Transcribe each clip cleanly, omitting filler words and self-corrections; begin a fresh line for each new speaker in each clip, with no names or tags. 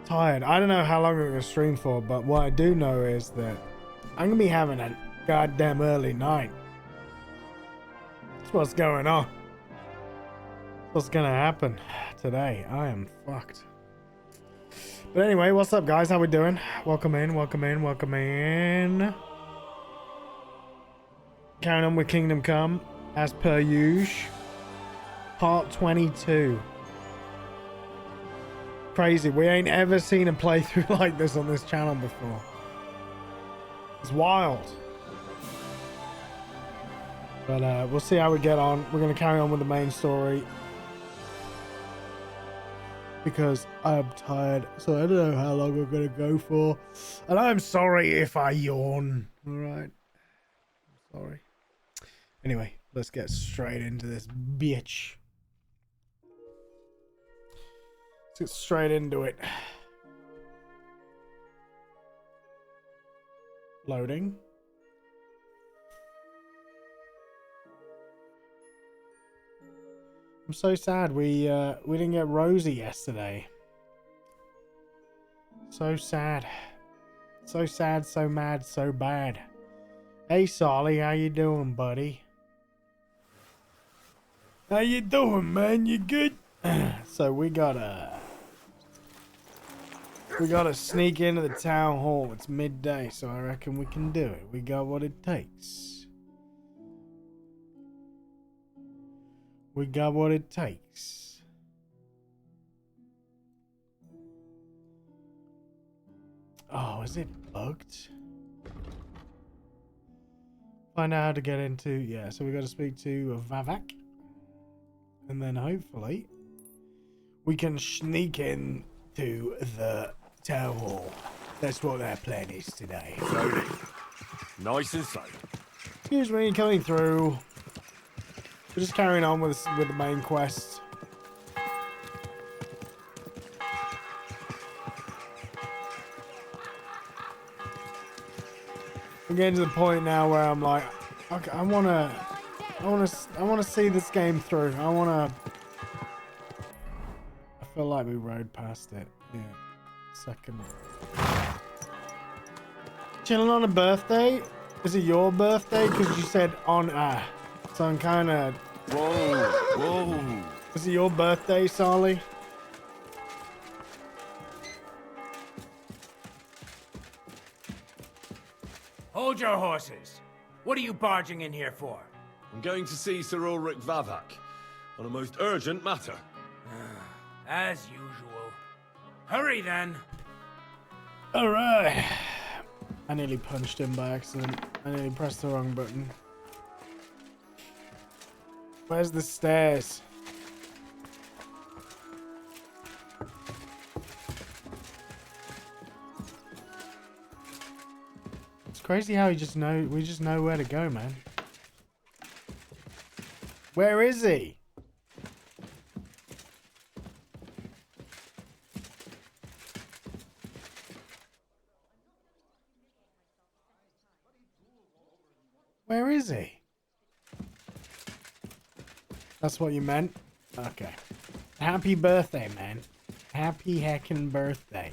tired. I don't know how long I'm gonna stream for, but what I do know is that I'm gonna be having a goddamn early night. That's what's going on. What's gonna happen today? I am fucked. But anyway, what's up, guys? How we doing? Welcome in, welcome in, welcome in. Carrying on with Kingdom Come, as per usual. Part 22. Crazy. We ain't ever seen a playthrough like this on this channel before. It's wild. But we'll see how we get on. We're going to carry on with the main story. Because I'm tired. So I don't know how long we're going to go for. And I'm sorry if I yawn. Alright. I'm sorry. Anyway, let's get straight into this bitch. Let's get straight into it. Loading. I'm so sad we didn't get Rosie yesterday. So sad. So sad, so mad, so bad. Hey Solly, how you doing, buddy? How you doing, man? You good? So we gotta sneak into the town hall. It's midday, so I reckon we can do it. We got what it takes. We got what it takes. Oh, is it bugged? Find out how to get into... Yeah, so we got to speak to Vavak. And then hopefully we can sneak in to the town hall. That's what our plan is today.
Nice and safe.
Excuse me, coming through. We're just carrying on with the main quest. I'm getting to the point now where I'm like, okay, I wanna see this game through. I feel like we rode past it. Yeah. Second. Chilling on a birthday? Is it your birthday? Because you said on so I'm kind of...
Whoa.
Is it your birthday, Solly?
Hold your horses. What are you barging in here for?
I'm going to see Sir Ulrich Vavak on a most urgent matter.
As usual. Hurry then.
All right. I nearly punched him by accident. I nearly pressed the wrong button. Where's the stairs? It's crazy how we just know where to go, man. Where is he? Where is he? That's what you meant? Okay. Happy birthday, man. Happy heckin' birthday.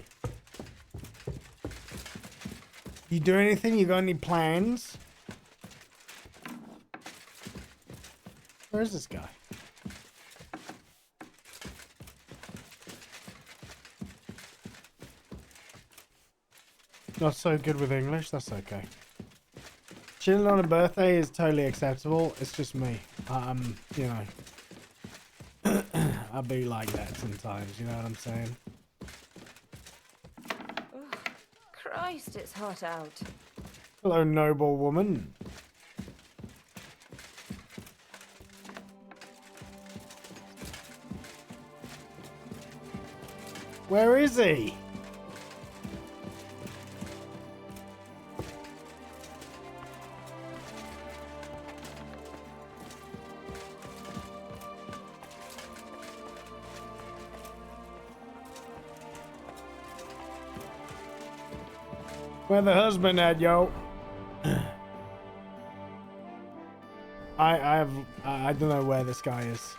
You do anything? You got any plans? Where is this guy? Not so good with English, that's okay. Chilling on a birthday is totally acceptable. It's just me. You know. I'll be like that sometimes, you know what I'm saying?
Ugh, Christ, it's hot out.
Hello, noble woman. Where is he? Where the husband at, yo? I don't know where this guy is.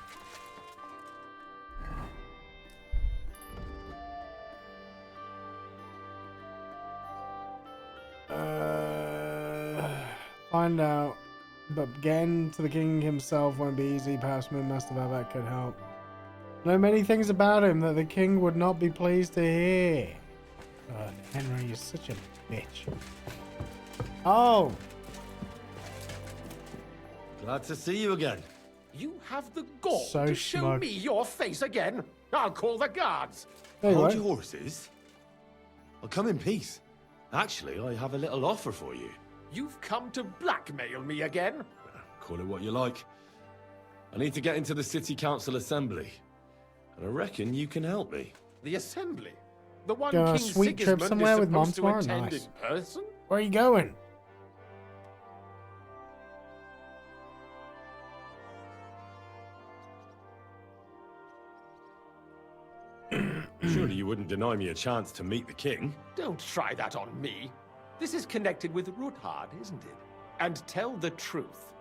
Find out. But getting to the king himself won't be easy. Perhaps Master Babak could help. Know many things about him that the king would not be pleased to hear. God, Henry, you're such a bitch. Oh!
Glad to see you again.
You have the gall
So
to show
smug.
me your face again? I'll call the guards.
Hey,
Hold
what?
your horses. I'll come in peace. Actually, I have a little offer for you.
You've come to blackmail me again?
Call it what you like. I need to get into the city council assembly. And I reckon you can help me.
The assembly? The one
Go on a
King
sweet trip
Sigismund
somewhere
is
with Mom
supposed to
tomorrow?
attend
Nice.
in person?
Where are you going?
Surely you wouldn't deny me a chance to meet the king.
Don't try that on me. This is connected with Ruthard, isn't it? And tell the truth.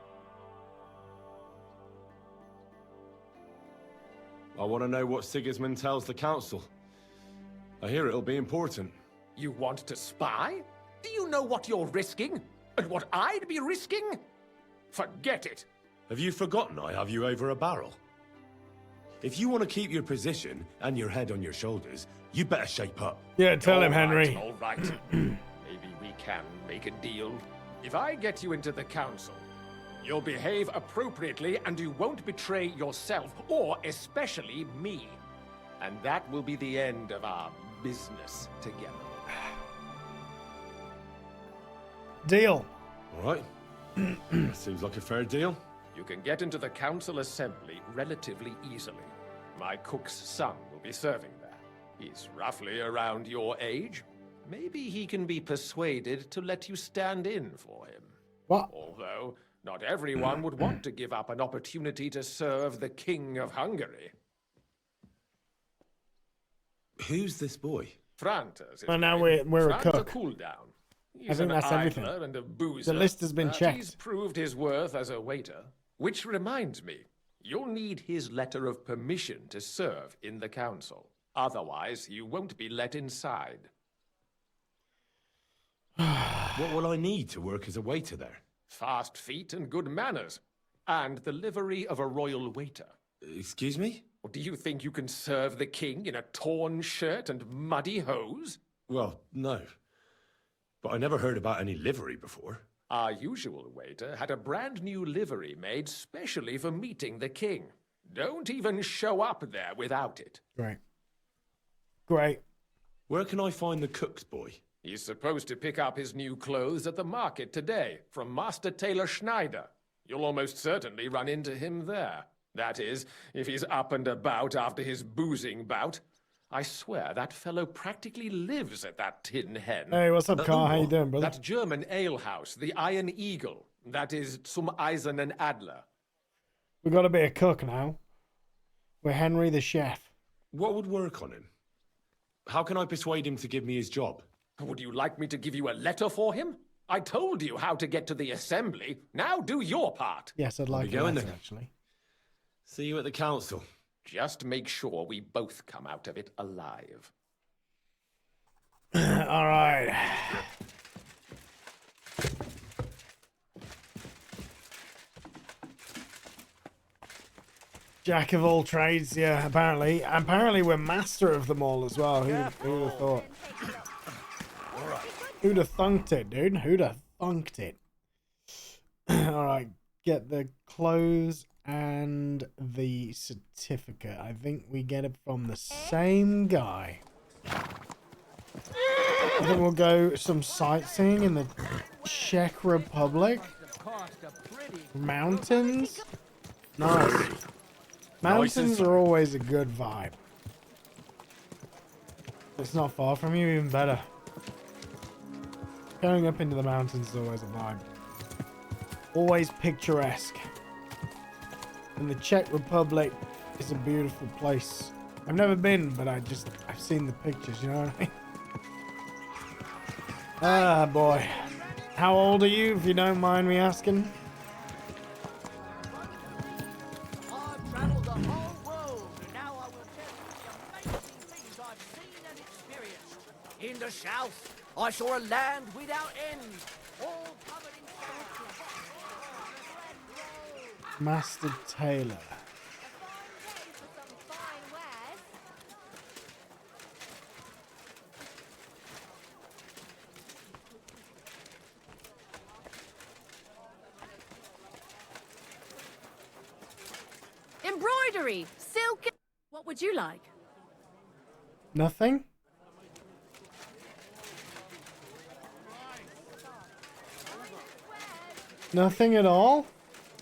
I want to know what Sigismund tells the council. I hear it'll be important.
You want to spy? Do you know what you're risking? And what I'd be risking? Forget it.
Have you forgotten I have you over a barrel? If you want to keep your position and your head on your shoulders, you better shape up.
Yeah, tell him,
All right,
Henry.
all right. Maybe we can make a deal. If I get you into the council, you'll behave appropriately and you won't betray yourself, or especially me. And that will be the end of our business together.
Deal.
All right. Seems like a fair deal.
You can get into the council assembly relatively easily. My cook's son will be serving there. He's roughly around your age. Maybe he can be persuaded to let you stand in for him.
What?
Although, not everyone would want to give up an opportunity to serve the King of Hungary.
Who's this boy?
Franta's.
Well, now we're a
Franta
cook.
cool down. He's
I think
an
that's everything.
idler and a boozer,
The list has been
but
checked.
He's proved his worth as a waiter. Which reminds me, you'll need his letter of permission to serve in the council. Otherwise, you won't be let inside.
What will I need to work as a waiter there?
Fast feet and good manners. And the livery of a royal waiter.
Excuse me?
Or do you think you can serve the king in a torn shirt and muddy hose?
Well, no. But I never heard about any livery before.
Our usual waiter had a brand new livery made specially for meeting the king. Don't even show up there without it.
Great. Great.
Where can I find the cook's boy?
He's supposed to pick up his new clothes at the market today from Master Tailor Schneider. You'll almost certainly run into him there. That is, if he's up and about after his boozing bout. I swear that fellow practically lives at that Tin Hen.
Hey, what's up, Carl? How you
what?
doing, brother?
That German alehouse, the Iron Eagle. That is Zum Eisernen Adler.
We got to be a cook now. We're Henry the chef.
What would work on him? How can I persuade him to give me his job?
Would you like me to give you a letter for him? I told you how to get to the assembly. Now do your part.
Yes, I'd like
we
a
going
letter,
then?
actually.
See you at the council.
Just make sure we both come out of it alive.
All right. Jack of all trades, yeah, apparently. Apparently we're master of them all as well. Who'd have thought? Who'd have thunked it, dude? Who'd have thunked it? Alright, get the clothes and the certificate. I think we get it from the same guy. I think we'll go some sightseeing in the Czech Republic. Mountains? Nice. Mountains are always a good vibe. It's not far from you, even better. Going up into the mountains is always a vibe. Always picturesque. And the Czech Republic is a beautiful place. I've never been, but I've seen the pictures, you know what I mean? Ah, boy. How old are you, if you don't mind me asking?
I've traveled the whole world, and now I will tell you the amazing things I've seen and experienced. In the south, I saw a land without end, all covered in sand.
Master Tailor.
A fine day for some fine wares. Embroidery, silk. What would you like?
Nothing? Nothing at all?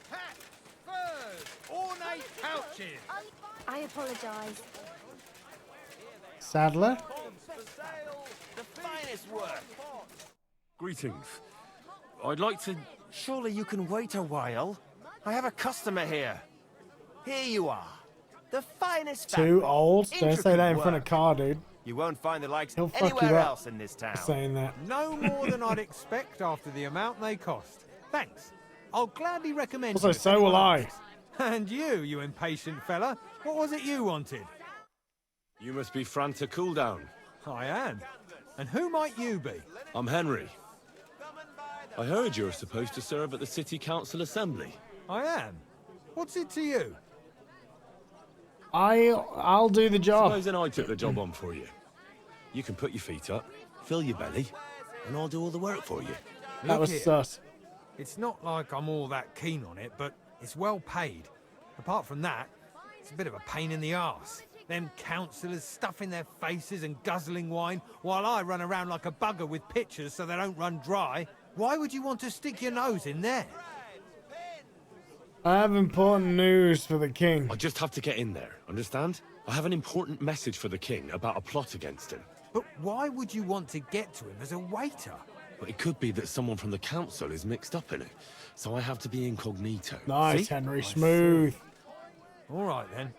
Hats, furs, ornate couches.
I apologize.
Saddler?
For sale, the finest work.
Greetings.
I'd like to... Surely you can wait a while. I have a customer here. Here you are. The finest
Too
fabric,
old? Don't say that in front of
intricate
Car, dude.
work. You won't find the likes
He'll fuck
anywhere
you up
else in this town.
Saying that.
No more than I'd expect after the amount they cost. Thanks. I'll gladly recommend
Also,
you if
so will
anyone
I.
asks. And you impatient fella, what was it you wanted?
You must be Franta Cooldown.
I am. And who might you be?
I'm Henry. I heard you're supposed to serve at the City Council Assembly.
I am. What's it to you?
I'll do the job.
Supposing I took the job on for you. You can put your feet up, fill your belly, and I'll do all the work for you.
That
Look
was
here.
sus.
It's not like I'm all that keen on it, but it's well paid. Apart from that, it's a bit of a pain in the arse. Them councillors stuffing their faces and guzzling wine, while I run around like a bugger with pitchers so they don't run dry. Why would you want to stick your nose in there?
I have important news for the king.
I just have to get in there, understand? I have an important message for the king about a plot against him.
But why would you want to get to him as a waiter?
But it could be that someone from the council is mixed up in it, so I have to be incognito.
Nice,
See?
Henry. Smooth.
All right, then.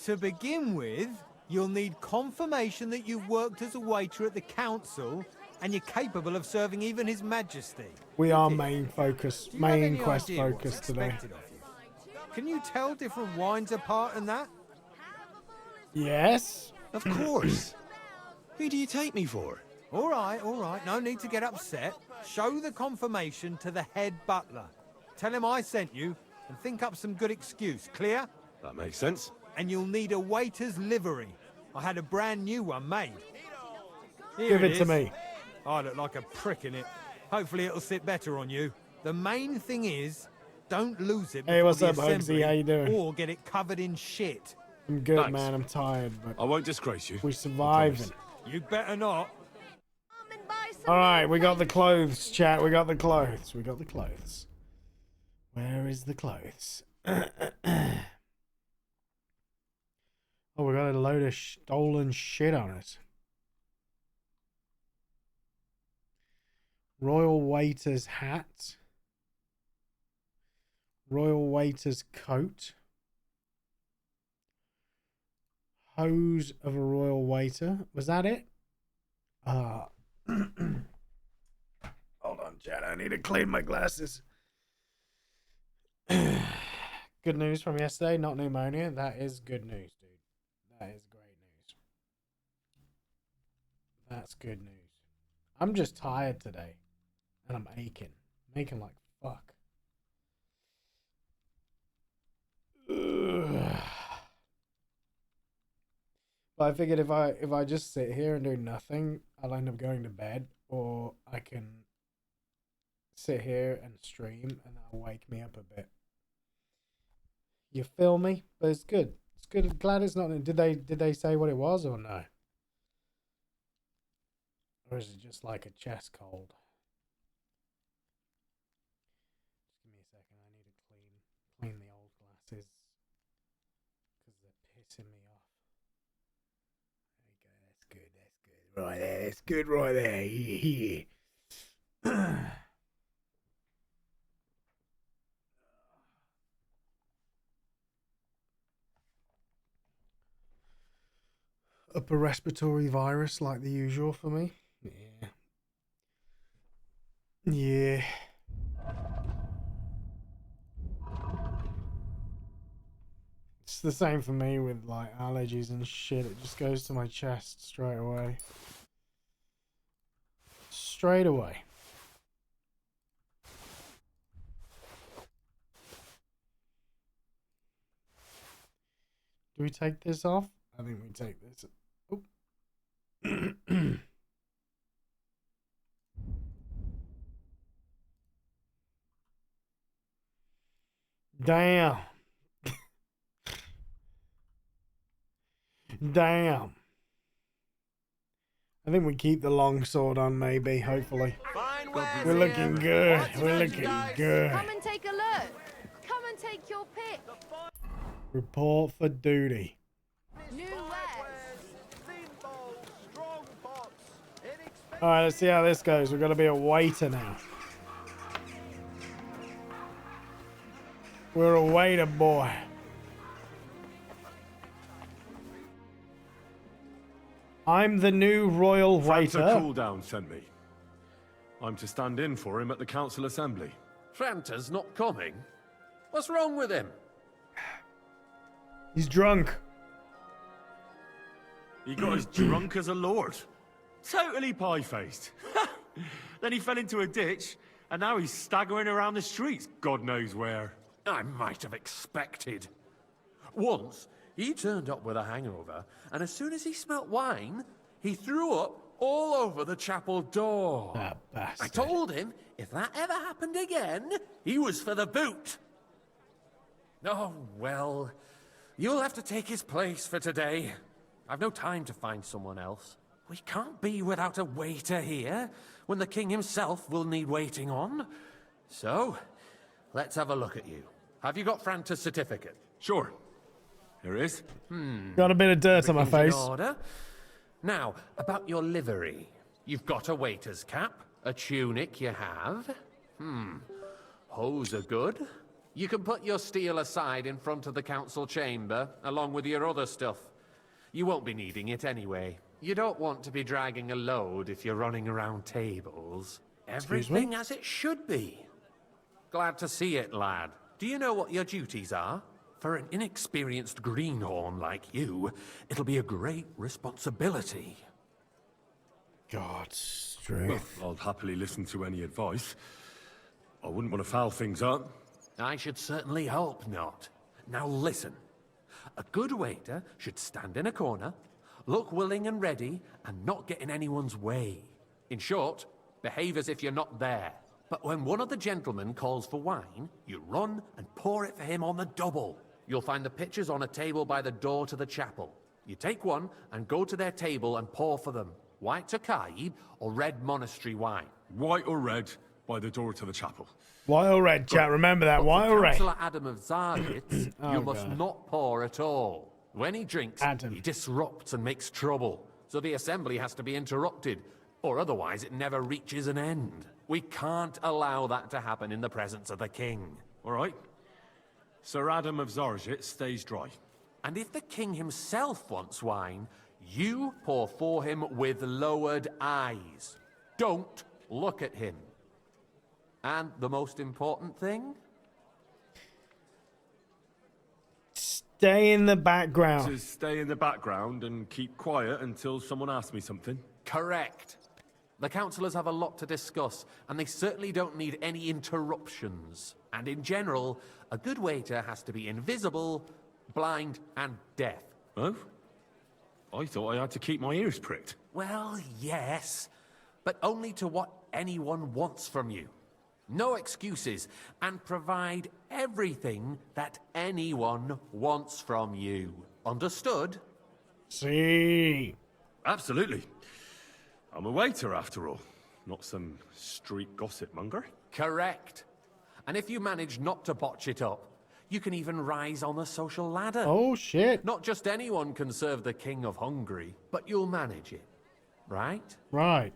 To begin with, you'll need confirmation that you've worked as a waiter at the council and you're capable of serving even His Majesty.
We are
Okay.
main focus,
Do you have
main
any
quest
idea what's
focus today.
expected of you? Can you tell different wines apart and that?
Yes?
Of course. Who do you take me for?
All right, no need to get upset. Show the confirmation to the head butler. Tell him I sent you and think up some good excuse, clear?
That makes sense.
And you'll need a waiter's livery. I had a brand new one made. Here
Give it to
is.
me.
I look like a prick in it. Hopefully it'll sit better on you. The main thing is, don't lose it
Hey,
before
what's
the
up, Bugsy?
assembly,
How you doing?
or get it covered in shit.
I'm good,
Thanks.
man. I'm tired,
I
but
won't disgrace you.
we surviving.
You better not.
Come and buy some
All right, we got the
things.
clothes, chat. We got the clothes. We got the clothes. Where is the clothes? Oh, we got a load of stolen shit on us. Royal waiter's hat. Royal waiter's coat. Hose of a royal waiter. Was that it? Hold on, Chad. I need to clean my glasses. Good news from yesterday. Not pneumonia. That is good news, dude. That is great news. That's good news. I'm just tired today. And I'm aching. I'm aching like fuck. Ugh. But I figured if I just sit here and do nothing, I'll end up going to bed, or I can sit here and stream and that'll wake me up a bit. You feel me? But it's good. It's good. I'm glad it's not. Did they say what it was or no? Or is it just like a chest cold? Just give me a second. I need to clean the old glasses because they're pissing me off. There we go. That's good. That's good. Right there. That's good right there. Yeah. Upper respiratory virus like the usual for me. Yeah. Yeah. It's the same for me with like allergies and shit. It just goes to my chest straight away. Straight away. Do we take this off? I think we take this. Oh. Damn. Damn. I think we keep the long sword on, maybe, hopefully. We're looking good. We're looking good.
Come and take a look. Come and take your pick.
Report for duty.
New wares.
Alright, let's see how this goes. We've got to be a waiter now. We're a waiter, boy. I'm the new royal waiter.
Franta Cooldown sent me. I'm to stand in for him at the council assembly.
Franta's not coming? What's wrong with him?
He's drunk.
He got as drunk as a lord. Totally pie-faced. Then he fell into a ditch, and now he's staggering around the streets, God knows where.
I might have expected. Once, he turned up with a hangover, and as soon as he smelt wine, he threw up all over the chapel door.
That bastard.
I told him if that ever happened again, he was for the boot. Oh, well, you'll have to take his place for today. I've no time to find someone else. We can't be without a waiter here, when the king himself will need waiting on. So, let's have a look at you. Have you got Franta's certificate?
Sure. Here it is.
Got a bit of dirt on my
Everything's
face.
in order. Now, about your livery. You've got a waiter's cap, a tunic you have. Hose are good. You can put your steel aside in front of the council chamber, along with your other stuff. You won't be needing it anyway. You don't want to be dragging a load if you're running around tables. Everything as it should be. Glad to see it, lad. Do you know what your duties are? For an inexperienced greenhorn like you, it'll be a great responsibility.
God, strength.
I'll happily listen to any advice. I wouldn't want to foul things up.
I should certainly hope not. Now listen. A good waiter should stand in a corner, look willing and ready, and not get in anyone's way. In short, behave as if you're not there. But when one of the gentlemen calls for wine, you run and pour it for him on the double. You'll find the pitchers on a table by the door to the chapel. You take one and go to their table and pour for them. White Tokaib or red monastery wine.
White or red, by the door to the chapel.
White or red, chat. Remember that.
But
White
for
or red.
Councillor Adam of Zargitz,
Oh,
you must
God.
not pour at all. When he drinks,
Adam.
he disrupts and makes trouble. So the assembly has to be interrupted, or otherwise it never reaches an end. We can't allow that to happen in the presence of the king.
All right. Sir Adam of Zargit stays dry.
And if the king himself wants wine, you pour for him with lowered eyes. Don't look at him. And the most important thing?
Stay in the background.
To stay in the background and keep quiet until someone asks me something.
Correct. The councillors have a lot to discuss, and they certainly don't need any interruptions. And in general, a good waiter has to be invisible, blind, and deaf.
Oh? I thought I had to keep my ears pricked.
Well, yes, but only to what anyone wants from you. No excuses, and provide everything that anyone wants from you. Understood?
See.
Absolutely. I'm a waiter, after all. Not some street gossip monger.
Correct. And if you manage not to botch it up, you can even rise on the social ladder.
Oh, shit.
Not just anyone can serve the King of Hungary, but you'll manage it, right?
Right.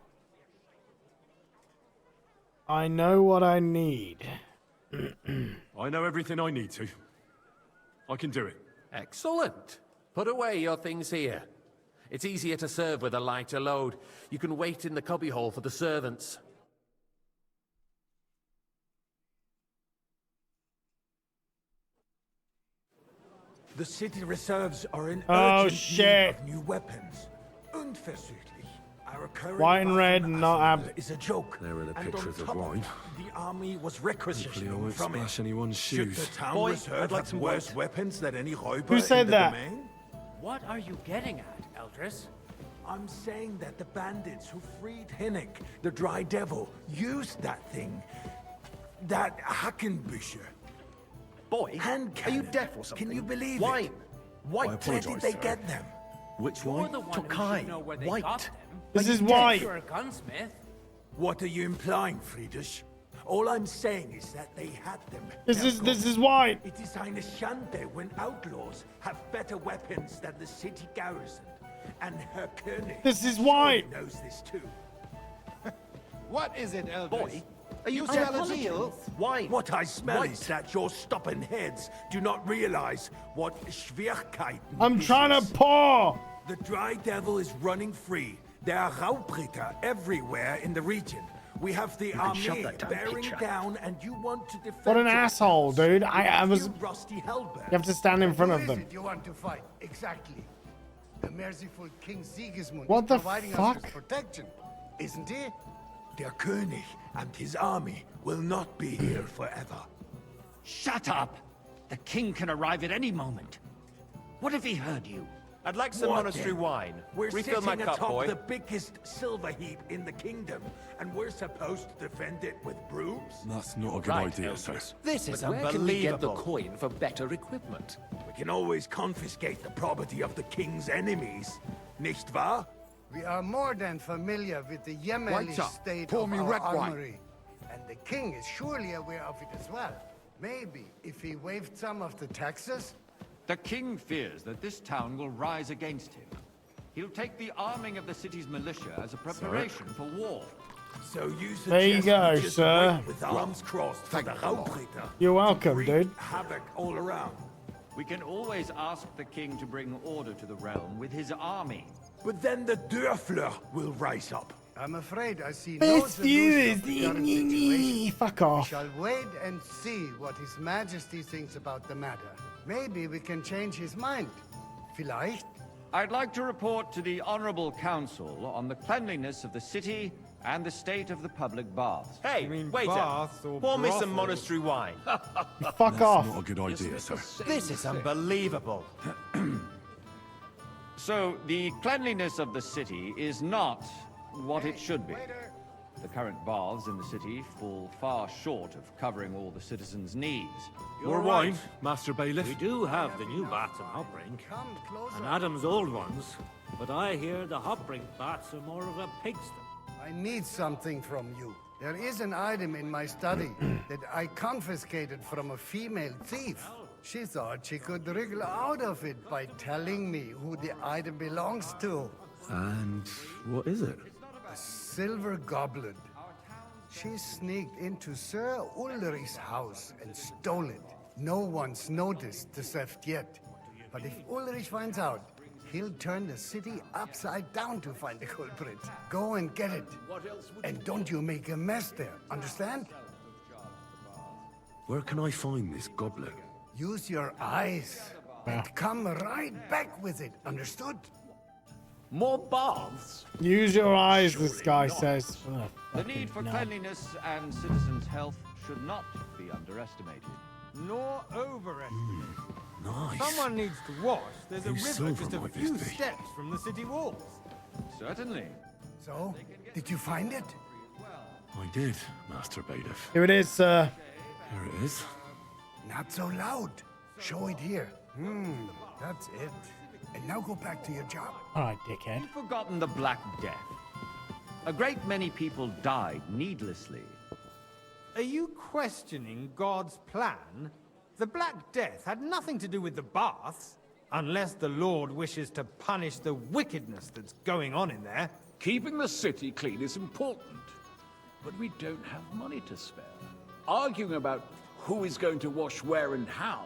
I know what I need.
I know everything I need to. I can do it.
Excellent. Put away your things here. It's easier to serve with a lighter load. You can wait in the cubbyhole for the servants.
The city reserves are in
Oh,
urgent
shit.
need of new weapons. Unverzüglich. Our current
White and red, not
arsenal
ab-
is a joke.
There are the
And on
pictures of
top
wine.
that, the army was
Hopefully I
requisitioning
won't
from
splash
it.
anyone's
Should
shoes.
the town
Boy,
reserve
I'd like
have
some
worse
white.
weapons than any Räuber
Who said
in the
that?
domain? What are you getting at, Eldris?
I'm saying that the bandits who freed Hinnick, the Dry Devil, used that thing. That Hackenbücher.
Boy,
Hand
are you
cannon.
deaf or something?
Can you believe
Wine.
it?
White.
Where did they get them?
Which
You're
one?
the one who
Tokai.
should know where they
White.
got them.
This is
If
white.
you're a gunsmith.
What are you implying, Friedrich? All I'm saying is that they had them.
This is white.
It is eine Schande when outlaws have better weapons than the city garrison. And Herr König
This is
surely
white.
knows this too.
What is it, Eldris?
Boy, are you
You
smell
smell
a
a
deal? Wine.
What I smell
White.
is that your stubborn heads do not realize what Schwierigkeiten
I'm
this
trying
is.
to pour.
The Dry Devil is running free. There are Raubritter everywhere in the region. We have the
can shove
army
that damn
bearing
picture.
down, and you want to defend.
What an
your
asshole,
house
dude.
with
I
a
was.
few rusty halberds.
You have to stand in front
Who
of
is
them.
it you want to fight? Exactly. The merciful King Sigismund
What
is
the
providing
fuck?
us with protection, isn't he?
Der König and his army will not be here forever.
Shut up! The king can arrive at any moment. What if he heard you?
I'd like some
What
monastery
then?
wine.
We're
Refill my
sitting
cup,
atop
boy.
the biggest silver heap in the kingdom, and we're supposed to defend it with brooms?
That's not a good
Right,
idea, sir.
Eldris. This is where
unbelievable.
can we get the coin for better equipment?
We can always confiscate the property of the king's enemies, nicht wahr?
We are more than familiar with the Yemeni Whites up. state Pour of me our red wine. armory. And the king is surely aware of it as well. Maybe if he waived some of the taxes?
The king fears that this town will rise against him. He'll take the arming of the city's militia as a preparation for war.
So you suggest
There you go,
we just
sir.
wait with arms crossed for the Raubritter?
You're welcome,
Wreak
dude.
havoc all around.
We can always ask the king to bring order to the realm with his army.
But then the Dörfler will rise up.
I'm afraid I see no
Best view
solution
is
of the current situation.
fuck
We
off.
shall wait and see what His Majesty thinks about the matter. Maybe we can change his mind. Vielleicht?
I'd like to report to the Honorable Council on the cleanliness of the city and the state of the public baths.
Hey, waiter,
baths or
pour me some
brothels?
monastery wine.
Fuck off.
Not a good idea, sir.
This is unbelievable.
So, the cleanliness of the city is not what it should be. The current baths in the city fall far short of covering all the citizens' needs.
More wine, Master Bailiff.
We do have the new baths in Hopbrink,
Come closer.
and Adam's old ones, but I hear the Hopbrink baths are more of a pigsty.
I need something from you. There is an item in my study that I confiscated from a female thief. She thought she could wriggle out of it by telling me who the item belongs to.
And what is it?
A silver goblet. She sneaked into Sir Ulrich's house and stole it. No one's noticed the theft yet. But if Ulrich finds out, he'll turn the city upside down to find the culprit. Go and get it. And don't you make a mess there, understand?
Where can I find this goblet?
Use your eyes. And come right back with it, understood?
More baths?
Use your eyes, this guy says. Oh,
The
fucking
need for
no.
cleanliness and citizens' health should not be underestimated.
Nor overestimate.
Nice.
Someone needs to wash. There's a
Whose
river
silver
just a
might this
few
be?
steps from the city walls.
Certainly.
So, did you find it?
I did, Master Bailiff.
Here it is, sir.
Here it is.
Not so loud. Show it here. That's it. And now go back to your job.
Alright, dickhead.
You've forgotten the Black Death. A great many people died needlessly.
Are you questioning God's plan? The Black Death had nothing to do with the baths, unless the Lord wishes to punish the wickedness that's going on in there.
Keeping the city clean is important, but we don't have money to spare. Arguing about who is going to wash where and how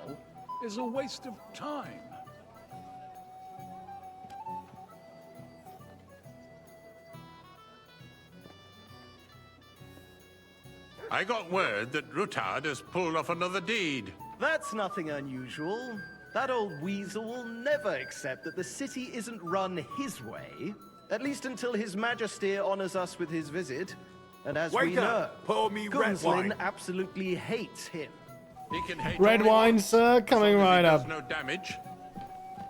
is a waste of time.
I got word that Rutard has pulled off another deed.
That's nothing unusual. That old weasel will never accept that the city isn't run his way. At least until His Majesty honors us with his visit. And as we
Waiter,
know,
pour me red
Gunslin
wine.
absolutely hates him.
He can hate
Red
all he
wine,
wants,
sir,
as
coming
long as he
right
does
up.
no damage.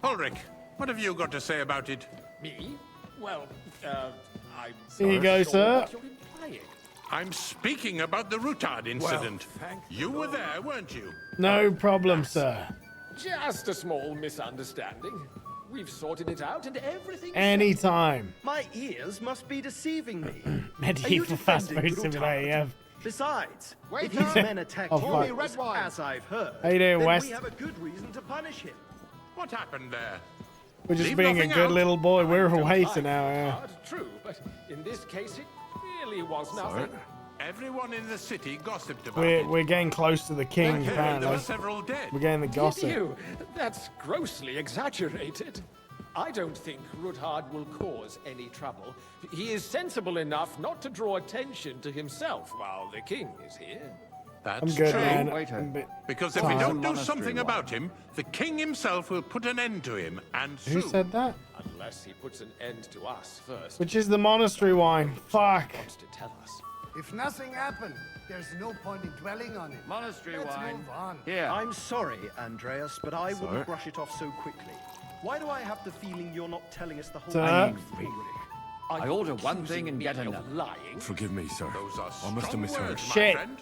Ulrich, What have you got to say about it?
Me? Well, I'm
Here you go,
sure
sir.
what you're implying.
I'm speaking about the Routard incident. You were there, weren't you?
No problem, sir.
Just a small misunderstanding. We've sorted it out and everything.
Anytime.
My ears must be deceiving me. Are you
Medieval fast
defending
food simulator,
Rutard?
yeah.
Besides, if
Wait,
his men attacked
Oh, fuck.
yours, as I've heard,
How you doing,
then
West?
we have a good reason to punish him.
What happened there?
We're just
Leave
being a
nothing
good
out.
little boy. We're
Don't
away
like
to now, yeah.
Rutard, true, but in this case it really was nothing.
Everyone in the city gossiped about it.
We're getting close to the king,
There
apparently.
were several dead.
We're getting the
Did
gossip.
you? That's grossly exaggerated. I don't think Rutard will cause any trouble. He is sensible enough not to draw attention to himself while the king is here.
That's
I'm good,
true.
man.
Wait a-
I'm a bit
Because if we
tired.
don't do
Monastery
something
wine.
about him, the king himself will put an end to him, and
Who
soon.
said that?
Unless he puts an end to us first.
Which is the monastery wine. Fuck.
Wants to tell us.
If nothing happened, there's no point in dwelling on it.
Monastery
Let's
wine.
move on.
Here.
I'm sorry, Andreas, but I wouldn't brush it off so quickly. Why do I have the feeling you're not telling us the whole
Sir?
thing?
Are
I
you
order one
accusing
thing and
me
get
of
another.
lying?
Forgive me, sir.
Those are
I must have
strong
misheard.
words, my
Shit.
friend.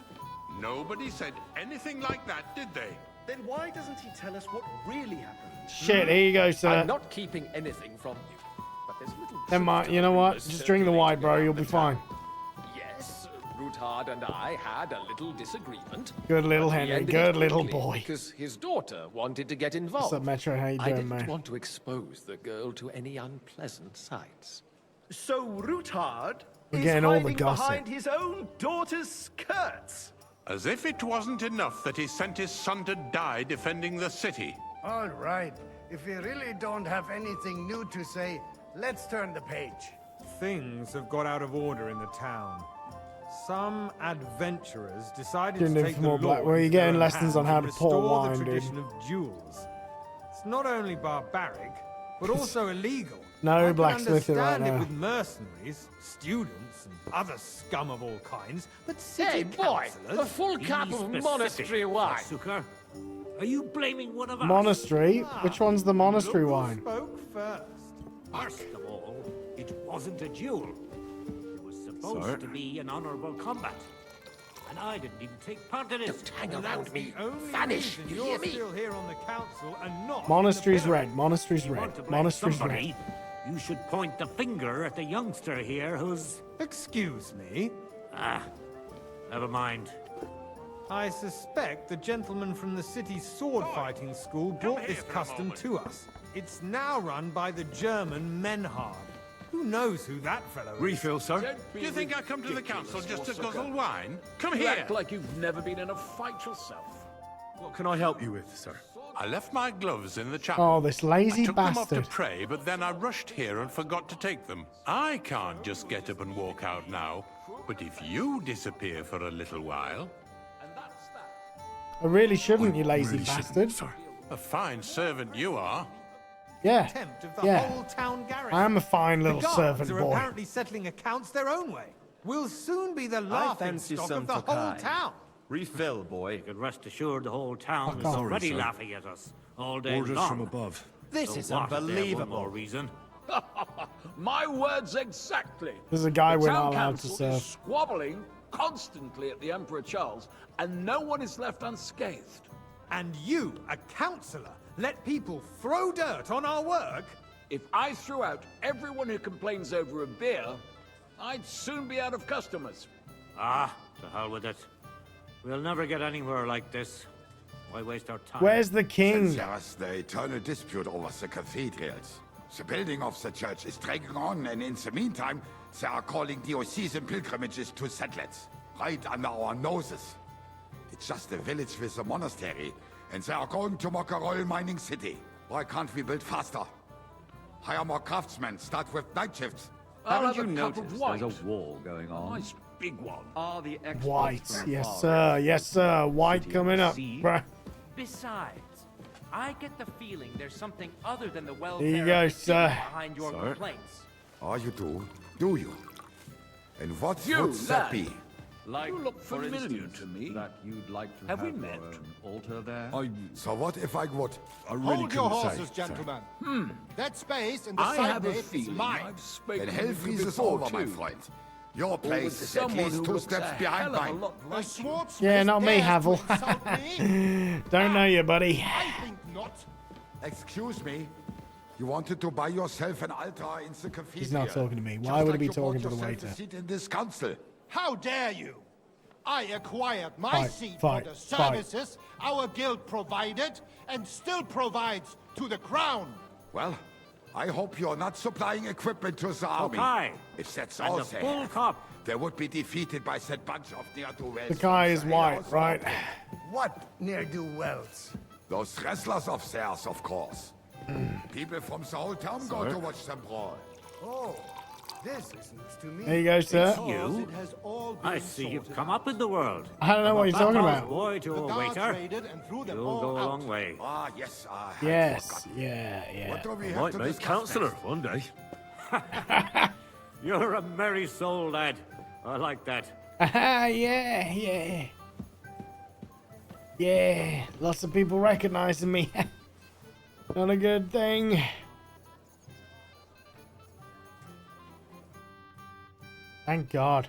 Nobody said anything like that, did they?
Then why doesn't he tell us what really happened?
Shit, here you go, sir.
I'm not keeping anything from you. But there's a little
Never mind.
truth to
You know
the
what?
rumors
Just drink the wine, bro.
circulating
You'll be
around
fine.
the town. Yes, Rutard and I had a little disagreement.
Good little
but we
Henry.
ended
Good
it
little
quickly
boy.
Because his daughter wanted to get involved.
What's up, Metro? How you
I
doing,
didn't
man?
want to expose the girl to any unpleasant sights.
So Rutard
We're
is
getting all the
hiding
gossip.
behind his own daughter's skirts.
As if it wasn't enough that he sent his son to die defending the city.
All right. If we really don't have anything new to say, let's turn the page.
Things have got out of order in the town. Some adventurers decided
Tuned
to
in
take
for
the
more
law
Black- where are you
into their
getting
own
lessons on
hands
how
and
to pour
restore
wine,
the
dude?
tradition of duels. It's not only barbaric, but also illegal.
No
I can
blacksmithing right
understand it
now.
with mercenaries, students, and other scum of all kinds, but city
Hey, boy,
councillors...
a full cup
Be
of
specific,
monastery wine.
Sukkar. Are you blaming one of us?
Monastery? Which one's the monastery
Look who
wine?
spoke first.
First of all, it wasn't a duel. It was supposed to be an honorable combat. And I didn't even take part in it.
Don't hang
And
around
that's
me.
the only
Vanish,
reason
you
you're
hear me?
still here on the council and not...
Monastery's
in the
red. Monastery's
If you want
red.
to blame
Monastery's
somebody,
red.
you should point the finger at the youngster here who's...
Excuse me?
Ah, never mind.
I suspect the gentleman from the city's sword fighting school brought
here
this
for a
custom
moment.
to us. It's now run by the German Menhard. Who knows who that fellow is?
Refill, sir.
Don't be
Do you think I come to the
ridiculous,
council just to
Warsucker.
guzzle wine? Come
You
here!
act like you've never been in a fight yourself.
What can I help you with, sir?
I left my gloves in the chapel.
Oh, this
I
lazy
took them off to
bastard.
pray, but then I rushed here and forgot to take them. I can't just get up and walk out now. But if you disappear for a little while,
I really shouldn't, you lazy
Really shouldn't,
bastard.
sir.
a fine servant you are.
Yeah.
Contempt of the
Yeah.
whole town garrison.
I am a fine little
the guards
servant
are
boy.
apparently settling accounts their own way. We'll soon be the laughing
fancy
stock
some
of the whole
Tokai.
town.
Refill, boy.
You can rest assured the whole town
Fuck
is
off.
already
Sorry, sir.
laughing at us all day
Orders
long.
from above.
This
So
is
what if they have one
unbelievable.
more reason?
My words exactly.
There's a guy
The
we're
town
not allowed to
council
serve.
is squabbling constantly at the Emperor Charles, and no one is left unscathed.
And you, a councillor, let people throw dirt on our work?
If I threw out everyone who complains over a beer, I'd soon be out of customers.
Ah, to hell with it. We'll never get anywhere like this. Why waste our time?
Where's the king?
Since there's the eternal dispute over the cathedrals. The building of the church is dragging on, and in the meantime, they are calling diocesan pilgrimages to settlers, right under our noses. It's just a village with a monastery, and they are going to make a royal mining city. Why can't we build faster? Hire more craftsmen, start with night shifts.
I'll
Haven't
have
you
a cup
noticed
of
there's
white.
a war going
A
on?
nice big one.
Are the exports
White.
from
Yes,
Far
sir. Yes, sir. White
City
coming up,
Sea?
bruh.
Besides, I get the feeling there's something other than the welfare
There you go,
of the city
sir.
behind your
Sir?
complaints.
Oh, you do? Do you? And what
You,
would that
lad.
be?
Like,
You look
for
familiar
instance,
to me.
that you'd like to
Have
have
we met?
your own altar there?
So what if I would?
I really
Hold your
couldn't
horses,
say.
gentlemen. That space in the
I
side
have a
gate is
feeling
mine.
I've spoken
Then hell
with you
freezes
before,
over, my
too.
friend. Your
Or
place
with
is at
someone
least
who
2
looks
steps
a
behind
hell of a
mine.
lot
The
like you.
swordsmith
Yeah, not me,
dares to
Havel.
insult me?
Don't know you, buddy.
I think not.
Excuse me. You wanted to buy yourself an altar in the cathedral.
He's not talking to me.
Just
Why would he
like
be
you bought
talking to the
yourself
waiter?
a seat in this council.
How dare you? I acquired my
Fight,
seat
fight,
for the
fight.
services our guild provided and still provides to the crown.
Well, I hope you're not supplying equipment to the army.
Okay.
If that's
And
all
the
they
full
have,
cup.
they would be defeated by that bunch of ne'er-do-wells.
The guy
from
is
the
white,
House.
right?
What ne'er-do-wells?
Those wrestlers of theirs, of course. People from the whole town go to watch them brawl.
Oh, this is news to me.
There you go, sir.
You? I see you've come up in the world.
I don't know what you're talking about.
Boy to
The
a
guards
waiter.
raided and threw them
You'll
all
go a
out.
long way.
Ah, yes,
Yes, yeah.
What do we
I
have
might
to
make
discuss
councillor
next?
one day.
You're a merry soul, lad. I like that.
Yeah. Yeah, lots of people recognizing me. Not a good thing. Thank God.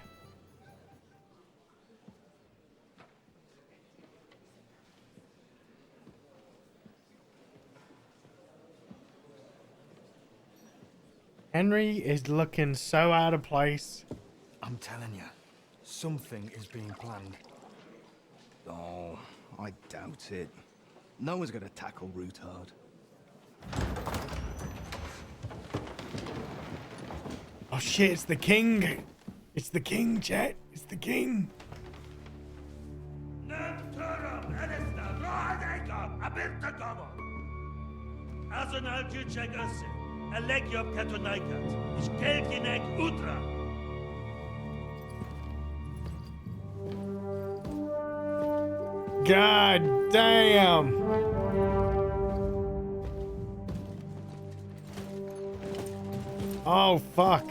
Henry is looking so out of place.
I'm telling you, something is being planned.
Oh, I doubt it. No one's gonna tackle Rootard.
Oh shit, it's the king. It's the king, chat. It's the king. God damn. Oh fuck.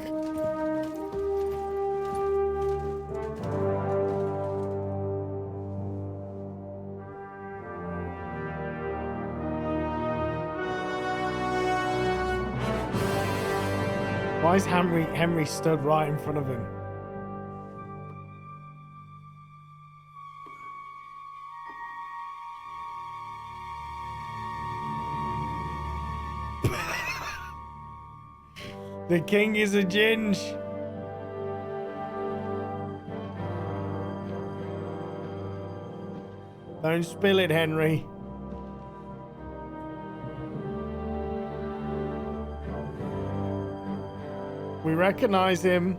Why is Henry stood right in front of him? The king is a ginge. Don't spill it, Henry. We recognize him.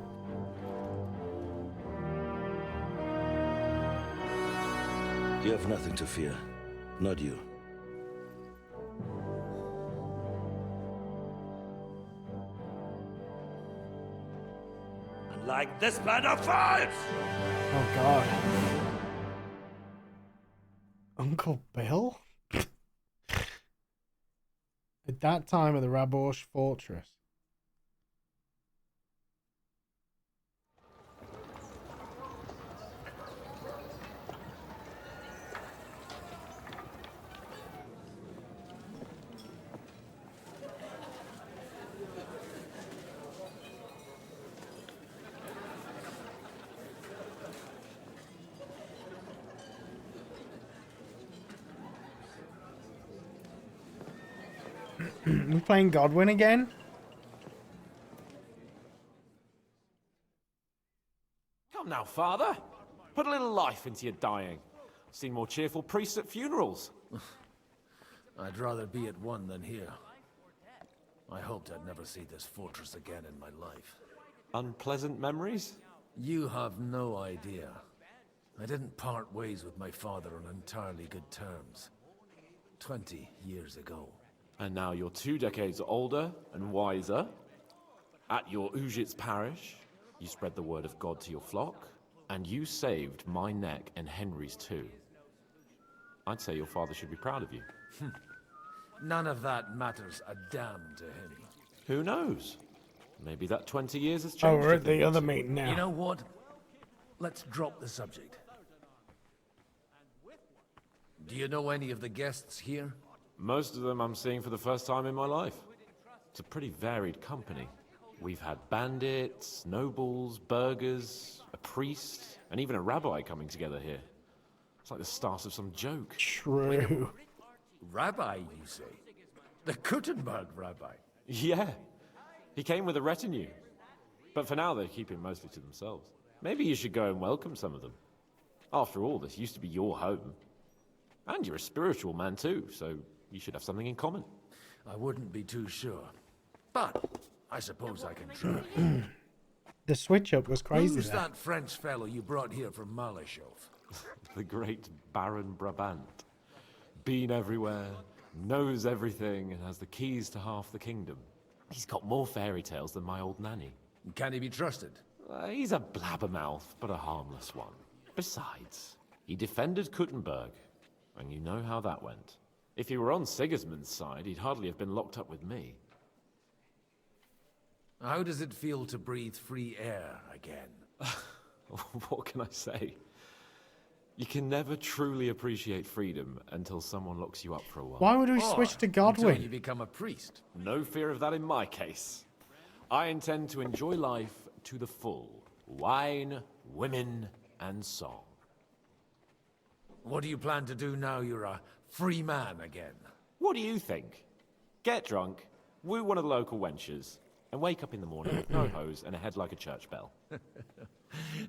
You have nothing to fear. Not you.
Like this plan of falls!
Oh God. Uncle Bill? At that time of the Rabosh Fortress. We playing Godwin again?
Come now, father. Put a little life into your dying. I've seen more cheerful priests at funerals.
I'd rather be at one than here. I hoped I'd never see this fortress again in my life.
Unpleasant memories?
You have no idea. I didn't part ways with my father on entirely good terms. 20 years ago.
And now you're 2 decades older and wiser. At your Ujit's parish, you spread the word of God to your flock, and you saved my neck and Henry's too. I'd say your father should be proud of you.
None of that matters a damn to him.
Who knows? Maybe that 20 years has changed.
Oh, we're
a
at
thing
the
or
other
two.
meeting now.
You know what? let's drop the subject. Do you know any of the guests here?
Most of them I'm seeing for the first time in my life. It's a pretty varied company. We've had bandits, nobles, burghers, a priest, and even a rabbi coming together here. It's like the start of some joke.
True.
Rabbi, you say? The Kuttenberg rabbi?
Yeah. He came with a retinue. But for now, they keep him mostly to themselves. Maybe you should go and welcome some of them. After all, this used to be your home. And you're a spiritual man too, so you should have something in common.
I wouldn't be too sure. But I suppose I can try.
The switch up was crazy.
Who's
there.
that French fellow you brought here from Malachov?
The great Baron Brabant. Been everywhere, knows everything, and has the keys to half the kingdom. He's got more fairy tales than my old nanny.
Can he be trusted?
He's a blabbermouth, but a harmless one. Besides, he defended Kuttenberg, and you know how that went. If he were on Sigismund's side, he'd hardly have been locked up with me.
How does it feel to breathe free air again?
What can I say? You can never truly appreciate freedom until someone locks you up for a while.
Why would we switch to Godwin?
Until you become a priest.
No fear of that in my case. I intend to enjoy life to the full. Wine, women, and song.
What do you plan to do now you're a free man again?
What do you think? Get drunk, woo one of the local wenches, and wake up in the morning with no hose and a head like a church bell.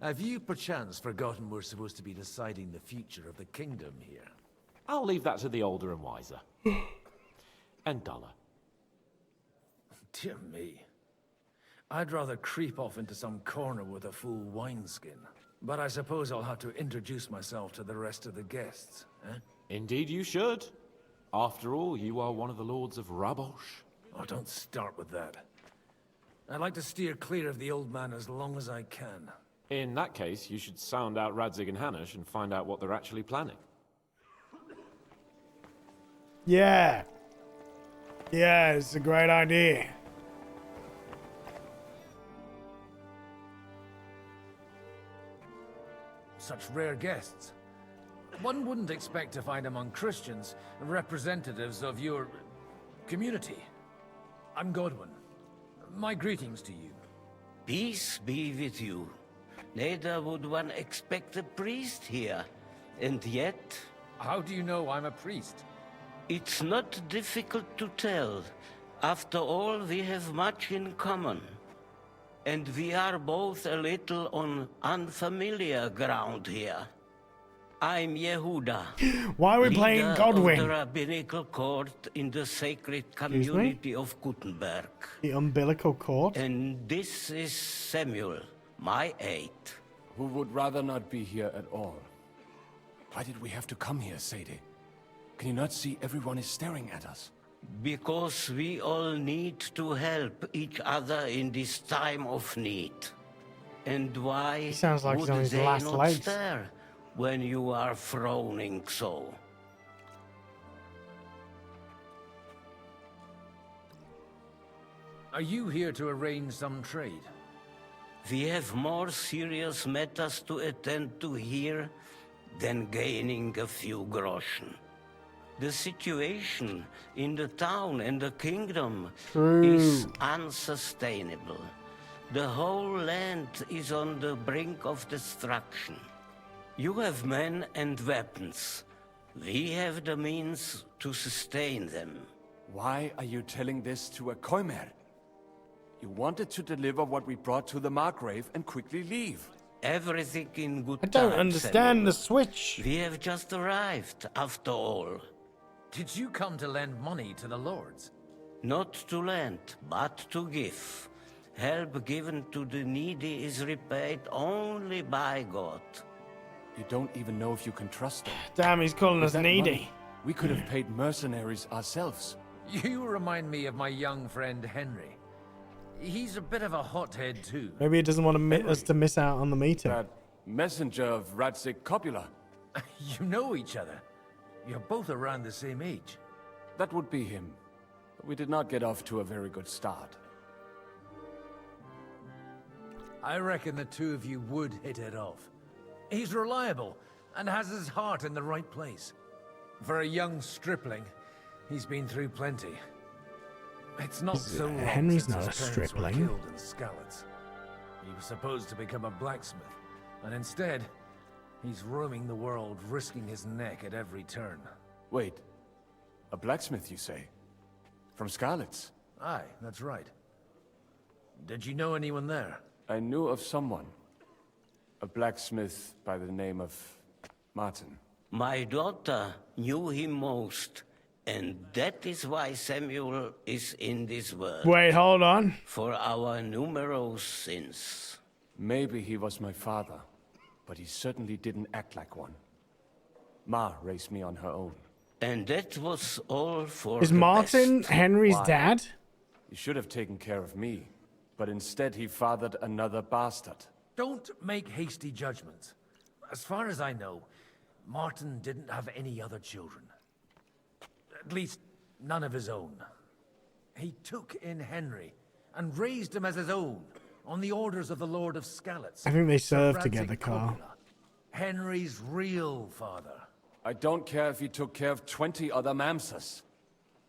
Have you perchance forgotten we're supposed to be deciding the future of the kingdom here?
I'll leave that to the older and wiser. And duller.
Dear me. I'd rather creep off into some corner with a full wineskin. But I suppose I'll have to introduce myself to the rest of the guests, eh?
Indeed you should. After all, you are one of the lords of Rabosh.
Oh, don't start with that. I'd like to steer clear of the old man as long as I can.
In that case, you should sound out Radzig and Hanush and find out what they're actually planning.
Yeah. Yeah, it's a great idea.
Such rare guests. One wouldn't expect to find among Christians representatives of your community. I'm Godwin. My greetings to you.
Peace be with you. Neither would one expect a priest here. And yet...
How do you know I'm a priest?
It's not difficult to tell. After all, we have much in common. And we are both a little on unfamiliar ground here. I'm Yehuda.
Why are we playing Godwin?
Of the rabbinical court in the sacred community of Kuttenberg.
The umbilical cord?
And this is Samuel, my aide.
Who would rather not be here at all. Why did we have to come here, Sadie? Can you not see everyone is staring at us?
Because we all need to help each other in this time of need. And why
He sounds like he's
would
on his
they
last
not
legs.
stare when you are frowning so?
Are you here to arrange some trade?
We have more serious matters to attend to here than gaining a few groschen. The situation in the town and the kingdom is unsustainable. The whole land is on the brink of destruction. You have men and weapons. We have the means to sustain them.
Why are you telling this to a Koimer? You wanted to deliver what we brought to the Margrave and quickly leave.
Everything in good
I don't
time,
understand
Samuel.
the switch.
We have just arrived, after all.
Did you come to lend money to the lords?
Not to lend, but to give. Help given to the needy is repaid only by God.
You don't even know if you can trust them.
Damn, he's calling
With
us
that
needy.
money, we could have paid mercenaries ourselves.
You remind me of my young friend Henry. He's a bit of a hothead too.
Maybe he doesn't want us to miss out on the meeting.
That messenger of Radzig Copula.
You know each other. You're both around the same age.
That would be him. But we did not get off to a very good start.
I reckon the two of you would hit it off. He's reliable and has his heart in the right place. For a young stripling, he's been through plenty. It's not so long
Henry's
since
not
his
a
parents were
stripling.
killed in Skalitz. He was supposed to become a blacksmith, and instead, he's roaming the world, risking his neck at every turn.
Wait, a blacksmith, you say? From Skalitz?
Aye, that's right. Did you know anyone there?
I knew of someone. A blacksmith by the name of Martin.
My daughter knew him most, and that is why Samuel is in this world.
Wait, hold on.
For our numerous sins.
Maybe he was my father, but he certainly didn't act like one. Ma raised me on her own.
And that was all for
Is
the
Martin
best.
Henry's
Why?
dad?
He should have taken care of me, but instead he fathered another bastard.
Don't make hasty judgments. As far as I know, Martin didn't have any other children. At least, none of his own. He took in Henry and raised him as his own, on the orders of the Lord of Skalitz.
I think they
Sir
served together,
Radzig
Carl.
Coppola, Henry's real father.
I don't care if he took care of 20 other mamsas.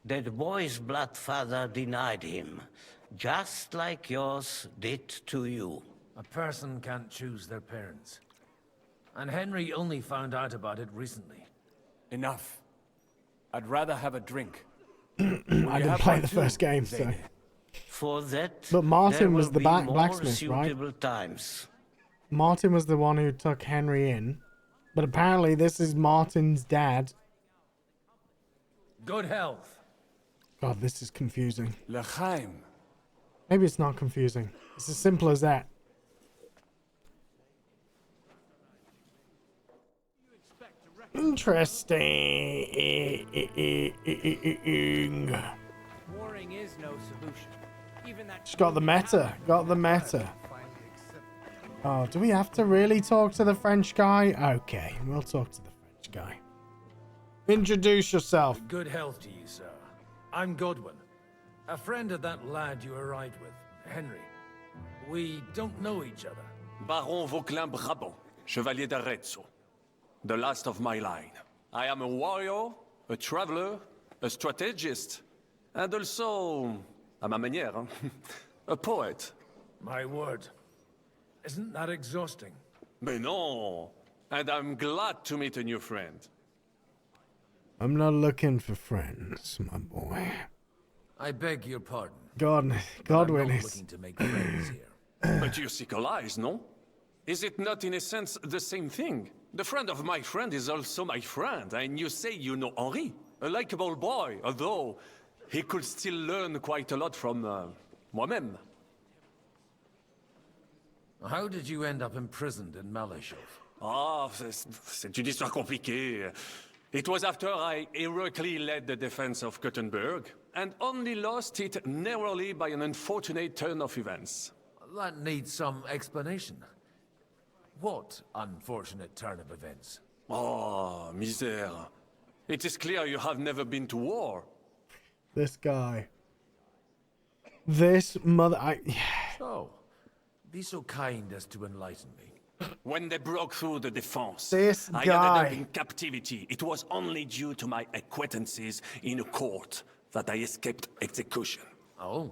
That boy's blood father denied him, just like yours did to you.
A person can't choose their parents. And Henry only found out about it recently.
Enough. I'd rather have a drink.
I didn't play the first game, so.
For that,
But Martin
there
was
will
the
be
blacksmith,
more
right?
suitable times.
Martin was the one who took Henry in. But apparently this is Martin's dad.
Good health.
God, this is confusing.
L'chaim.
Maybe it's not confusing. It's as simple as that. Interesting.
Warring is no solution. Even that.
Just got the meta. Got the meta. Oh, do we have to really talk to the French guy? Okay, we'll talk to the French guy. Introduce yourself.
Good health to you, sir. I'm Godwin, a friend of that lad you arrived with, Henry. We don't know each other.
Baron Vauquelin Brabant, Chevalier d'Arezzo. The last of my line. I am a warrior, a traveler, a strategist, and also, à ma manière, a poet.
My word. Isn't that exhausting?
Mais non! And I'm glad to meet a new friend.
I'm not looking for friends, my boy.
I beg your pardon.
Godwin
I'm not
is.
looking to make friends here.
But you seek allies, no? Is it not in a sense the same thing? The friend of my friend is also my friend, and you say you know Henri, a likable boy, although he could still learn quite a lot from moi-même.
How did you end up imprisoned in Malashov?
Ah, c'est une histoire compliquée. It was after I heroically led the defense of Gothenburg, and only lost it narrowly by an unfortunate turn of events.
That needs some explanation. What unfortunate turn of events?
Oh, misère. It is clear you have never been to war.
This guy. This mother.
So, be so kind as to enlighten me.
When they broke through the defense,
This
I
guy.
ended up in captivity. It was only due to my acquaintances in a court that I escaped execution.
Oh.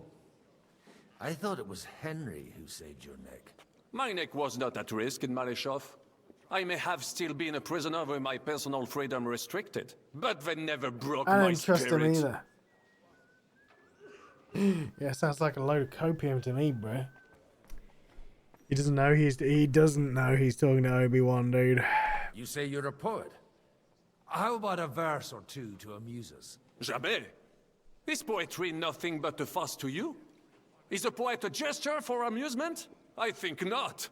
I thought it was Henry who saved your neck.
My neck was not at risk in Malashov. I may have still been a prisoner with my personal freedom restricted, but they never broke
I
my
don't trust him
spirit.
either. Yeah, sounds like a load of copium to me, bro. He doesn't know he's talking to Obi-Wan, dude.
You say you're a poet. How about a verse or two to amuse us?
Jamais. Is poetry nothing but a fuss to you? Is a poet a gesture for amusement? I think not.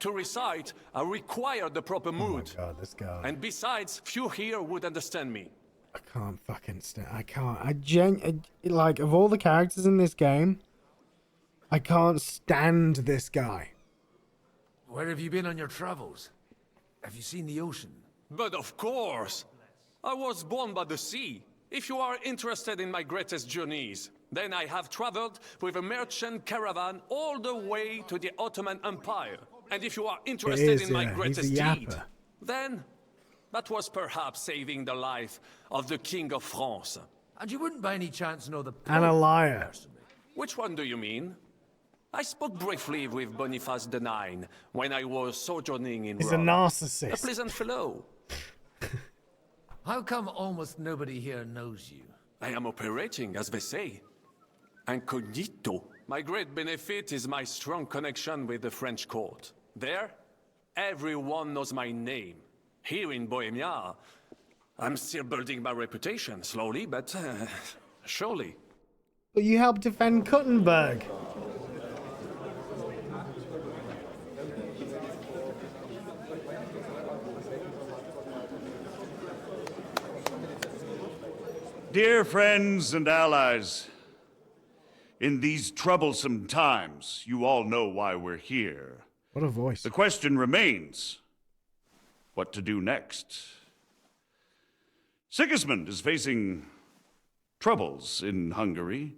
To recite, I require the proper mood.
Oh my God, this guy.
And besides, few here would understand me.
I can't fucking stand. I can't. Like, of all the characters in this game, I can't stand this guy.
Where have you been on your travels? Have you seen the ocean?
But of course! I was born by the sea. If you are interested in my greatest journeys, then I have traveled with a merchant caravan all the way to the Ottoman Empire. And if you are interested
is,
in my
yeah.
greatest
He's a
deed,
yapper.
then that was perhaps saving the life of the King of France.
And you wouldn't by any chance know the
And a
Pope
liar.
personally?
Which one do you mean? I spoke briefly with Boniface IX when I was sojourning in
He's a
Rome.
narcissist.
A pleasant fellow.
How come almost nobody here knows you?
I am operating, as they say. Incognito. My great benefit is my strong connection with the French court. There, everyone knows my name. Here in Bohemia, I'm still building my reputation, slowly, but surely.
But you helped defend Kuttenberg.
Dear friends and allies, in these troublesome times, you all know why we're here.
What a voice.
The question remains, what to do next? Sigismund is facing troubles in Hungary,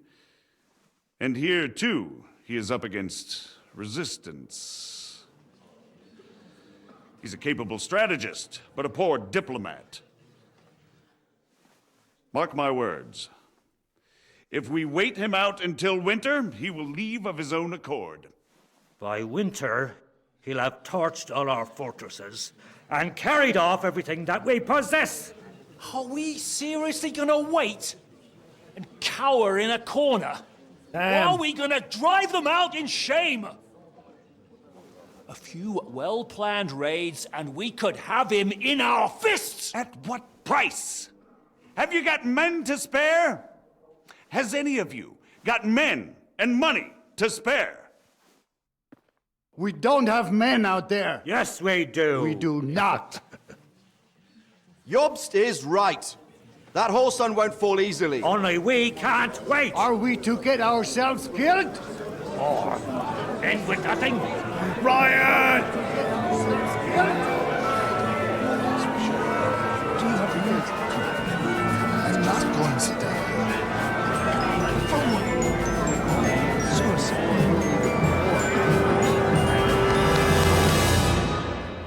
and here, too, he is up against resistance. He's a capable strategist, but a poor diplomat. Mark my words. If we wait him out until winter, he will leave of his own accord.
By winter, he'll have torched all our fortresses and carried off everything that we possess. Are we seriously gonna wait and cower in a corner?
Damn.
Or are we gonna drive them out in shame? A few well-planned raids and we could have him in our fists!
At what price? Have you got men to spare? Has any of you got men and money to spare?
We don't have men out there.
Yes, we do.
We do not.
Jobst is right. That horse son won't fall easily.
Only we can't wait.
Are we to get ourselves killed?
Or end with nothing?
Ryan!
I'm not going to die.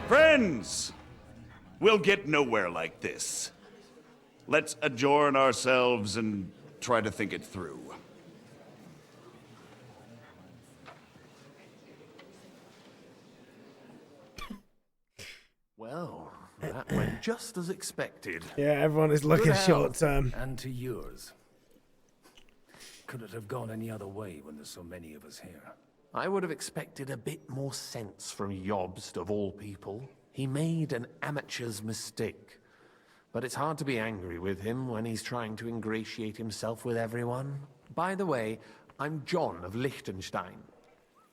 Friends, we'll get nowhere like this. Let's adjourn ourselves and try to think it through.
Well, that went just as expected.
Yeah, everyone is looking
Good health,
short term.
And to yours. Could it have gone any other way when there's so many of us here?
I would have expected a bit more sense from Jobst, of all people. He made an amateur's mistake. But it's hard to be angry with him when he's trying to ingratiate himself with everyone. By the way, I'm John of Liechtenstein.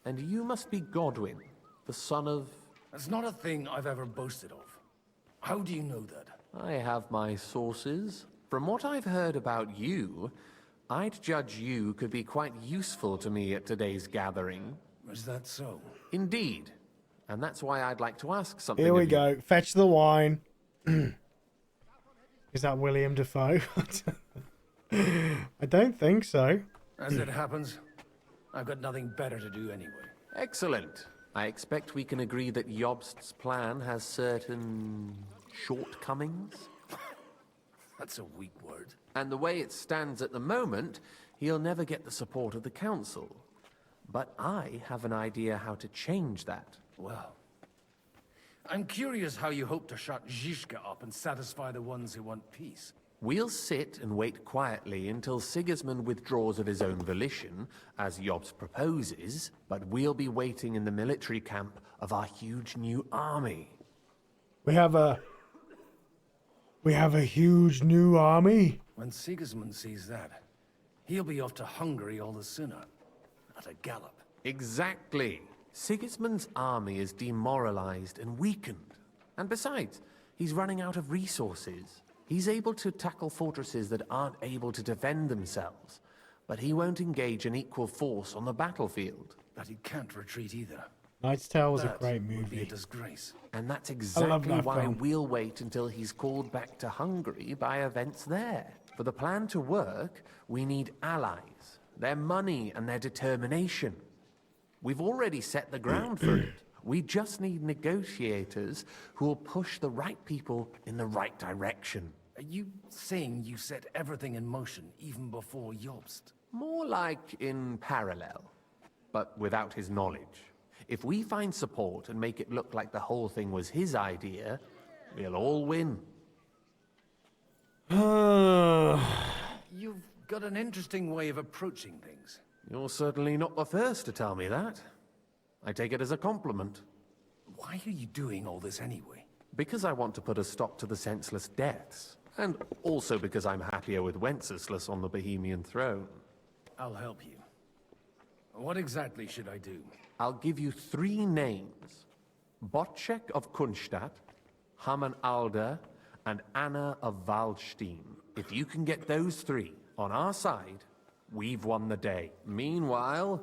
And you must be Godwin, the son of...
That's not a thing I've ever boasted of. How do you know that?
I have my sources. From what I've heard about you, I'd judge you could be quite useful to me at today's gathering.
Is that so?
Indeed. And that's why I'd like to ask something
Here we
of
go.
you.
Fetch the wine. Is that William Defoe? I don't think so.
As it happens, I've got nothing better to do anyway.
Excellent. I expect we can agree that Jobst's plan has certain shortcomings.
That's a weak word.
And the way it stands at the moment, he'll never get the support of the council. But I have an idea how to change that.
Well, I'm curious how you hope to shut Zizka up and satisfy the ones who want peace.
We'll sit and wait quietly until Sigismund withdraws of his own volition, as Jobst proposes, but we'll be waiting in the military camp of our huge new army.
We have a huge new army.
When Sigismund sees that, he'll be off to Hungary all the sooner. At a gallop.
Exactly. Sigismund's army is demoralized and weakened. And besides, he's running out of resources. He's able to tackle fortresses that aren't able to defend themselves, but he won't engage an equal force on the battlefield.
But he can't retreat either.
Knight's Tale was a
That
great
would be a
movie.
disgrace.
And that's
love
exactly
that
why
film.
we'll wait until he's called back to Hungary by events there. For the plan to work, we need allies, their money and their determination. We've already set the ground for it. We just need negotiators who will push the right people in the right direction.
Are you saying you set everything in motion even before Jobst?
More like in parallel, but without his knowledge. If we find support and make it look like the whole thing was his idea, we'll all win.
You've got an interesting way of approaching things.
You're certainly not the first to tell me that. I take it as a compliment.
Why are you doing all this anyway?
Because I want to put a stop to the senseless deaths. And also because I'm happier with Wenceslas on the Bohemian throne.
I'll help you. What exactly should I do?
I'll give you 3 names. Botchek of Kunstadt, Haman Alder, and Anna of Waldstein. If you can get those 3 on our side, we've won the day. Meanwhile,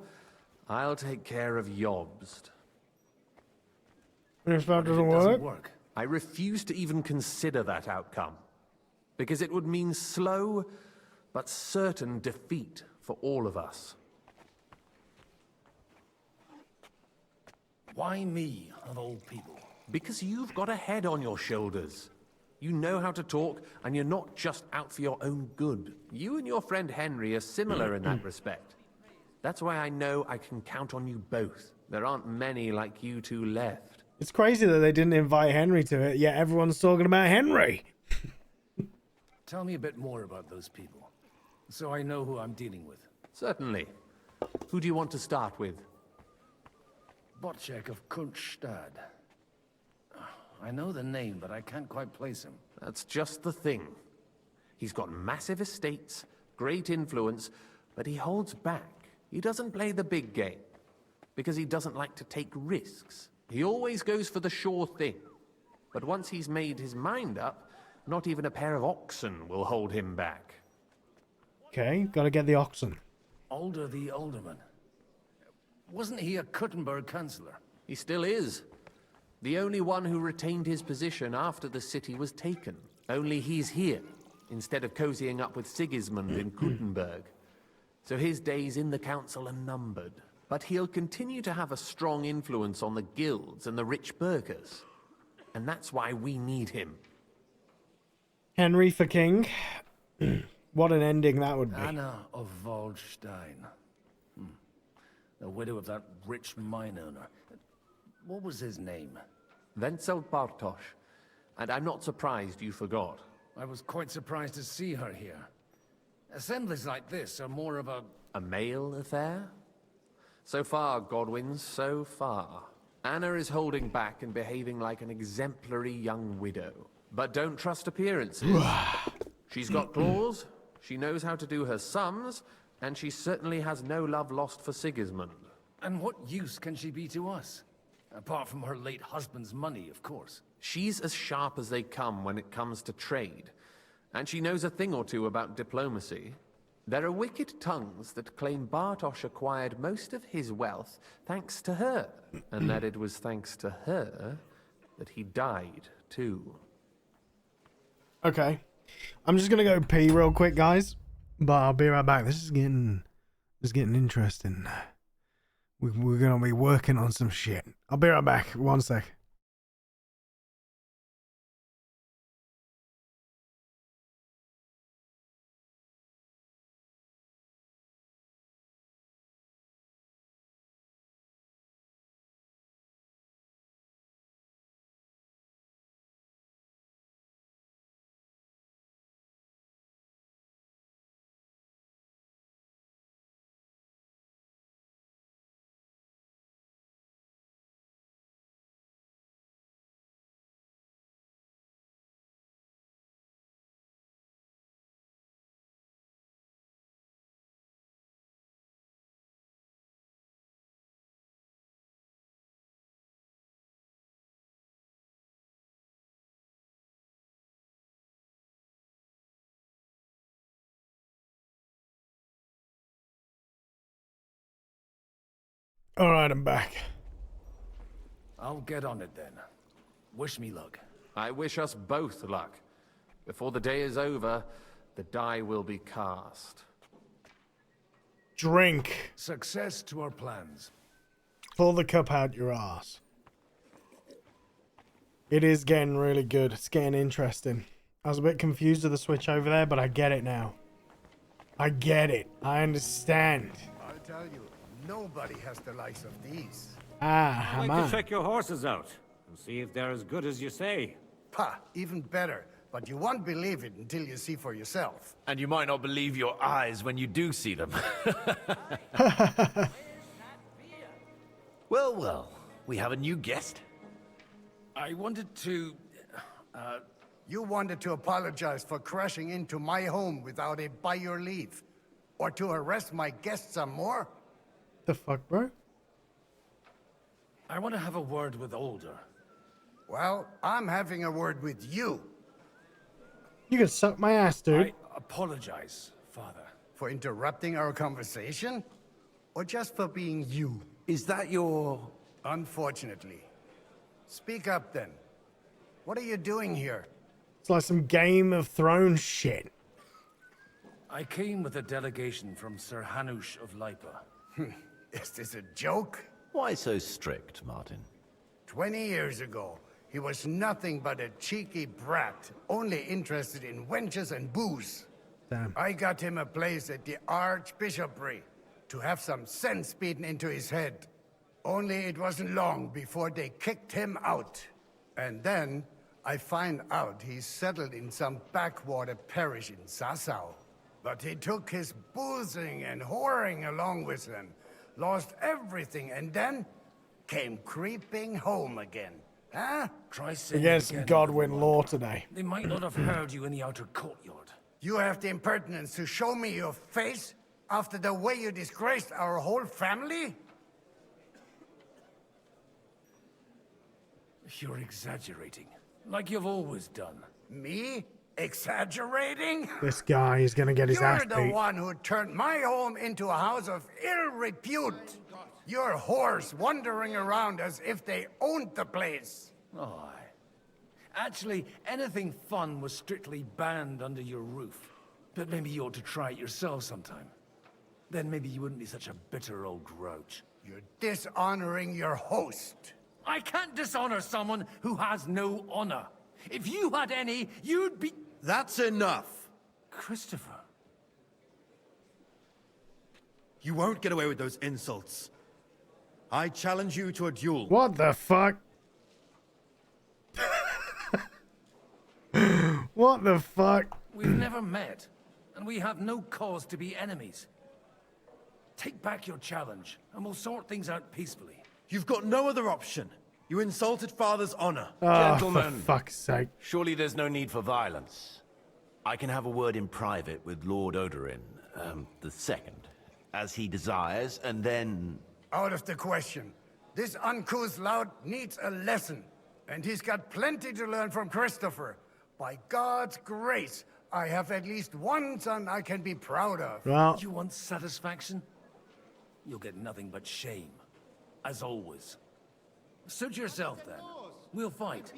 I'll take care of Jobst.
If that doesn't work?
I refuse to even consider that outcome. Because it would mean slow, but certain defeat for all of us.
Why me, of all people?
Because you've got a head on your shoulders. You know how to talk, and you're not just out for your own good. You and your friend Henry are similar in that respect. That's why I know I can count on you both. There aren't many like you two left.
It's crazy that they didn't invite Henry to it, yet everyone's talking about Henry.
Tell me a bit more about those people, so I know who I'm dealing with.
Certainly. Who do you want to start with?
Botchek of Kunststadt. I know the name, but I can't quite place him.
That's just the thing. He's got massive estates, great influence, but he holds back. He doesn't play the big game, because he doesn't like to take risks. He always goes for the sure thing. But once he's made his mind up, not even a pair of oxen will hold him back.
Okay, gotta get the oxen.
Alder the Alderman. Wasn't he a Kuttenberg councillor?
He still is. The only one who retained his position after the city was taken. Only he's here, instead of cozying up with Sigismund in Kuttenberg. So his days in the council are numbered. But he'll continue to have a strong influence on the guilds and the rich burghers. And that's why we need him.
Henry for king. What an ending that would be.
Anna of Waldstein. The widow of that rich mine owner. What was his name?
Wenzel Bartosz. And I'm not surprised you forgot.
I was quite surprised to see her here. Assemblies like this are more of a...
A male affair? So far, Godwin, so far. Anna is holding back and behaving like an exemplary young widow. But don't trust appearances. She's got claws, she knows how to do her sums, and she certainly has no love lost for Sigismund.
And what use can she be to us? Apart from her late husband's money, of course.
She's as sharp as they come when it comes to trade. And she knows a thing or two about diplomacy. There are wicked tongues that claim Bartosz acquired most of his wealth thanks to her. And that it was thanks to her that he died, too.
Okay. I'm just gonna go pee real quick, guys. But I'll be right back. This is getting interesting. We're gonna be working on some shit. I'll be right back. 1 sec. Alright, I'm back.
I'll get on it then. Wish me luck.
I wish us both luck. Before the day is over, the die will be cast.
Drink.
Success to our plans.
Pull the cup out your ass. It is getting really good. It's getting interesting. I was a bit confused with the switch over there, but I get it now. I get it. I understand.
I'll tell you, nobody has the likes of these.
Ah,
I'd like to check your horses out and see if they're as good as you say.
Pah, even better. But you won't believe it until you see for yourself.
And you might not believe your eyes when you do see them. Well, well, we have a new guest.
I wanted to...
You wanted to apologize for crashing into my home without it by your leave. Or to arrest my guests some more?
The fuck, bro?
I want to have a word with Older.
Well, I'm having a word with you.
You can suck my ass, dude.
I apologize, Father.
For interrupting our conversation? Or just for being you?
Is that your...
Unfortunately. Speak up then. What are you doing here?
It's like some Game of Thrones shit.
I came with a delegation from Sir Hanush of Lipa.
Is this a joke?
Why so strict, Martin?
20 years ago, he was nothing but a cheeky brat, only interested in wenches and booze.
Damn.
I got him a place at the Archbishopric to have some sense beaten into his head. Only it wasn't long before they kicked him out. And then I find out he's settled in some backwater parish in Sassau. But he took his boozing and whoring along with him, lost everything, and then came creeping home again. Huh?
Try saying
Against
it again.
Godwin law today.
They might not have heard you in the outer courtyard.
You have the impertinence to show me your face after the way you disgraced our whole family?
You're exaggerating, like you've always done.
Me? Exaggerating?
This guy is gonna get his ass
You're the
beat.
one who turned my home into a house of ill repute. Your whores wandering around as if they owned the place.
Oh, actually, anything fun was strictly banned under your roof. But maybe you ought to try it yourself sometime. Then maybe you wouldn't be such a bitter old grouch.
You're dishonoring your host.
I can't dishonor someone who has no honor. If you had any, you'd be...
That's enough.
Christopher.
You won't get away with those insults. I challenge you to a duel.
What the fuck? What the fuck?
We've never met, and we have no cause to be enemies. Take back your challenge, and we'll sort things out peacefully.
You've got no other option. You insulted Father's honor.
Oh,
Gentlemen,
for fuck's sake.
Surely there's no need for violence. I can have a word in private with Lord Odorin, the second, as he desires, and then...
Out of the question. This uncouth lout needs a lesson, and he's got plenty to learn from Christopher. By God's grace, I have at least one son I can be proud of.
Well,
You want satisfaction? You'll get nothing but shame, as always. Suit yourself, then. We'll fight.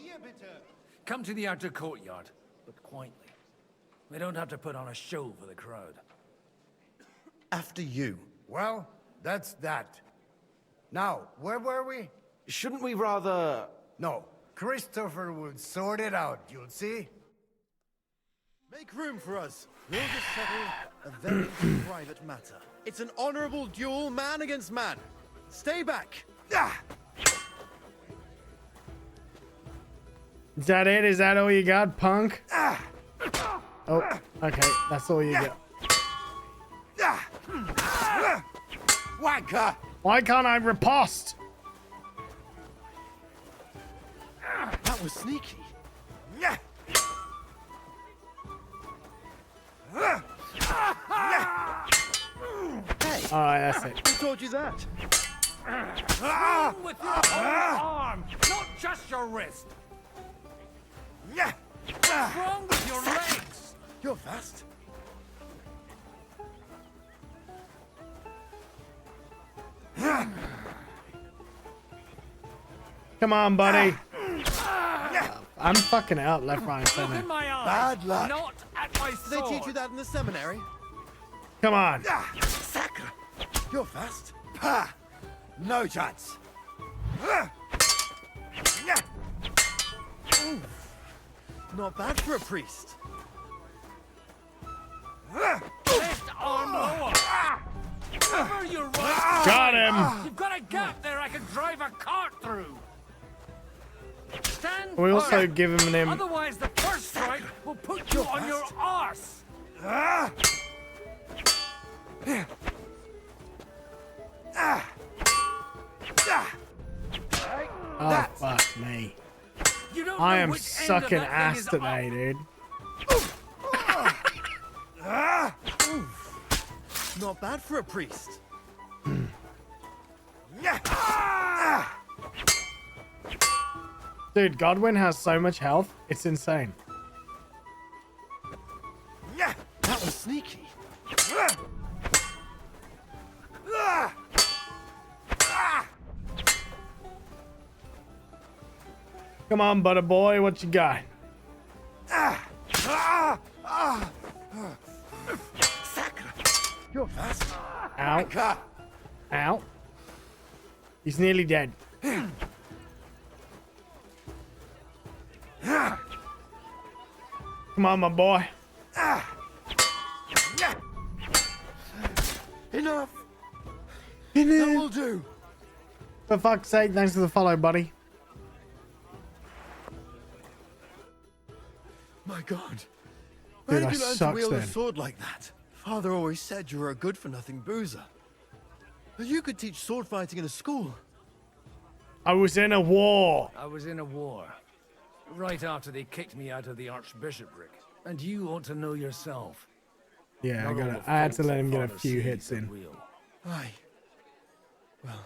Come to the outer courtyard, but quietly. We don't have to put on a show for the crowd.
After you.
Well, that's that. Now, where were we?
Shouldn't we rather...
No, Christopher will sort it out, you'll see.
Make room for us. We'll just settle a very private matter. It's an honorable duel, man against man. Stay back.
is that it? Is that all you got, punk? Oh, okay. That's all you got.
Wanker!
Why can't I riposte?
That was sneaky.
Alright, that's it.
Who told you that?
Swing with your whole arm, not just your wrist. What's wrong with your legs?
You're fast.
Come on, buddy. I'm fucking out left, right, and center.
Open my eyes.
Bad luck.
Not at my
Did
sword.
they teach you that in the seminary?
Come on.
Sacre! You're fast. Ha! No chance. Not bad for a priest.
Left arm lower. Cover your right.
Got him.
You've got a gap there I can drive a cart through. Stand
We also
firm.
give him
Otherwise, the first strike will put you on your arse.
Oh, fuck me.
You don't
I
know
am
which end of
sucking
that thing
ass
is
today, dude.
Not bad for a priest.
Dude, Godwin has so much health, it's insane.
That was sneaky.
Come on, butter boy, what you got?
You're fast.
Ow. Ow. He's nearly dead. Come on, my boy.
Enough. That will do.
For fuck's sake, thanks for the follow, buddy.
My God.
Dude,
Where did
I
you learn to
sucks
wield a
then.
sword like that? Father always said you were a good-for-nothing boozer. But you could teach sword fighting in a school.
I was in a war.
I was in a war. Right after they kicked me out of the archbishopric. And you ought to know yourself.
Yeah,
Not all the
I had to
faults
let
that
him get a
Father
few
sees
hits
are
in.
real.
Aye. Well,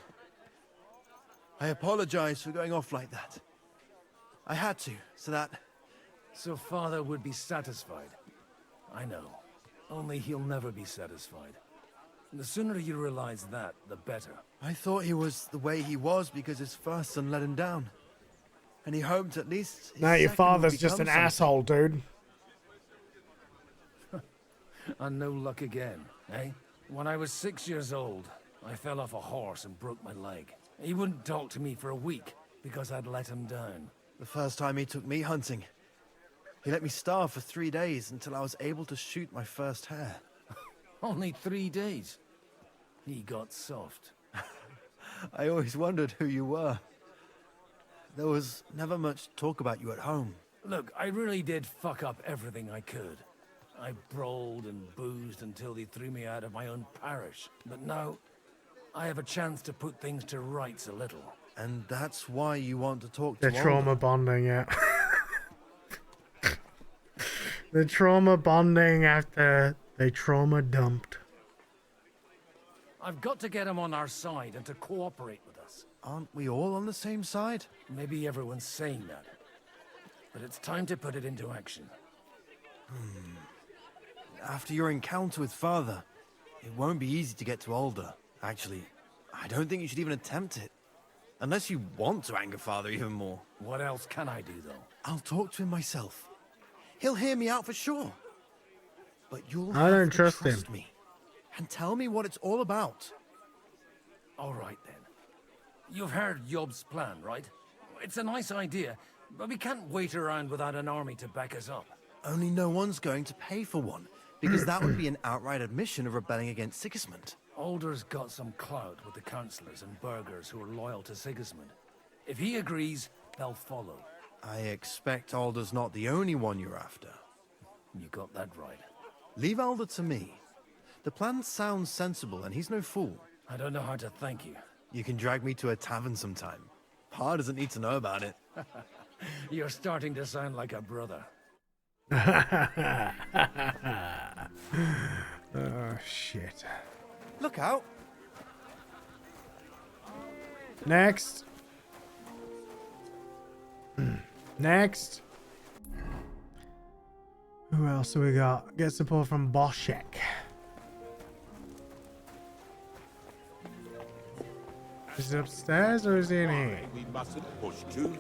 I apologize for going off like that. I had to, so that...
So Father would be satisfied. I know. Only he'll never be satisfied. The sooner you realize that, the better.
I thought he was the way he was because his first son let him down. And he hoped at least... his
No, your
second would
father's just an
become something.
asshole, dude.
And no luck again, eh? When I was 6 years old, I fell off a horse and broke my leg. He wouldn't talk to me for a week because I'd let him down.
The first time he took me hunting, he let me starve for 3 days until I was able to shoot my first hare.
Only 3 days. He got soft.
I always wondered who you were. There was never much talk about you at home.
Look, I really did fuck up everything I could. I brawled and boozed until they threw me out of my own parish. But now, I have a chance to put things to rights a little.
And that's why you want to talk to
The trauma bonding, yeah. The trauma bonding after they trauma dumped.
I've got to get him on our side and to cooperate with us.
Aren't we all on the same side?
Maybe everyone's saying that. But it's time to put it into action.
After your encounter with Father, it won't be easy to get to Alder. Actually, I don't think you should even attempt it. Unless you want to anger Father even more.
What else can I do, though?
I'll talk to him myself. He'll hear me out for sure. But you'll
I
have
don't
to
trust
trust
him.
me and tell me what it's all about.
All right, then. You've heard Yob's plan, right? It's a nice idea, but we can't wait around without an army to back us up.
Only no one's going to pay for one, because that would be an outright admission of rebelling against Sigismund.
Alder's got some clout with the councillors and burghers who are loyal to Sigismund. If he agrees, they'll follow.
I expect Alder's not the only one you're after.
You got that right.
Leave Alder to me. The plan sounds sensible, and he's no fool.
I don't know how to thank you.
You can drag me to a tavern sometime. Pa doesn't need to know about it.
You're starting to sound like a brother.
Oh, shit.
Look out.
Next. Next. Who else do we got? Get support from Boschek. Is it upstairs or is he in here?
We mustn't push too.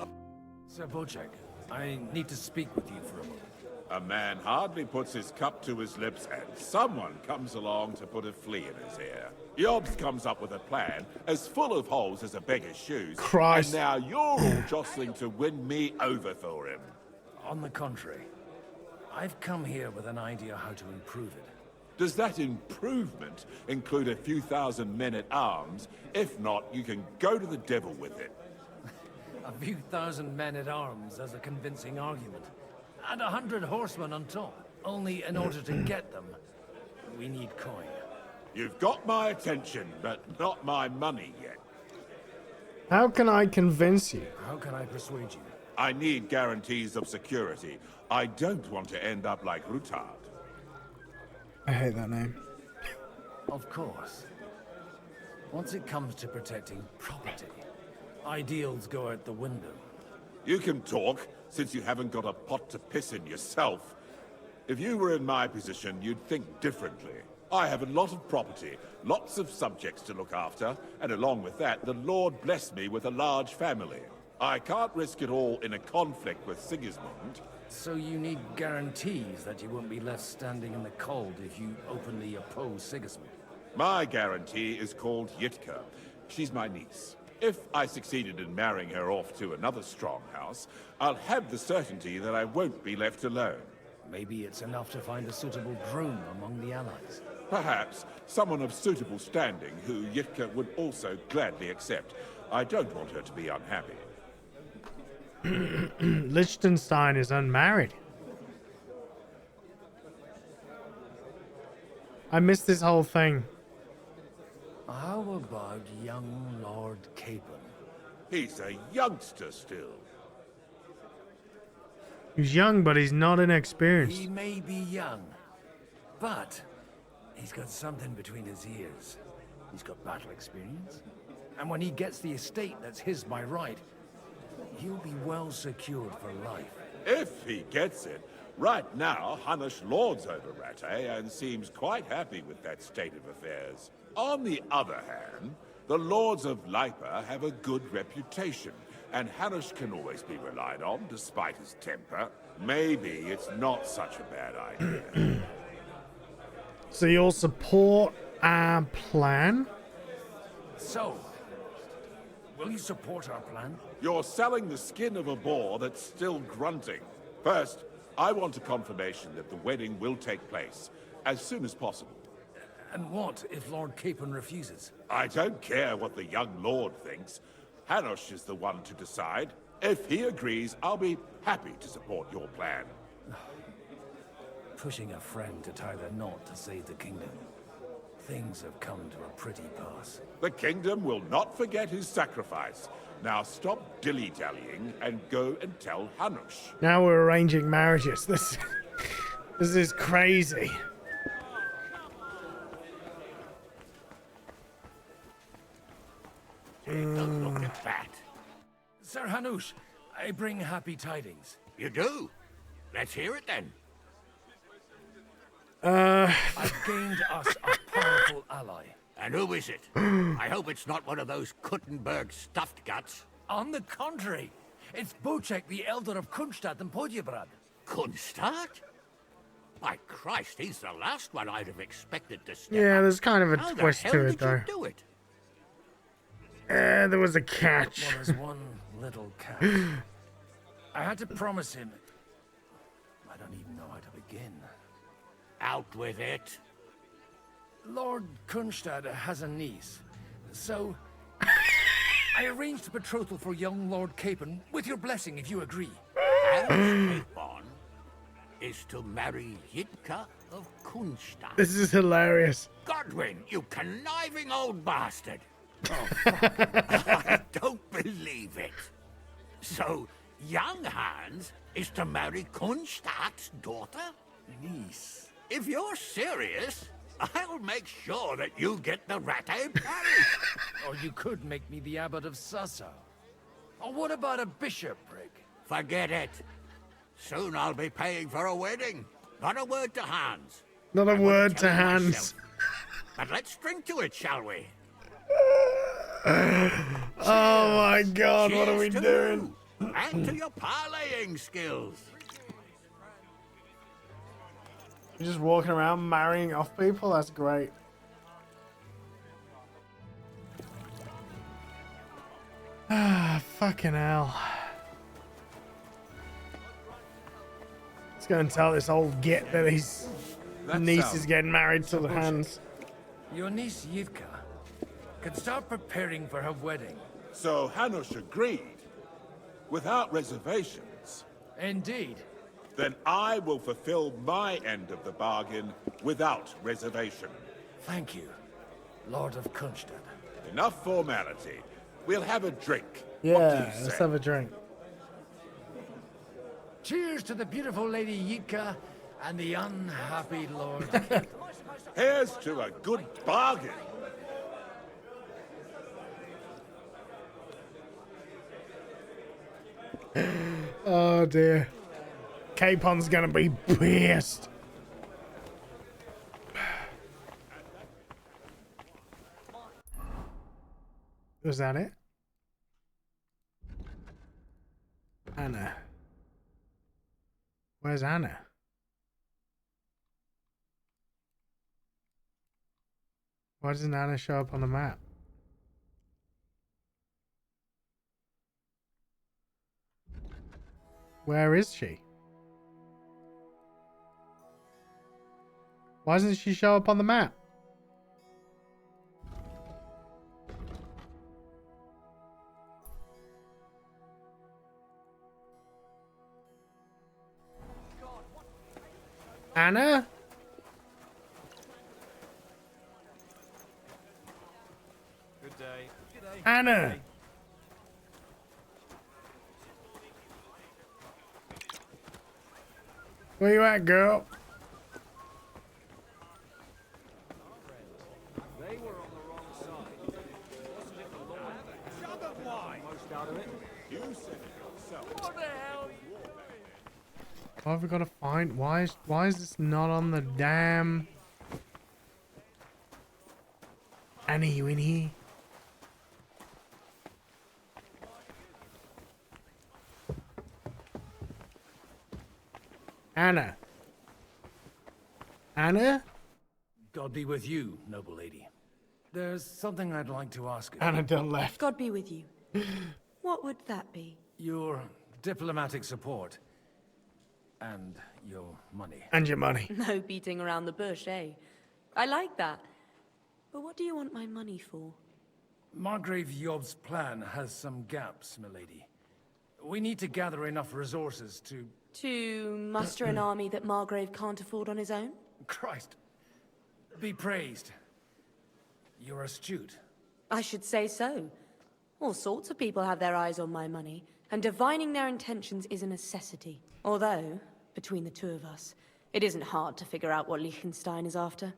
Sir Bocek, I need to speak with you for a moment.
A man hardly puts his cup to his lips, and someone comes along to put a flea in his ear. Yobs comes up with a plan as full of holes as a beggar's shoes.
Christ.
And now you're all jostling to win me over for him.
On the contrary, I've come here with an idea how to improve it.
Does that improvement include a few thousand men-at-arms? If not, you can go to the devil with it.
A few thousand men-at-arms as a convincing argument. And 100 horsemen on top. Only in order to get them, we need coin.
You've got my attention, but not my money yet.
How can I convince you?
How can I persuade you?
I need guarantees of security. I don't want to end up like Rutard.
I hate that name.
Of course. Once it comes to protecting property, ideals go out the window.
You can talk, since you haven't got a pot to piss in yourself. If you were in my position, you'd think differently. I have a lot of property, lots of subjects to look after, and along with that, the Lord blessed me with a large family. I can't risk it all in a conflict with Sigismund.
So you need guarantees that you won't be left standing in the cold if you openly oppose Sigismund?
My guarantee is called Yitka. She's my niece. If I succeeded in marrying her off to another strong house, I'll have the certainty that I won't be left alone.
Maybe it's enough to find a suitable groom among the allies.
Perhaps someone of suitable standing who Yitka would also gladly accept. I don't want her to be unhappy.
Liechtenstein is unmarried. I missed this whole thing.
How about young Lord Capon?
He's a youngster still.
He's young, but he's not inexperienced.
He may be young, but he's got something between his ears. He's got battle experience. And when he gets the estate that's his by right, he'll be well secured for life.
If he gets it. Right now, Hanush lords over Rattay and seems quite happy with that state of affairs. On the other hand, the lords of Lipa have a good reputation, and Hanush can always be relied on, despite his temper. Maybe it's not such a bad idea.
So you'll support our plan?
So, will you support our plan?
You're selling the skin of a boar that's still grunting. First, I want a confirmation that the wedding will take place as soon as possible.
And what if Lord Capon refuses?
I don't care what the young lord thinks. Hanush is the one to decide. If he agrees, I'll be happy to support your plan.
Pushing a friend to tie the knot to save the kingdom. Things have come to a pretty pass.
The kingdom will not forget his sacrifice. Now stop dilly-dallying and go and tell Hanush.
Now we're arranging marriages. This is crazy.
Look at that.
Sir Hanush, I bring happy tidings.
You do? Let's hear it then.
I've gained us a powerful ally.
And who is it? I hope it's not one of those Kuttenberg stuffed guts.
On the contrary, it's Bocek, the Elder of Kunstadt and Podjebrad.
Kunstadt? By Christ, he's the last one I'd have expected to step
Yeah,
up.
there's kind of a
How
twist
the
to
hell
it,
did
though.
you do it?
There was a catch.
Well, there's one little catch. I had to promise him. I don't even know how to begin.
Out with it.
Lord Kunstad has a niece, so I arranged a betrothal for young Lord Capon, with your blessing if you agree.
And Capon is to marry Yitka of Kunstadt.
This is hilarious.
Godwin, you conniving old bastard! Oh, I don't believe it. So, young Hans is to marry Kunstadt's daughter?
Niece.
If you're serious, I'll make sure that you get the Rattay parish.
Or you could make me the abbot of Sassa. Or what about a bishopric?
Forget it. Soon I'll be paying for a wedding. Not a word to Hans.
Not a word to
Tell him
Hans.
myself. But let's drink to it, shall we?
Oh my god, what are we
Cheers to
doing?
you, and to your parlaying skills.
You're just walking around marrying off people? That's great. Ah, fucking hell. Let's go and tell this old git that his
That
niece
sounds
is getting married to the
bullshit.
hands.
Your niece Yitka can start preparing for her wedding.
So Hanush agreed, without reservations.
Indeed.
Then I will fulfill my end of the bargain without reservation.
Thank you, Lord of Kunstad.
Enough formality. We'll have a drink. What do
Yeah,
you
let's
say?
have a drink.
Cheers to the beautiful Lady Yitka and the unhappy Lord.
Here's to a good bargain.
Oh dear. Capon's gonna be pissed. Was that it? Anna. Where's Anna? Why doesn't Anna show up on the map? Where is she? Why doesn't she show up on the map? Anna?
Good day. Good day.
Anna! Where you at, girl?
They were on the wrong side. Wasn't it the Lord? Shove them wide. Most out of it.
You said it yourself.
What the hell?
What have we got to find? Why is this not on the damn... Anna, you in here? Anna. Anna?
God be with you, noble lady. There's something I'd like to ask you.
Anna done left.
God be with you. What would that be?
Your diplomatic support. And your money.
And your money.
No beating around the bush, eh? I like that. But what do you want my money for?
Margrave Yob's plan has some gaps, milady. We need to gather enough resources to...
To muster an army that Margrave can't afford on his own?
Christ. Be praised. You're astute.
I should say so. All sorts of people have their eyes on my money, and divining their intentions is a necessity. Although, between the two of us, it isn't hard to figure out what Liechtenstein is after.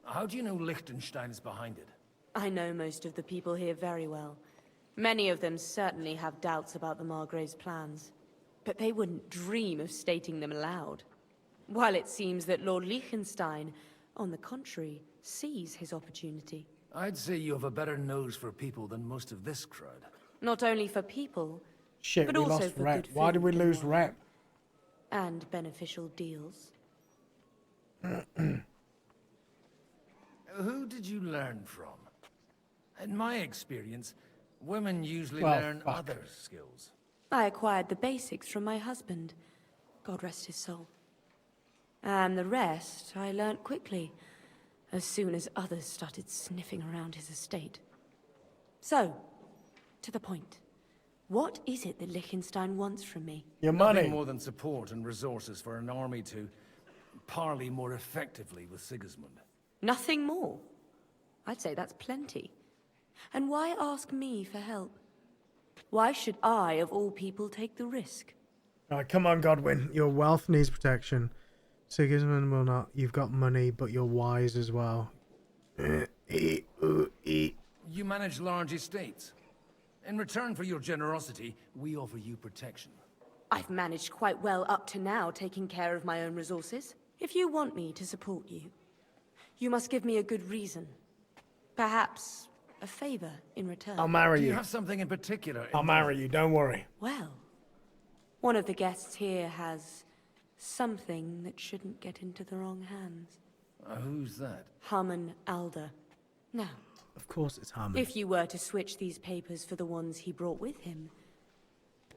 How do you know Liechtenstein is behind it?
I know most of the people here very well. Many of them certainly have doubts about the Margrave's plans, but they wouldn't dream of stating them aloud. While it seems that Lord Liechtenstein, on the contrary, sees his opportunity.
I'd say you have a better nose for people than most of this crowd.
Not only for people,
Shit,
but
we
also
lost
for
rep.
good
Why did we
food
lose rep?
and beneficial deals.
Who did you learn from? In my experience, women usually
Well,
learn
fuck.
other skills.
I acquired the basics from my husband, God rest his soul. And the rest I learnt quickly, as soon as others started sniffing around his estate. So, to the point. What is it that Liechtenstein wants from me?
Your
Nothing
money.
more than support and resources for an army to parley more effectively with Sigismund.
Nothing more? I'd say that's plenty. And why ask me for help? Why should I, of all people, take the risk?
Alright, come on, Godwin. Your wealth needs protection. Sigismund will not. You've got money, but you're wise as well.
You manage large estates. In return for your generosity, we offer you protection.
I've managed quite well up to now, taking care of my own resources. If you want me to support you, you must give me a good reason. Perhaps a favor in return.
I'll marry
Do
you.
you have something in particular?
I'll marry you, don't worry.
Well, one of the guests here has something that shouldn't get into the wrong hands.
Who's that?
Harmon Alder. Now,
Of course it's Harmon.
if you were to switch these papers for the ones he brought with him,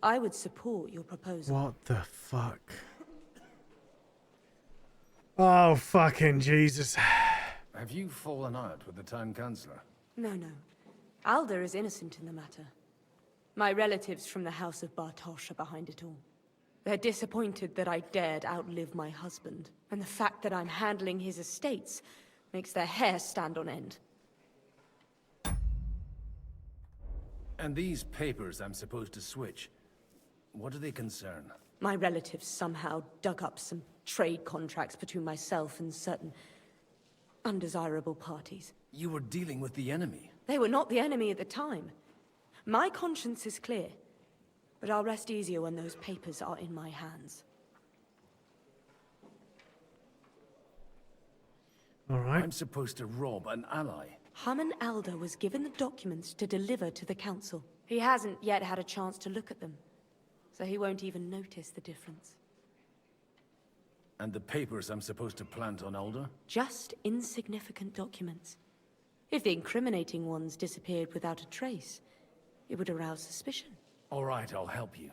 I would support your proposal.
What the fuck? Oh, fucking Jesus.
Have you fallen out with the town councillor?
No, no. Alder is innocent in the matter. My relatives from the House of Bartosz are behind it all. They're disappointed that I dared outlive my husband, and the fact that I'm handling his estates makes their hair stand on end.
And these papers I'm supposed to switch, what do they concern?
My relatives somehow dug up some trade contracts between myself and certain undesirable parties.
You were dealing with the enemy.
They were not the enemy at the time. My conscience is clear, but I'll rest easier when those papers are in my hands.
All right.
I'm supposed to rob an ally.
Haman Alder was given the documents to deliver to the council. He hasn't yet had a chance to look at them, so he won't even notice the difference.
And the papers I'm supposed to plant on Alder?
Just insignificant documents. If the incriminating ones disappeared without a trace, it would arouse suspicion.
All right, I'll help you.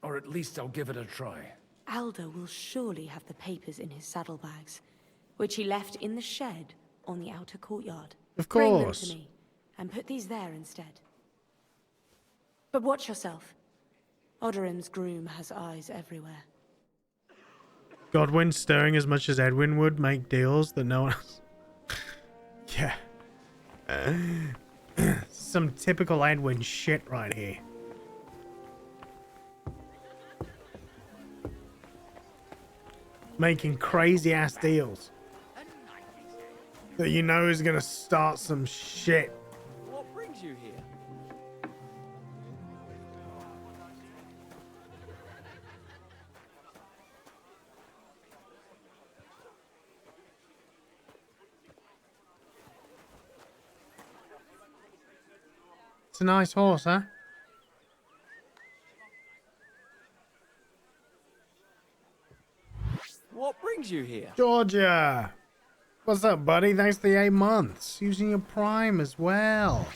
Or at least I'll give it a try.
Alder will surely have the papers in his saddlebags, which he left in the shed on the outer courtyard.
Of
Bring them
course.
to me, and put these there instead. But watch yourself. Odorin's groom has eyes everywhere.
Godwin stirring as much as Edwin would make deals that no one else. Yeah. Some typical Edwin shit right here. Making crazy ass deals that you know is gonna start some shit.
What brings you here?
It's a nice horse, huh?
What brings you here?
Georgia! What's up, buddy? Thanks for the 8 months. Using your Prime as well.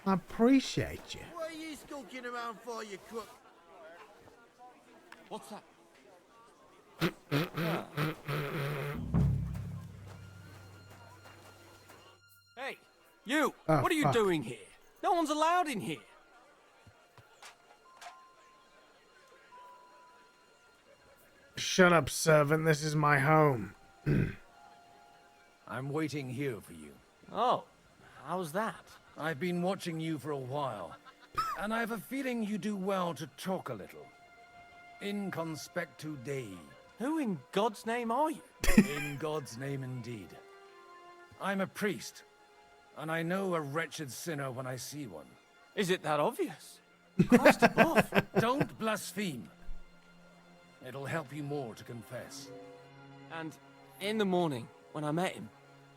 I appreciate you.
What are you skulking around for, you crook?
What's that? Hey, you!
Oh,
what are you
fuck.
doing here? No one's allowed in here.
Shut up, servant. This is my home.
I'm waiting here for you.
Oh, how's that?
I've been watching you for a while, and I have a feeling you do well to talk a little. In conspectu Dei.
Who in God's name are you?
In God's name indeed. I'm a priest, and I know a wretched sinner when I see one.
Is it that obvious? Christ above.
Don't blaspheme. It'll help you more to confess.
And in the morning, when I met him,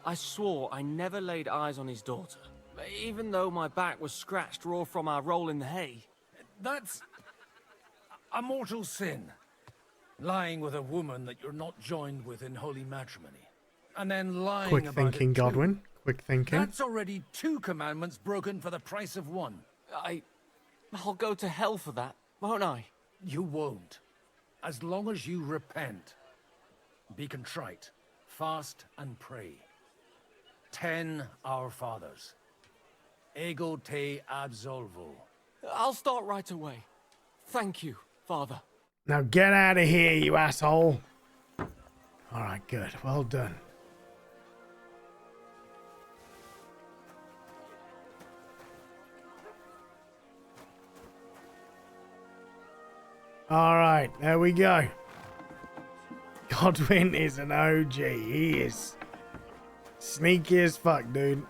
I swore I never laid eyes on his daughter, even though my back was scratched raw from our roll in the hay.
That's a mortal sin. Lying with a woman that you're not joined with in holy matrimony. And then lying
Quick
about
thinking,
it too.
Godwin. Quick thinking.
That's already 2 commandments broken for the price of 1.
I'll go to hell for that, won't I?
You won't. As long as you repent. Be contrite, fast and pray. 10 Our Fathers. Ego te absolvo.
I'll start right away. Thank you, Father.
Now get out of here, you asshole. Alright, good. Well done. Alright, there we go. Godwin is an OG. He is sneaky as fuck, dude.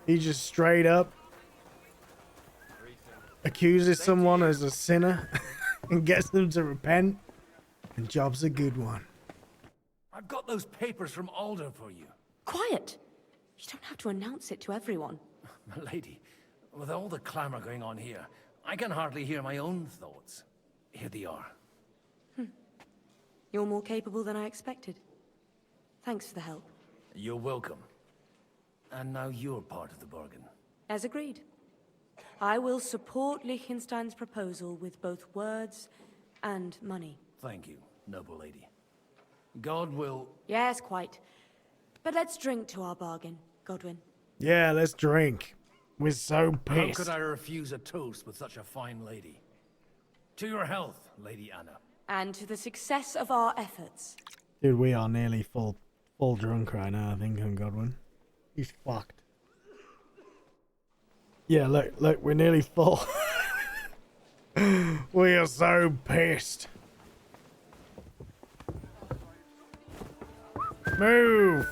He just straight up accuses someone as a sinner and gets them to repent, and job's a good one.
I've got those papers from Alder for you.
Quiet! You don't have to announce it to everyone.
My lady, with all the clamor going on here, I can hardly hear my own thoughts. Here they are.
You're more capable than I expected. Thanks for the help.
You're welcome. And now you're part of the bargain.
As agreed. I will support Liechtenstein's proposal with both words and money.
Thank you, noble lady. God will...
Yes, quite. But let's drink to our bargain, Godwin.
Yeah, let's drink. We're so
How
pissed.
could I refuse a toast with such a fine lady? To your health, Lady Anna.
And to the success of our efforts.
Dude, we are nearly full drunk right now, I think, on Godwin. He's fucked. Yeah, look, we're nearly full. We are so pissed. Move!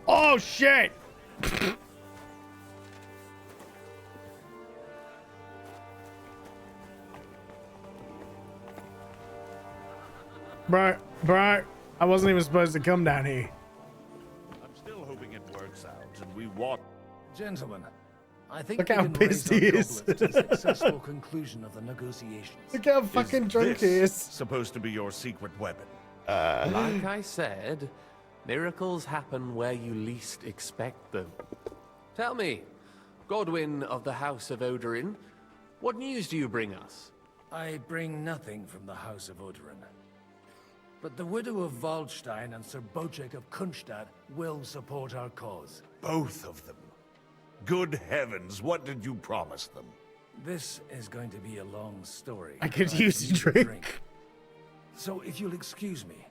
Oh, shit! Bro, I wasn't even supposed to come down here.
I'm still hoping it works out, and we want...
Gentlemen, I think
Look
we
how
can
pissed
raise
he
our
is.
goblets to a successful conclusion of the negotiations.
Look how fucking drunk he is.
Supposed to be your secret weapon.
Like I said, miracles happen where you least expect them. Tell me, Godwin of the House of Odorin, what news do you bring us?
I bring nothing from the House of Odorin. But the widow of Waldstein and Sir Bocek of Kunstadt will support our cause.
Both of them. Good heavens, what did you promise them?
This is going to be a long story.
I could
but
use a
need
drink.
So if you'll excuse me,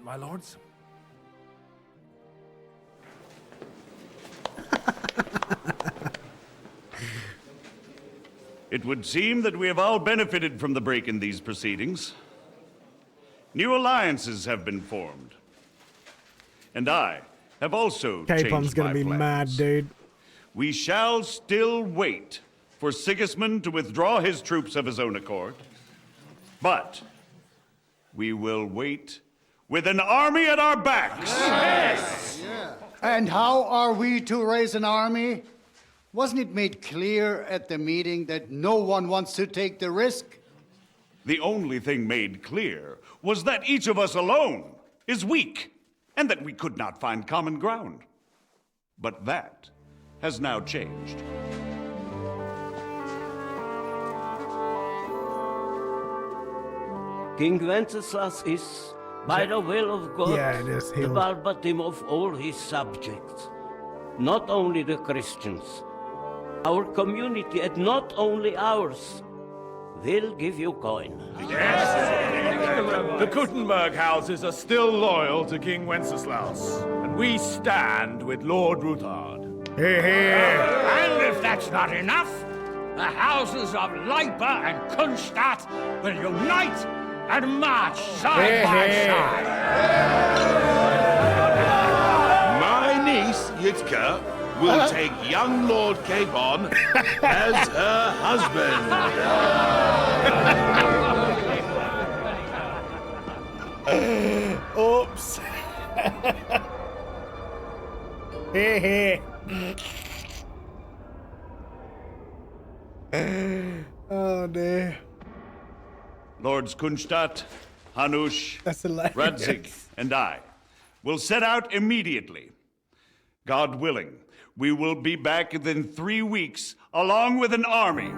my lords.
It would seem that we have all benefited from the break in these proceedings. New alliances have been formed. And I have also
Capon's
changed
gonna
my
be
plans.
mad, dude.
We shall still wait for Sigismund to withdraw his troops of his own accord. But we will wait with an army at our backs.
Yes! And how are we to raise an army? Wasn't it made clear at the meeting that no one wants to take the risk?
The only thing made clear was that each of us alone is weak, and that we could not find common ground. But that has now changed.
King Wenceslas is, by the will of God,
Yeah, it is
the
healed.
verbatim of all his subjects. Not only the Christians, our community, and not only ours, will give you coin.
The Kuttenberg houses are still loyal to King Wenceslaus, and we stand with Lord Ruthard.
And if that's not enough, the houses of Leipa and Kunstadt will unite and march side by side.
My niece, Yitka, will take young Lord Capon as her husband.
Oops. Hey. Oh dear.
Lords Kunstadt, Hanush,
That's hilarious.
Radzig, and I will set out immediately. God willing, we will be back within 3 weeks, along with an army.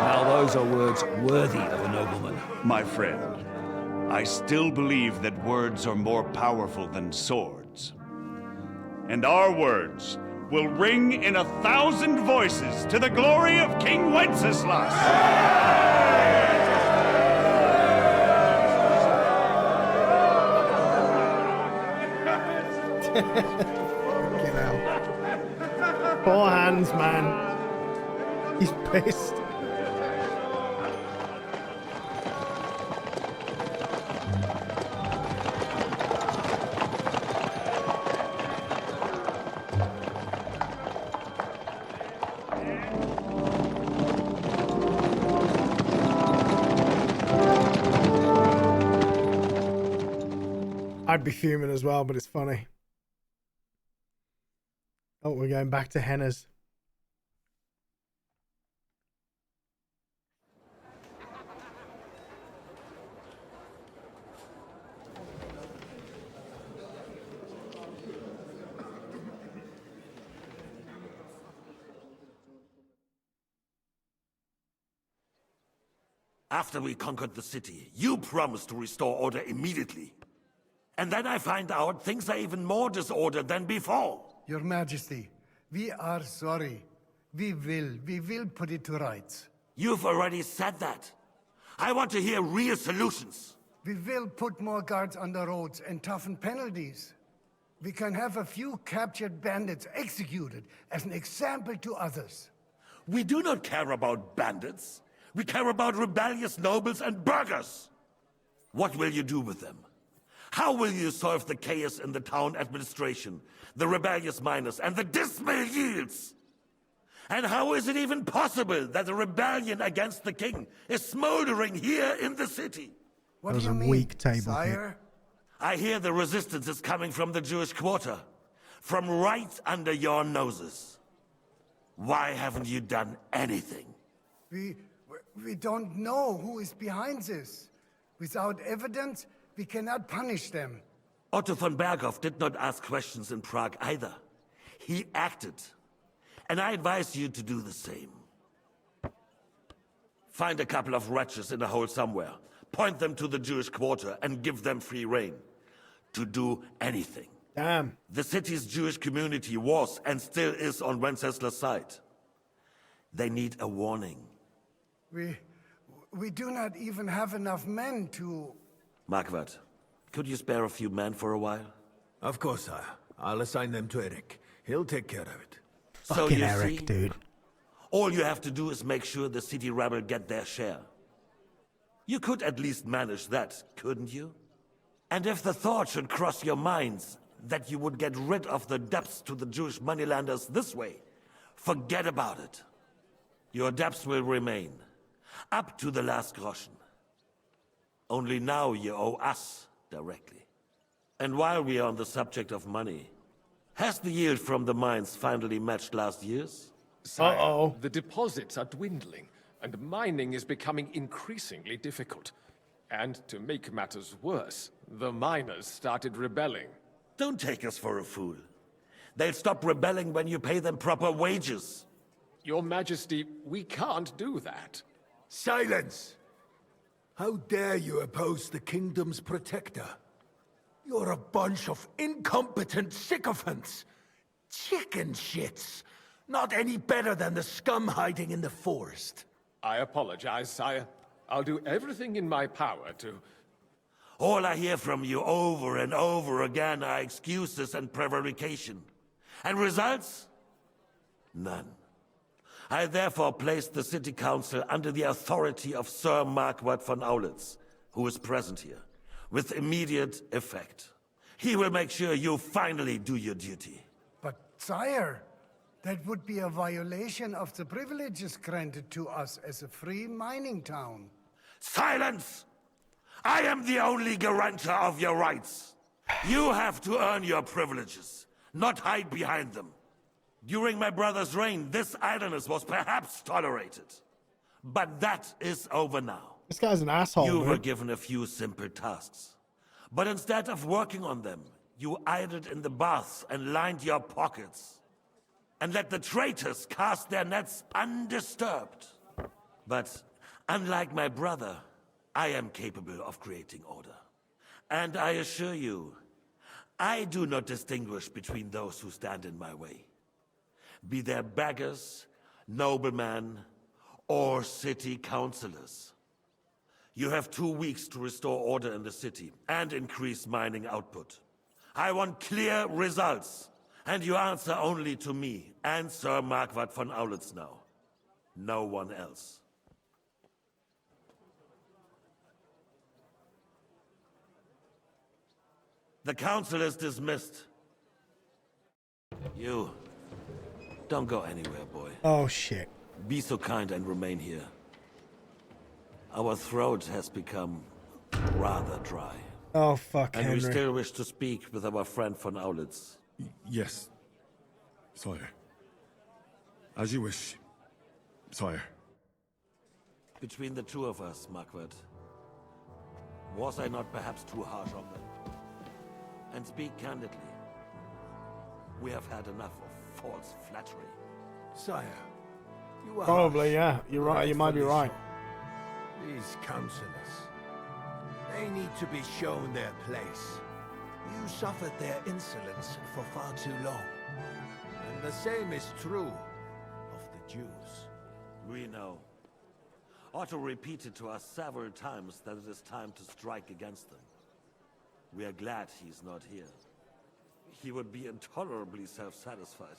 Now those are words worthy of a nobleman.
My friend, I still believe that words are more powerful than swords. And our words will ring in 1,000 voices to the glory of King Wenceslas.
Fucking hell. Poor hands, man. He's pissed. I'd be fuming as well, but it's funny. Oh, we're going back to Henna's.
After we conquered the city, you promised to restore order immediately. And then I find out things are even more disordered than before.
Your Majesty, we are sorry. We will put it to rights.
You've already said that. I want to hear real solutions.
We will put more guards on the roads and toughen penalties. We can have a few captured bandits executed as an example to others.
We do not care about bandits. We care about rebellious nobles and burghers. What will you do with them? How will you solve the chaos in the town administration, the rebellious miners, and the dismal yields? And how is it even possible that a rebellion against the king is smoldering here in the city?
What do you mean,
weak table
sire?
I hear the resistance is coming from the Jewish quarter, from right under your noses. Why haven't you done anything?
We don't know who is behind this. Without evidence, we cannot punish them.
Otto von Berghoff did not ask questions in Prague either. He acted. And I advise you to do the same. Find a couple of wretches in a hole somewhere, point them to the Jewish quarter, and give them free rein to do anything.
Damn.
The city's Jewish community was and still is on Wenceslas' side. They need a warning.
We do not even have enough men to...
Marquardt, could you spare a few men for a while?
Of course, sire. I'll assign them to Eric. He'll take care of it.
Fucking Eric, dude.
All you have to do is make sure the city rabble get their share. You could at least manage that, couldn't you? And if the thought should cross your minds that you would get rid of the debts to the Jewish moneylenders this way, forget about it. Your debts will remain, up to the last groschen. Only now you owe us directly. And while we are on the subject of money, has the yield from the mines finally matched last year's?
Sire, the deposits are dwindling, and mining is becoming increasingly difficult. And to make matters worse, the miners started rebelling.
Don't take us for a fool. They'll stop rebelling when you pay them proper wages.
Your Majesty, we can't do that.
Silence! How dare you oppose the kingdom's protector? You're a bunch of incompetent sycophants. Chicken shits. Not any better than the scum hiding in the forest.
I apologize, sire. I'll do everything in my power to...
All I hear from you over and over again are excuses and prevarication. And results? None. I therefore placed the city council under the authority of Sir Marquardt von Aulitz, who is present here, with immediate effect. He will make sure you finally do your duty.
But, sire, that would be a violation of the privileges granted to us as a free mining town.
Silence! I am the only guarantor of your rights. You have to earn your privileges, not hide behind them. During my brother's reign, this idleness was perhaps tolerated. But that is over now.
This guy's an asshole,
You
dude.
were given a few simple tasks. But instead of working on them, you idled in the baths and lined your pockets. And let the traitors cast their nets undisturbed. But unlike my brother, I am capable of creating order. And I assure you, I do not distinguish between those who stand in my way. Be they beggars, noblemen, or city councillors. You have 2 weeks to restore order in the city and increase mining output. I want clear results, and you answer only to me and Sir Marquardt von Aulitz now. No one else. The council is dismissed. You, don't go anywhere, boy.
Oh, shit.
Be so kind and remain here. Our throat has become rather dry.
Oh, fuck,
And
Henry.
we still wish to speak with our friend von Aulitz.
Yes, sire. As you wish, sire.
Between the two of us, Marquardt, was I not perhaps too harsh on them? And speak candidly, we have had enough of false flattery.
Sire, you are
Probably, yeah. You're right. You might be right.
These councillors. They need to be shown their place. You suffered their insolence for far too long. And the same is true of the Jews.
We know. Otto repeated to us several times that it is time to strike against them. We are glad he's not here. He would be intolerably self-satisfied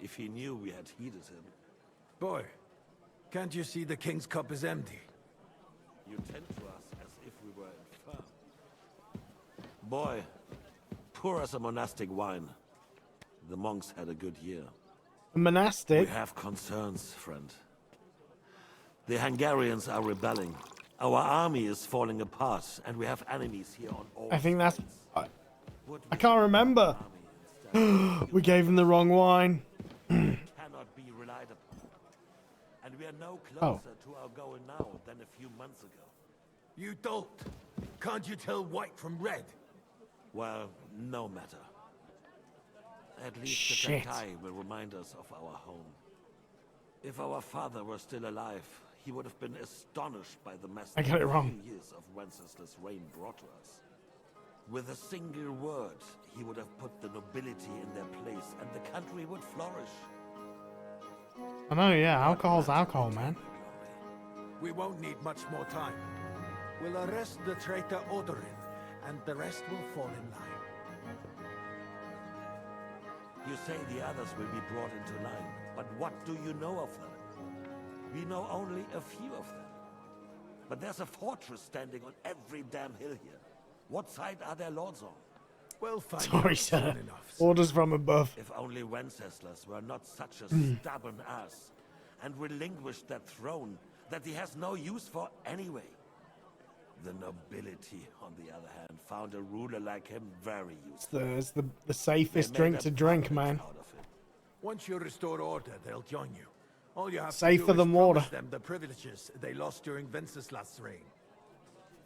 if he knew we had heeded him.
Boy, can't you see the king's cup is empty?
You tend to us as if we were infirm. Boy, pour us a monastic wine. The monks had a good year.
Monastic?
We have concerns, friend. The Hungarians are rebelling. Our army is falling apart, and we have enemies here on all
I think that's... I can't remember. We gave him the wrong wine.
Cannot be relied upon. And we are no closer to our goal now than a few months ago.
You don't. Can't you tell white from red?
Well, no matter. At least
Shit.
the Takai will remind us of our home. If our father were still alive, he would have been astonished by the mess
I got it wrong.
the few years of Wenceslas' reign brought to us. With a single word, he would have put the nobility in their place, and the country would flourish.
I know, yeah. Alcohol's alcohol, man.
We won't need much more time. We'll arrest the traitor Odorin, and the rest will fall in line.
You say the others will be brought into line, but what do you know of them? We know only a few of them. But there's a fortress standing on every damn hill here. What side are their lords on?
We'll find
Sorry,
out
sir.
soon enough.
Orders from above.
If only Wenceslas were not such a stubborn ass, and relinquished that throne that he has no use for anyway. The nobility, on the other hand, found a ruler like him very useful.
It's the safest drink to drink, man.
Once you restore order, they'll join you. All you have
Safer
to do
than
is
water.
promise them the privileges they lost during Wenceslas' reign.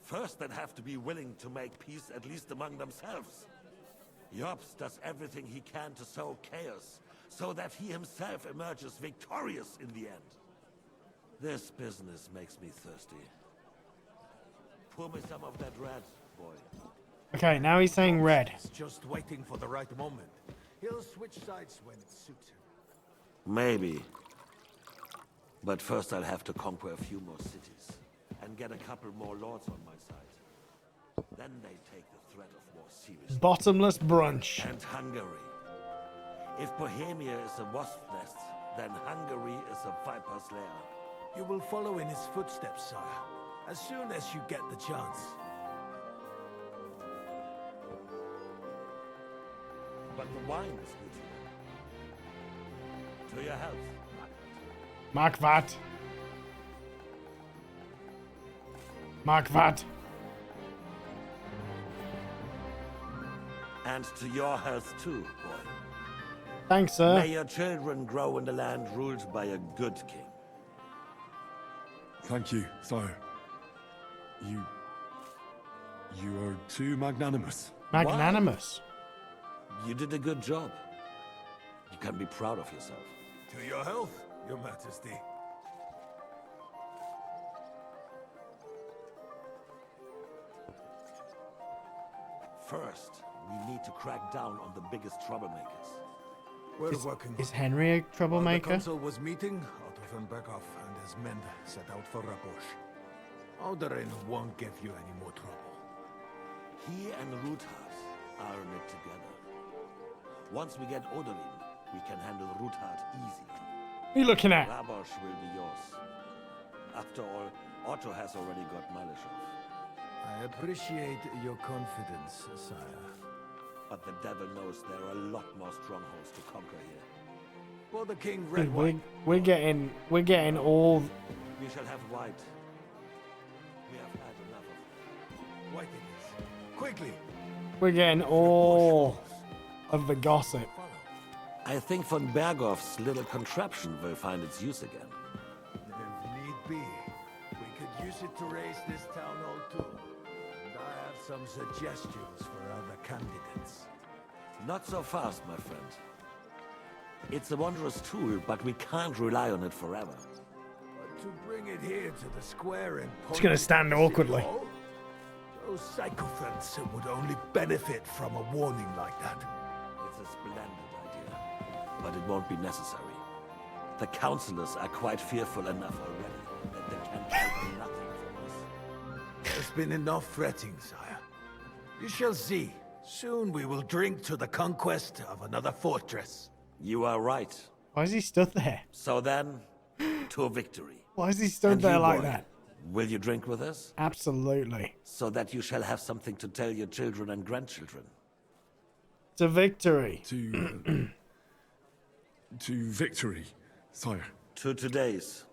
First, they'd have to be willing to make peace at least among themselves. Jobs does everything he can to sow chaos, so that he himself emerges victorious in the end. This business makes me thirsty. Pour me some of that red, boy.
Okay, now he's saying red.
He's just waiting for the right moment. He'll switch sides when it suits him.
Maybe. But first I'll have to conquer a few more cities, and get a couple more lords on my side. Then they take the threat of war seriously.
Bottomless brunch.
And Hungary. If Bohemia is a wasp nest, then Hungary is a viper's lair.
You will follow in his footsteps, sire, as soon as you get the chance.
But the wine is good here. To your health.
Marquardt. Marquardt.
And to your health too, boy.
Thanks, sir.
May your children grow in the land ruled by a good king.
Thank you, sire. You are too magnanimous.
Magnanimous.
You did a good job. You can be proud of yourself.
To your health, your majesty.
First, we need to crack down on the biggest troublemakers.
We're working.
Is Henry a
While the
troublemaker?
consul was meeting, Otto von Berghoff and his men set out for Rabosch. Odorin won't give you any more trouble.
He and Ruthard are in it together. Once we get Odorin, we can handle Ruthard easy.
What are you looking at?
Rabosch will be yours. After all, Otto has already got Malishov.
I appreciate your confidence, sire.
But the devil knows there are a lot more strongholds to conquer here.
For the king,
Dude,
red wine.
we're getting all.
We shall have white. We have had enough of
White it is. Quickly.
We're getting all of the gossip.
I think von Berghoff's little contraption will find its use again.
If need be, we could use it to raise this town hall too. And I have some suggestions for other candidates.
Not so fast, my friend. It's a wondrous tool, but we can't rely on it forever.
to bring it here to the square and
It's gonna stand awkwardly.
Those sycophants would only benefit from a warning like that.
It's a splendid idea, but it won't be necessary. The councillors are quite fearful enough already that they can take nothing from us.
There's been enough fretting, sire. You shall see. Soon we will drink to the conquest of another fortress.
You are right.
Why is he stood there?
So then, to a victory.
Why is he stood
And
there
you,
like
boy,
that?
Will you drink with us?
Absolutely.
So that you shall have something to tell your children and grandchildren.
To victory.
To victory, sire.
To today's,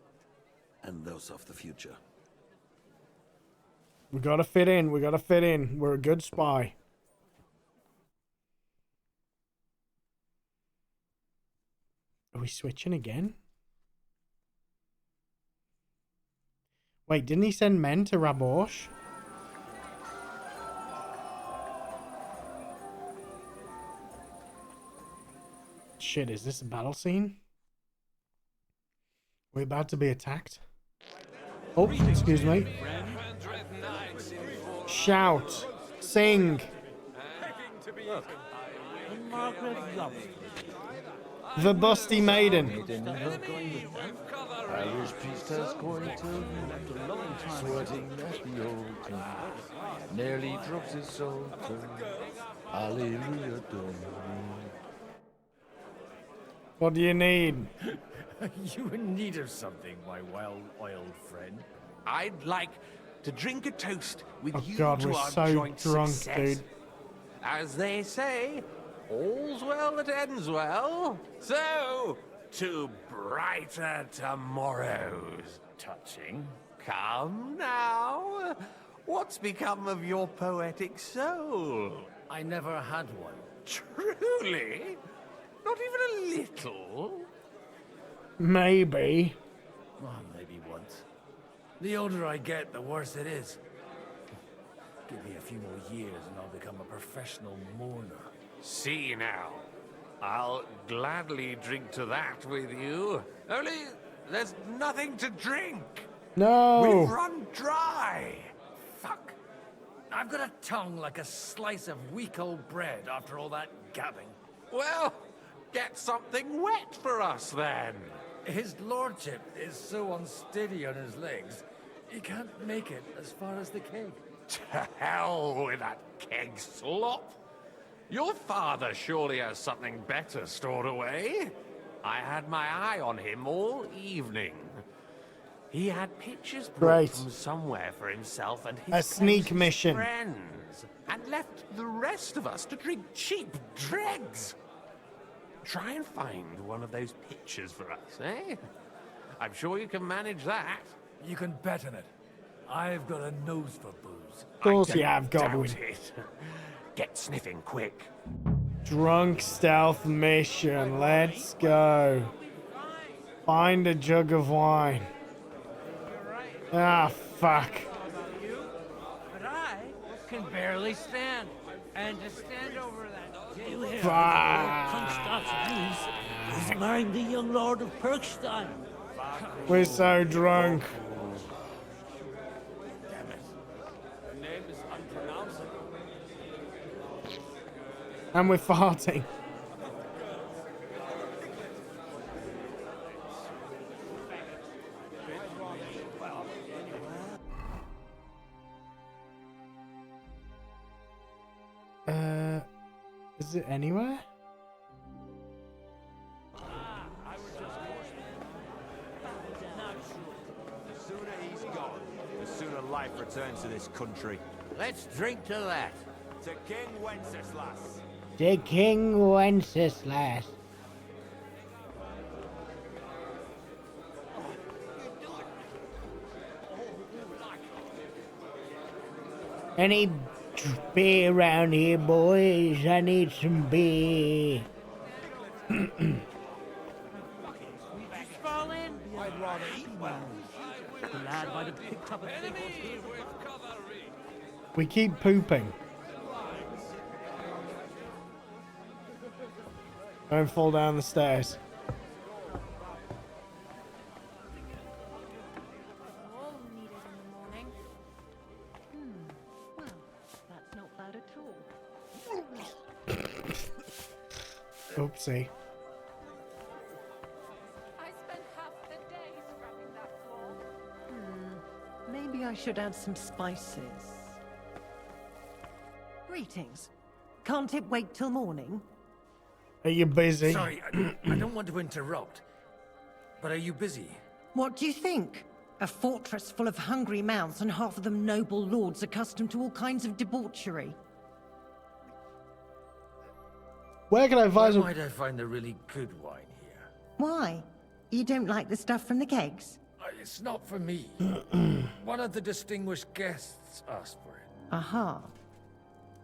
and those of the future.
We gotta fit in. We gotta fit in. We're a good spy. Are we switching again? Wait, didn't he send men to Rabosh? Shit, is this a battle scene? We're about to be attacked. Oh, excuse me. Shout. Sing. The Busty Maiden.
Irish priest has going to sweating at the altar, nearly drops his soul to hallelujah done.
What do you need?
You in need of something, my well-oiled friend?
I'd like to drink a toast with
Oh
you
God,
to
we're
our
so
joint
drunk,
success.
dude.
As they say, all's well that ends well. So, to brighter tomorrows.
Touching.
Come now. What's become of your poetic soul?
I never had one.
Truly? Not even a little?
Maybe.
Well, maybe once. The older I get, the worse it is. Give me a few more years and I'll become a professional mourner.
See now. I'll gladly drink to that with you. Only there's nothing to drink.
No.
We've run dry.
Fuck. I've got a tongue like a slice of weak old bread after all that gabbing.
Well, get something wet for us then.
His lordship is so unsteady on his legs, he can't make it as far as the keg.
To hell with that keg slop. Your father surely has something better stored away. I had my eye on him all evening. He had pictures brought
Great.
from somewhere for himself and his
A sneak
closest
mission.
friends, and left the rest of us to drink cheap dregs. Try and find one of those pictures for us, eh? I'm sure you can manage that.
You can bet on it. I've got a nose for booze.
Of course
I
you
don't
have, Godwin.
doubt it. Get sniffing quick.
Drunk stealth mission. Let's go. Find a jug of wine. Ah, fuck.
But I can barely stand. And to stand over that...
You hear
Fuck.
Kronstadt's news. He's marrying the young lord of Perkstein.
We're so drunk.
Damn it. The name is unpronounceable.
And we're farting. Is it anywhere?
The sooner he's gone, the sooner life returns to this country.
Let's drink to that.
To King Wenceslas.
To King Wenceslas. Any beer around here, boys? I need some beer.
Fall in. I'd rather eat one. The lad might have picked up a thing or two.
We keep pooping. Don't fall down the stairs. see.
I spent half the day scrubbing that floor.
Maybe I should add some spices. Greetings. Can't it wait till morning?
Are you busy?
Sorry, I don't want to interrupt. But are you busy?
What do you think? A fortress full of hungry mouths and half of them noble lords accustomed to all kinds of debauchery.
Where can I find
Where might I find a really good wine here?
Why? You don't like the stuff from the kegs?
It's not for me. One of the distinguished guests asked for it.
Aha.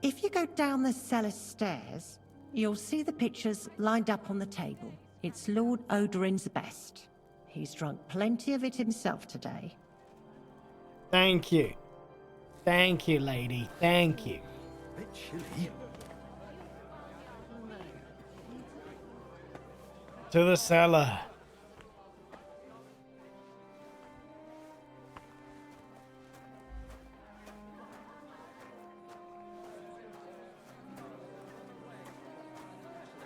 If you go down the cellar stairs, you'll see the pictures lined up on the table. It's Lord Odorin's best. He's drunk plenty of it himself today.
Thank you. Thank you, lady. Thank you.
Bit chilly.
To the cellar.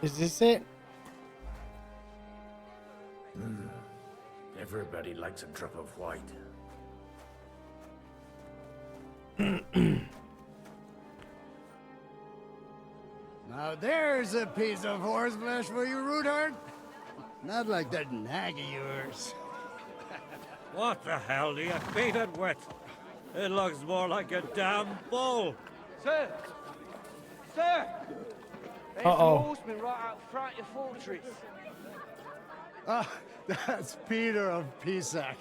Is this it?
Everybody likes a drop of white.
Now there's a piece of horseflesh for you, Rootard. Not like that nag of yours.
What the hell do you feed it with? It looks more like a damn bull.
Sir! Sir! There's
Uh-oh.
a horseman right out front of your fortress.
Ah, that's Peter of Pisac.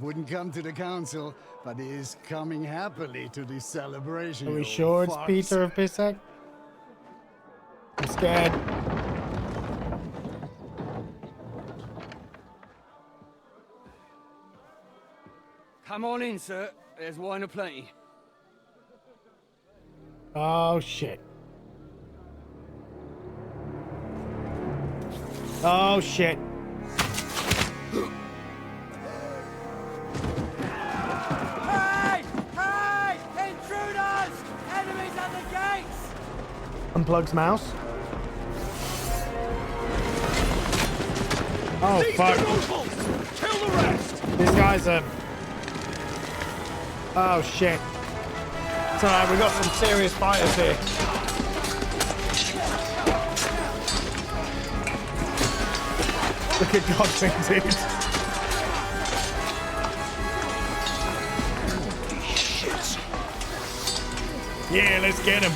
Wouldn't come to the council, but he is coming happily to the celebration.
Are we
you
sure it's
fox.
Peter of Pisac? I'm scared.
Come on in, sir. There's wine aplenty.
Oh shit. Oh shit.
Hey! Hey! Intruders! Enemies at the gates!
Unplugs mouse. Oh
Seize
fuck.
the nobles! Kill the rest!
This guy's a... Oh shit. It's alright, we got some serious fighters here. Look at Godwin, dude.
Shit!
Yeah, let's get him.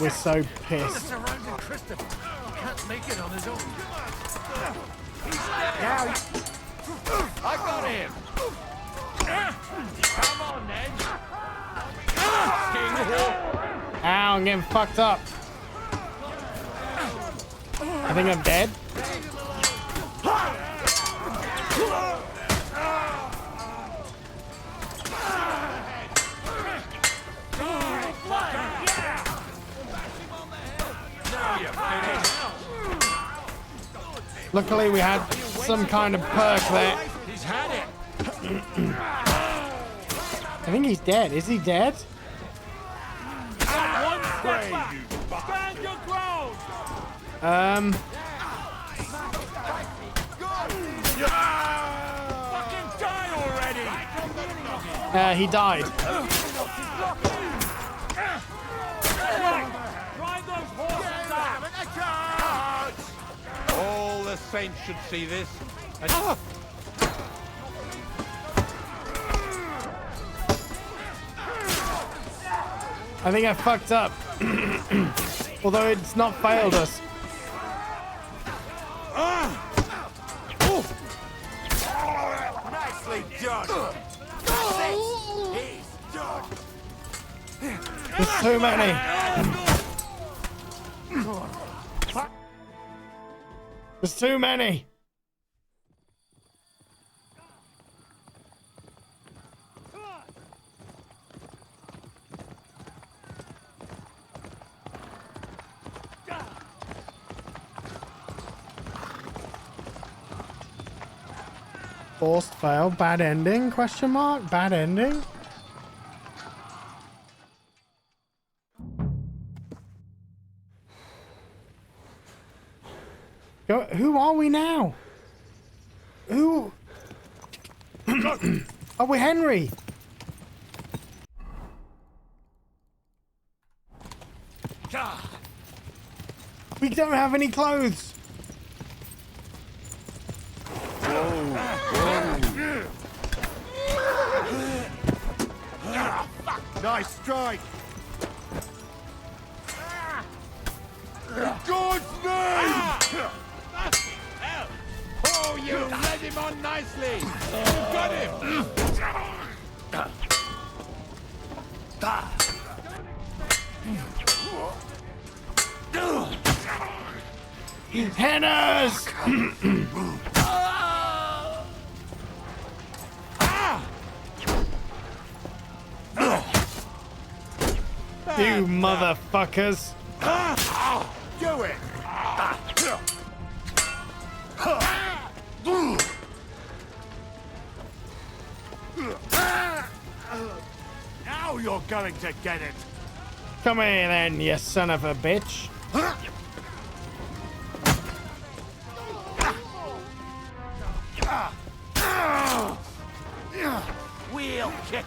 We're so pissed.
Surrounded Christopher. He can't make it on his own.
Now, I got him! Come on, then!
Ow, I'm getting fucked up. I think I'm dead. Luckily we had some kind of perk there.
He's had it!
I think he's dead. Is he dead?
One step back! Stand your ground! Fucking die already!
He died.
Drive those horses out!
All the saints should see this. And
I think I fucked up. Although it's not failed us.
nicely done. He's done.
There's too many. There's too many. Forced fail, bad ending, question mark, bad ending. Who are we now? Who? Are we Henry? We don't have any clothes.
Nice strike. God's name!
Oh, you led him on nicely! You got him!
Henners! You motherfuckers!
Do it! Now you're going to get it!
Come here then, you son of a bitch!
Wheel kick!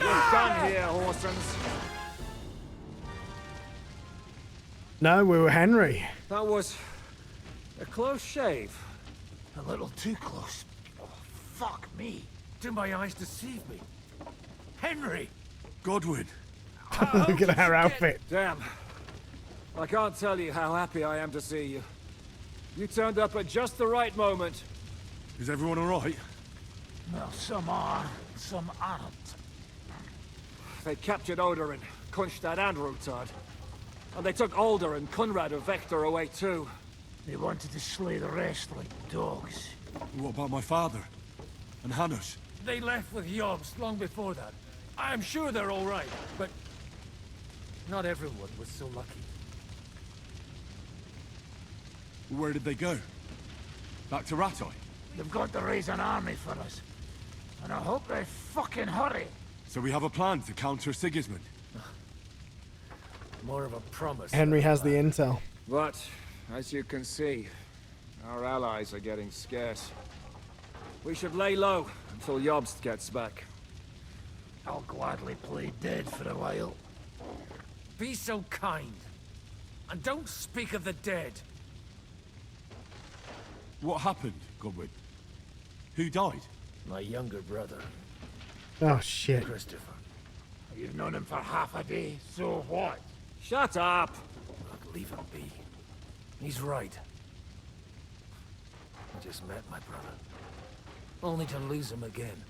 You're done here, Horsens.
No, we were Henry.
That was a close shave.
A little too close. Oh, fuck me.
Do my eyes deceive me? Henry!
Godwin.
Look at our outfit.
Damn. I can't tell you how happy I am to see you. You turned up at just the right moment.
Is everyone alright?
Well, some are, some aren't.
They captured Odorin, Kunstad and Rutard. And they took Alder and Kunrad of Vector away too.
They wanted to slay the rest like dogs.
What about my father? And Hanush?
They left with Yobst long before that. I'm sure they're all right, but not everyone was so lucky.
Where did they go? Back to Ratoi?
They've got to raise an army for us. And I hope they fucking hurry.
So we have a plan to counter Sigismund?
More of a promise.
Henry has the intel.
But, as you can see, our allies are getting scarce. We should lay low until Yobst gets back.
I'll gladly play dead for a while.
Be so kind. And don't speak of the dead.
What happened, Godwin? Who died?
My younger brother.
Oh shit.
Christopher. You've known him for half a day, so what?
Shut up! Look, leave him be. He's right. I just met my brother. Only to lose him again.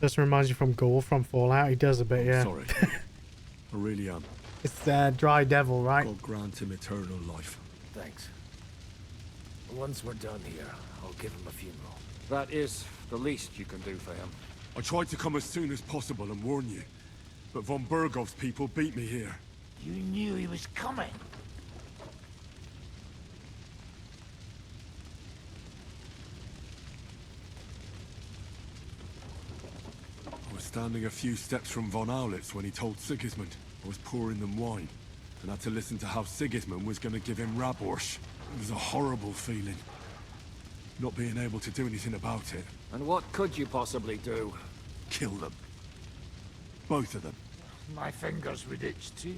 This reminds you from Gore from Fallout. He does a bit, yeah.
Sorry. I really am.
It's Dry Devil, right?
God grant him eternal life.
Thanks. Once we're done here, I'll give him a funeral. That is the least you can do for him.
I tried to come as soon as possible and warn you, but von Bergov's people beat me here.
You knew he was coming.
I was standing a few steps from von Aulitz when he told Sigismund I was pouring them wine, and had to listen to how Sigismund was going to give him Raborsch. It was a horrible feeling, not being able to do anything about it.
And what could you possibly do?
Kill them. Both of them.
My fingers would itch too.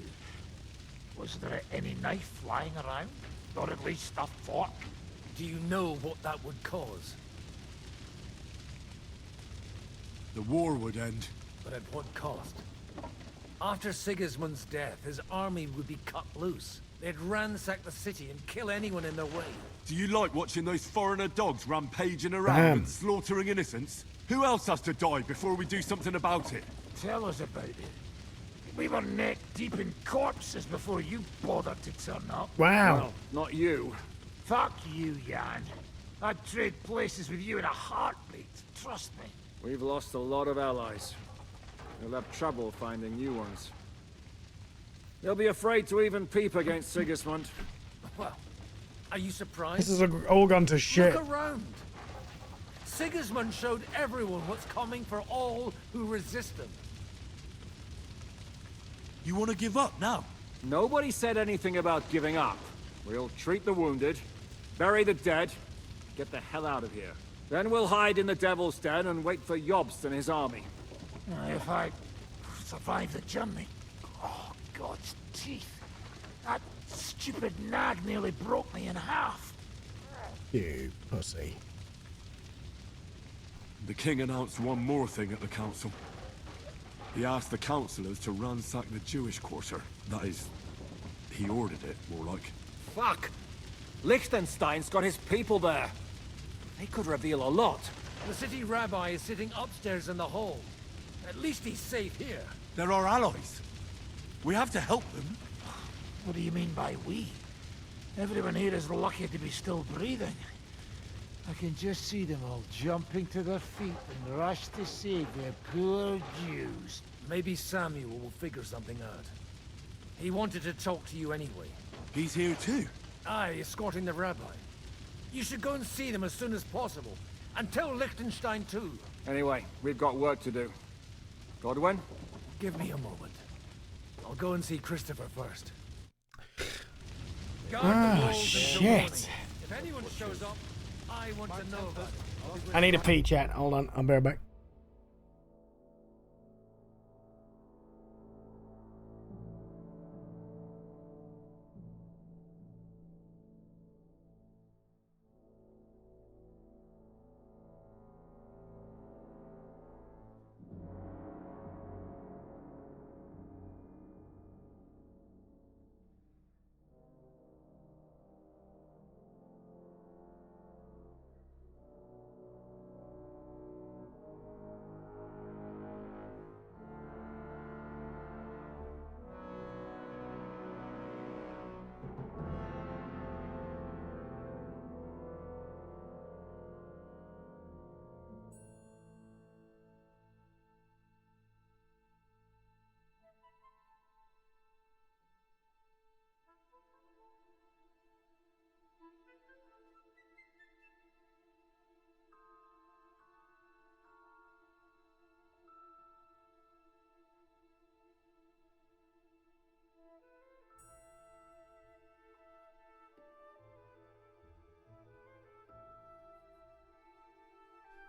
Was there any knife lying around? Or at least a fork?
Do you know what that would cause?
The war would end.
But at what cost? After Sigismund's death, his army would be cut loose. They'd ransack the city and kill anyone in their way.
Do you like watching those foreigner dogs rampaging around and slaughtering innocents? Who else has to die before we do something about it?
Tell us about it. We were neck deep in corpses before you bothered to turn up.
Wow.
Well, not you.
Fuck you, Jan. I'd trade places with you in a heartbeat. Trust me.
We've lost a lot of allies. We'll have trouble finding new ones. They'll be afraid to even peep against Sigismund. Well, are you surprised?
This is all gone to shit.
Look around. Sigismund showed everyone what's coming for all who resist him.
You want to give up now?
Nobody said anything about giving up. We'll treat the wounded, bury the dead, get the hell out of here. Then we'll hide in the Devil's Den and wait for Jobst and his army.
If I survive the journey... Oh, God's teeth. That stupid nag nearly broke me in half.
You pussy.
The king announced one more thing at the council. He asked the councillors to ransack the Jewish quarter. That is, he ordered it, more like.
Fuck! Liechtenstein's got his people there. They could reveal a lot.
The city rabbi is sitting upstairs in the hall. At least he's safe here.
They're our allies. We have to help them.
What do you mean by we? Everyone here is lucky to be still breathing. I can just see them all jumping to their feet and rush to save their poor Jews.
Maybe Samuel will figure something out. He wanted to talk to you anyway.
He's here too?
Aye, escorting the rabbi. You should go and see them as soon as possible. And tell Liechtenstein too.
Anyway, we've got work to do. Godwin?
Give me a moment. I'll go and see Christopher first.
Oh, shit.
If anyone shows up, I want to know about it.
I need a pee, chat. Hold on, I'll be right back.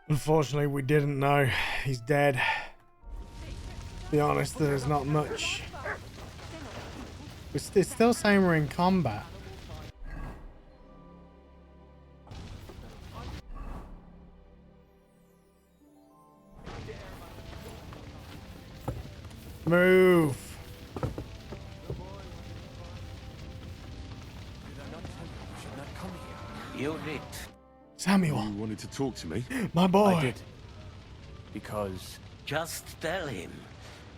Unfortunately, we didn't know. He's dead. To be honest, there's not much. It's still saying we're in combat. Move.
You did.
Samuel.
You wanted to talk to me?
My boy.
I did.
Because... Just tell him.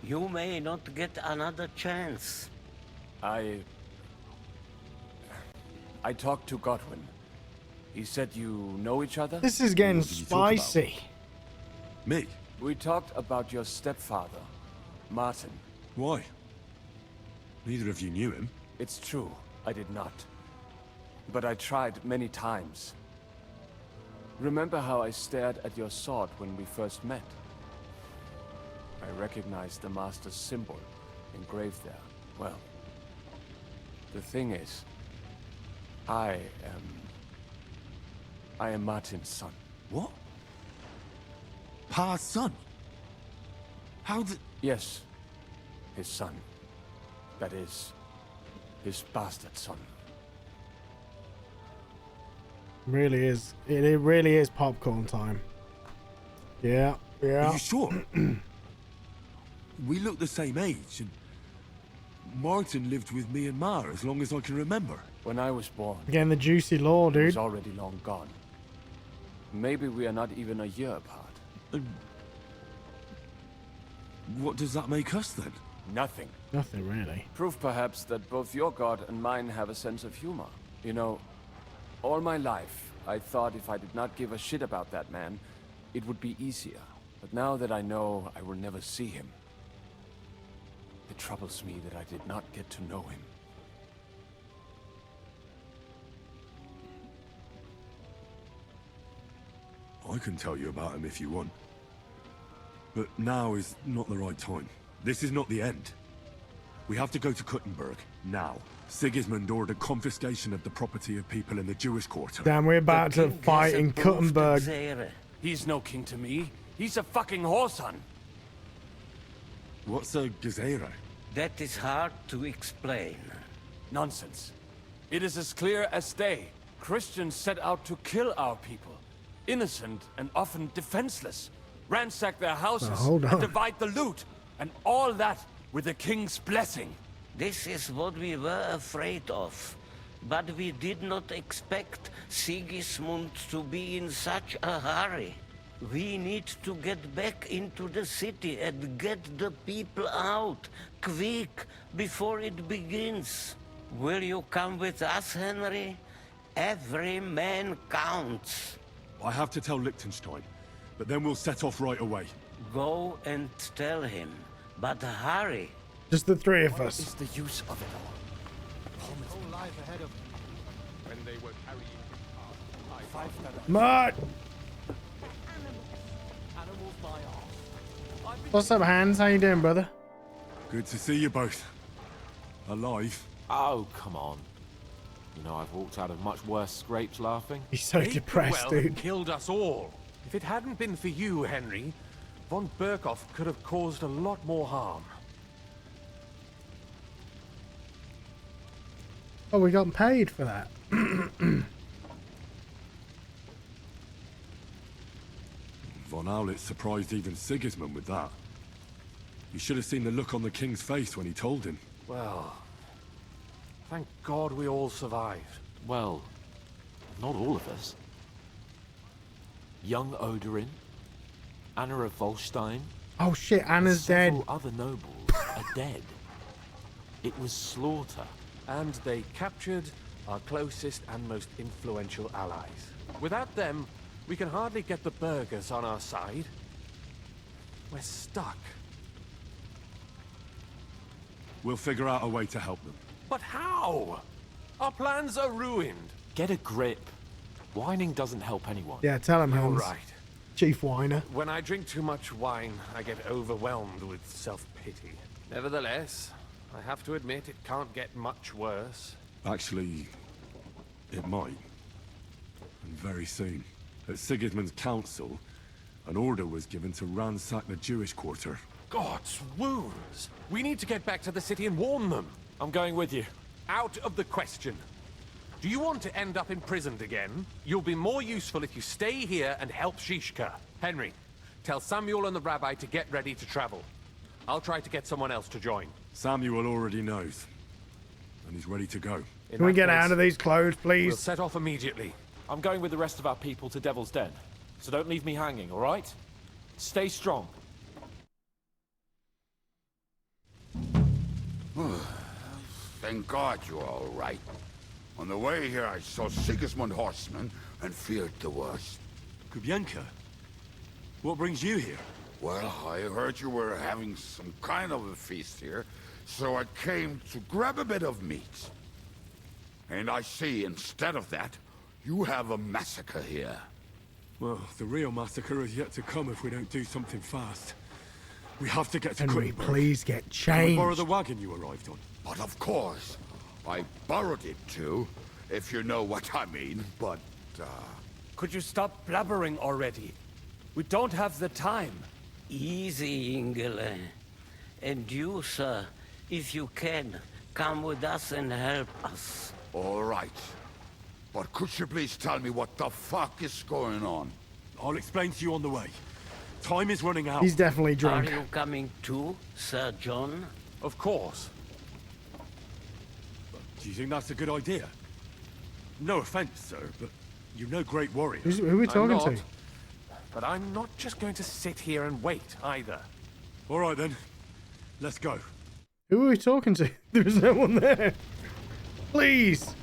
You may not get another chance.
I talked to Godwin. He said you know each other?
This is getting spicy.
Me?
We talked about your stepfather, Martin.
Why? Neither of you knew him.
It's true, I did not. But I tried many times. Remember how I stared at your sword when we first met? I recognized the Master's symbol engraved there. Well, the thing is, I am Martin's son.
What? Pa's son? How did...
Yes, his son. That is, his bastard son.
Really is. It really is popcorn time. Yeah, yeah.
Are you sure? We look the same age, and Martin lived with me and Ma as long as I can remember.
When I was born,
Getting the juicy lore,
he was
dude.
already long gone. Maybe we are not even a year apart.
What does that make us then?
Nothing.
Nothing really.
Proof perhaps that both your god and mine have a sense of humor. You know, all my life, I thought if I did not give a shit about that man, it would be easier. But now that I know I will never see him, it troubles me that I did not get to know him.
I can tell you about him if you want. But now is not the right time. This is not the end. We have to go to Kuttenberg, now. Sigismund ordered confiscation of the property of people in the Jewish quarter.
Damn, we're about to fight in Kuttenberg.
He's no king to me. He's a fucking whoreson.
What's a Gezerah?
That is hard to explain.
Nonsense. It is as clear as day. Christians set out to kill our people. Innocent and often defenseless. Ransack their houses, and divide the loot. And all that with the king's blessing.
This is what we were afraid of. But we did not expect Sigismund to be in such a hurry. We need to get back into the city and get the people out, quick, before it begins. Will you come with us, Henry? Every man counts.
I have to tell Liechtenstein, but then we'll set off right away.
Go and tell him, but hurry.
Just the three of us.
What is the use of it all?
Whole life ahead of
When they were carrying
Mud! What's up, Hans? How you doing, brother?
Good to see you both. Alive.
Oh, come on. You know, I've walked out of much worse scrapes laughing.
He's so depressed, dude.
Killed us all. If it hadn't been for you, Henry, von Berkhoff could have caused a lot more harm.
Oh, we got paid for that.
Von Aulitz surprised even Sigismund with that. You should have seen the look on the king's face when he told him.
Well, thank God we all survived.
Well, not all of us. Young Odorin, Anna of Volstein.
Oh shit, Anna's dead.
Several other nobles are dead. It was slaughter.
And they captured our closest and most influential allies. Without them, we can hardly get the burghers on our side. We're stuck.
We'll figure out a way to help them.
But how? Our plans are ruined.
Get a grip. Whining doesn't help anyone.
Yeah, tell him,
You're
Hans.
right.
Chief Whiner.
When I drink too much wine, I get overwhelmed with self-pity. Nevertheless, I have to admit it can't get much worse.
Actually, it might. And very soon. At Sigismund's council, an order was given to ransack the Jewish quarter.
God's wounds! We need to get back to the city and warn them.
I'm going with you.
Out of the question. Do you want to end up imprisoned again? You'll be more useful if you stay here and help Shishka. Henry, tell Samuel and the rabbi to get ready to travel. I'll try to get someone else to join.
Samuel already knows. And he's ready to go.
Can we get out of these clothes, please?
We'll set off immediately.
I'm going with the rest of our people to Devil's Den. So don't leave me hanging, all right? Stay strong.
Thank God you're all right. On the way here, I saw Sigismund horsemen and feared the worst.
Kubienka, what brings you here?
Well, I heard you were having some kind of a feast here, so I came to grab a bit of meat. And I see, instead of that, you have a massacre here.
Well, the real massacre is yet to come if we don't do something fast. We have to get to
Henry,
Kuttenberg.
please get
Can we
changed.
borrow the wagon you arrived on?
But of course, I borrowed it too, if you know what I mean, but,
Could you stop blabbering already? We don't have the time.
Easy, Ingele. And you, sir, if you can, come with us and help us.
All right. But could you please tell me what the fuck is going on?
I'll explain to you on the way. Time is running out.
He's definitely drunk.
Are you coming too, Sir John?
Of course.
Do you think that's a good idea? No offense, sir, but you're no great warrior.
Who are we talking to?
But I'm not just going to sit here and wait, either.
All right, then. Let's go.
Who are we talking to? There's no one there. Please.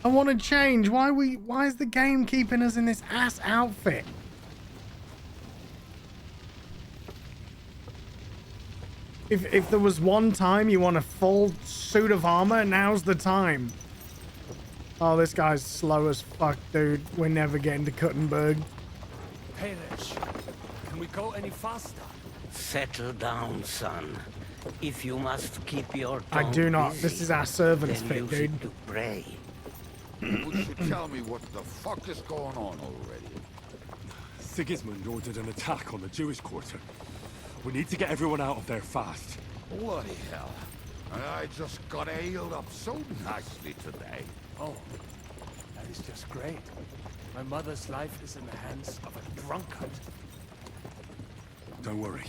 I want to change. Why is the game keeping us in this ass outfit? If there was one time you want a full suit of armor, now's the time. Oh, this guy's slow as fuck, dude. We're never getting to Kuttenberg.
Peres, can we go any faster?
Settle down, son. If you must keep your
I
tongue
do not.
busy,
This is our servant's
then
fit,
use
dude.
it to pray.
Would you tell me what the fuck is going on already?
Sigismund ordered an attack on the Jewish quarter. We need to get everyone out of there fast.
Bloody hell. And I just got ailed up so nicely today.
Oh, that is just great. My mother's life is in the hands of a drunkard.
Don't worry.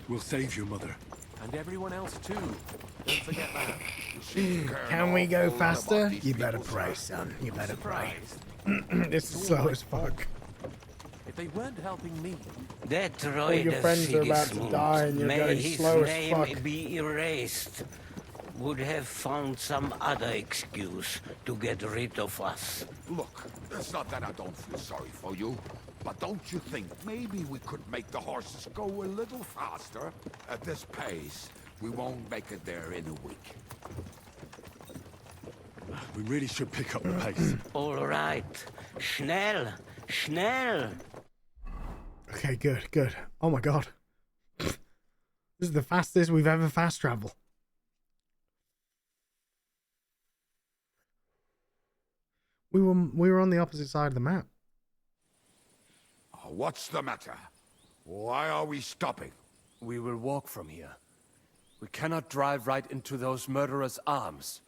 We'll save your mother.
And everyone else too. Don't forget that.
Can we go faster? You better pray, son. You better pray. This is slow as fuck.
If they weren't helping me,
That
All your
Roy
friends are about to die and you're
may
going
his
slow as
name
fuck.
be erased, would have found some other excuse to get rid of us.
Look, it's not that I don't feel sorry for you, but don't you think maybe we could make the horses go a little faster? At this pace, we won't make it there in a week.
We really should pick up the pace.
All right. Schnell! Schnell!
Okay, good, good. Oh my god. This is the fastest we've ever fast traveled. We were on the opposite side of the map.
What's the matter? Why are we stopping?
We will walk from here. We cannot drive right into those murderers' arms.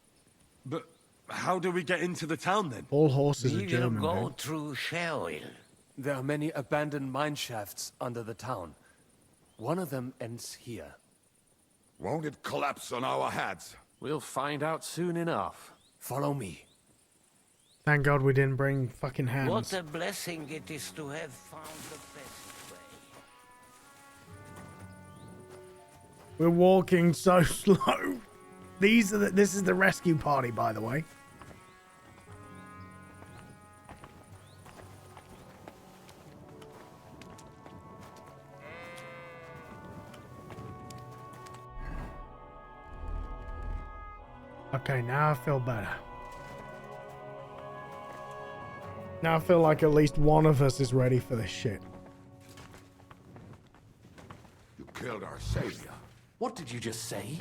But how do we get into the town then?
All horses
We
are
will
German,
go
dude.
through Sherwill.
There are many abandoned mine shafts under the town. One of them ends here.
Won't it collapse on our heads?
we'll find out soon enough.
Follow me.
Thank God we didn't bring fucking hands.
What a blessing it is to have found the best way.
We're walking so slow. This is the rescue party, by the way. Okay, now I feel better. Now I feel like at least one of us is ready for this shit.
You killed our savior.
What did you just say?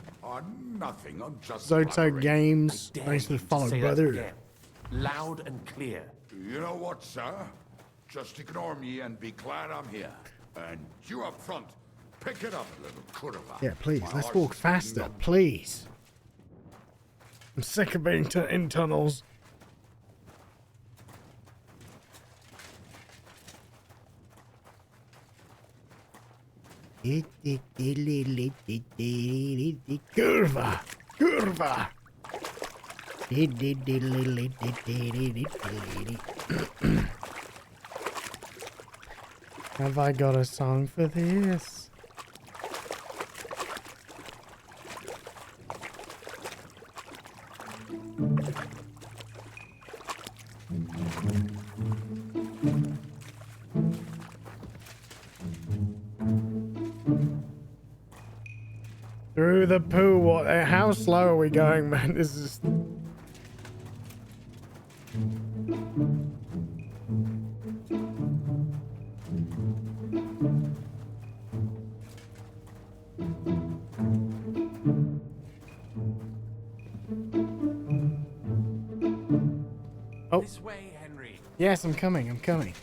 Nothing. I'm just
Zoto Games,
dare
thanks for
you
the
to
follow,
say that
brother.
again. Loud and clear.
You know what, sir? Just ignore me and be glad I'm here. And you up front, pick it up a little, Kurva.
Yeah, please,
My
let's
horse
walk
is
faster,
getting
please. I'm sick of being in tunnels. Curva, curva. Have I got a song for this? Through the poo. What? How slow are we going, man? This is. Oh.
This way, Henry.
Yes, I'm coming. I'm coming.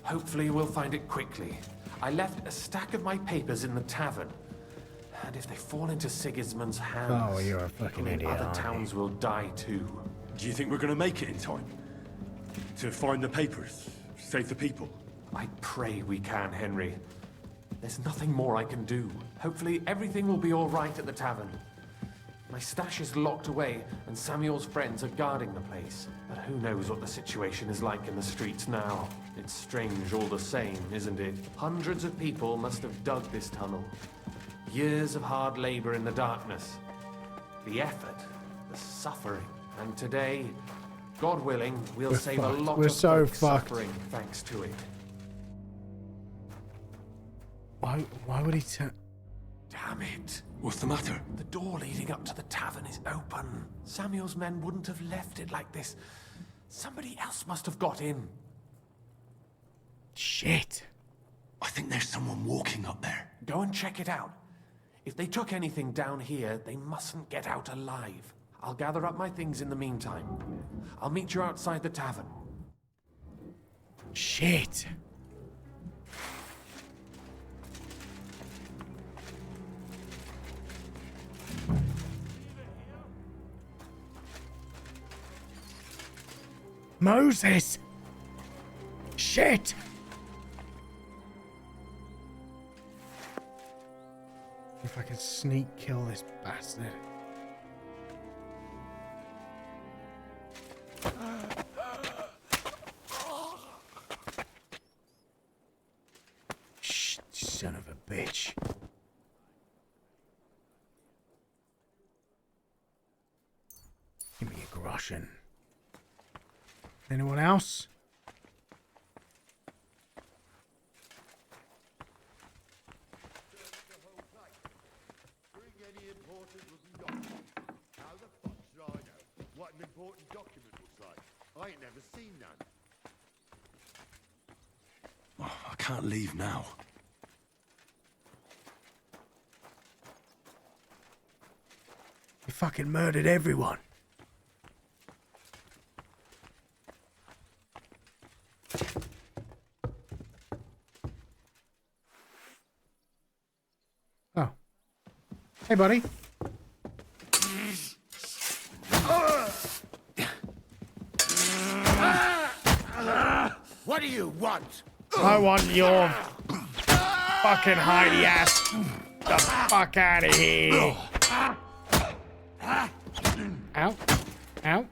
Hopefully we'll find it quickly. I left a stack of my papers in the tavern. And if they fall into Sigismund's hands,
Oh, you're a fucking
people in
idiot,
other
aren't you?
towns will die too.
Do you think we're gonna make it in time? To find the papers? Save the people?
I pray we can, Henry. There's nothing more I can do. Hopefully everything will be all right at the tavern. My stash is locked away, and Samuel's friends are guarding the place. But who knows what the situation is like in the streets now? It's strange all the same, isn't it? Hundreds of people must have dug this tunnel. Years of hard labor in the darkness. The effort, the suffering. And today, God willing, we'll
We're
save
fucked.
a lot
We're
of
so
folks
fucked.
suffering thanks to it.
Why would he tell?
Damn it.
What's the matter?
The door leading up to the tavern is open. Samuel's men wouldn't have left it like this. Somebody else must have got in.
Shit.
I think there's someone walking up there.
Go and check it out. If they took anything down here, they mustn't get out alive. I'll gather up my things in the meantime. I'll meet you outside the tavern.
Shit. Moses! Shit! If I can sneak kill this bastard. Shh, son of a bitch. Give me a groschen. Anyone else?
Bring any important looking document. How the fuck should I know what an important document looks like? I ain't never seen none.
Oh, I can't leave now.
You fucking murdered everyone. Oh. Hey, buddy.
What do you want?
I want your fucking hidey ass the fuck out of here. Ow. Ow.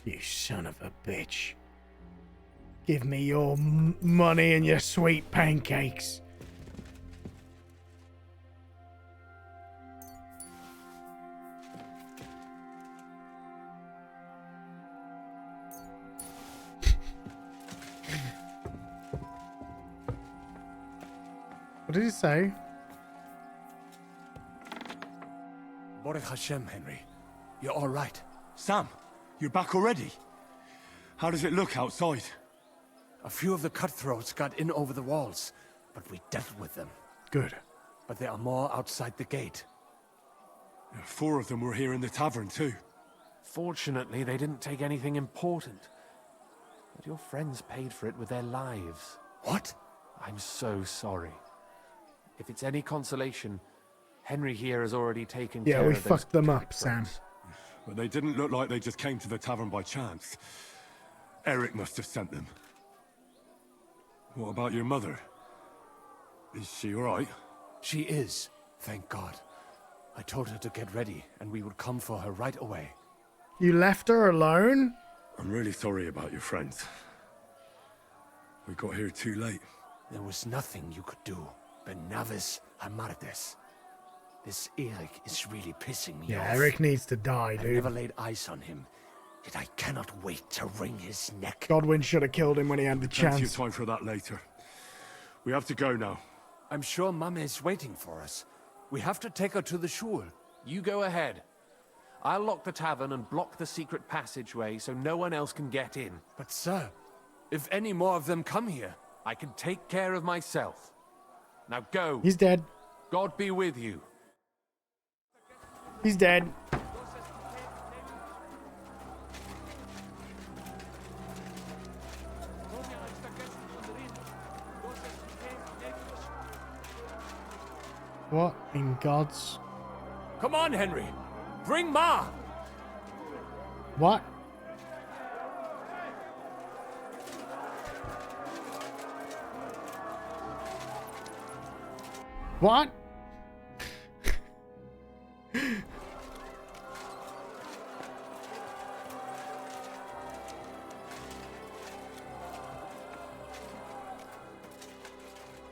You son of a bitch. Give me your money and your sweet pancakes. What did he say?
Baruch Hashem, Henry. You're all right.
Sam, you're back already? How does it look outside?
A few of the cutthroats got in over the walls, but we dealt with them.
Good.
But there are more outside the gate.
4 of them were here in the tavern too.
Fortunately, they didn't take anything important. But your friends paid for it with their lives.
What?
I'm so sorry. If it's any consolation, Henry here has already taken care of
Yeah, we
those
fucked them up,
prick
Sam.
brats.
But they didn't look like they just came to the tavern by chance. Eric must have sent them. What about your mother? Is she alright?
She is, thank God. I told her to get ready, and we would come for her right away.
You left her alone?
I'm really sorry about your friends. We got here too late.
There was nothing you could do. Benavis Hamartes. This Eric is really pissing me off.
Yeah, Eric needs to die,
I
dude.
never laid eyes on him, yet I cannot wait to wring his neck.
Godwin should have killed him when he had the
Plenty of
chance.
time for that later. We have to go now.
I'm sure Mama is waiting for us. We have to take her to the shul.
You go ahead. I'll lock the tavern and block the secret passageway so no one else can get in.
But sir, if any more of them come here...
I can take care of myself. Now go.
He's dead.
God be with you.
He's dead. What in God's...
Come on, Henry. Bring Ma.
What? What?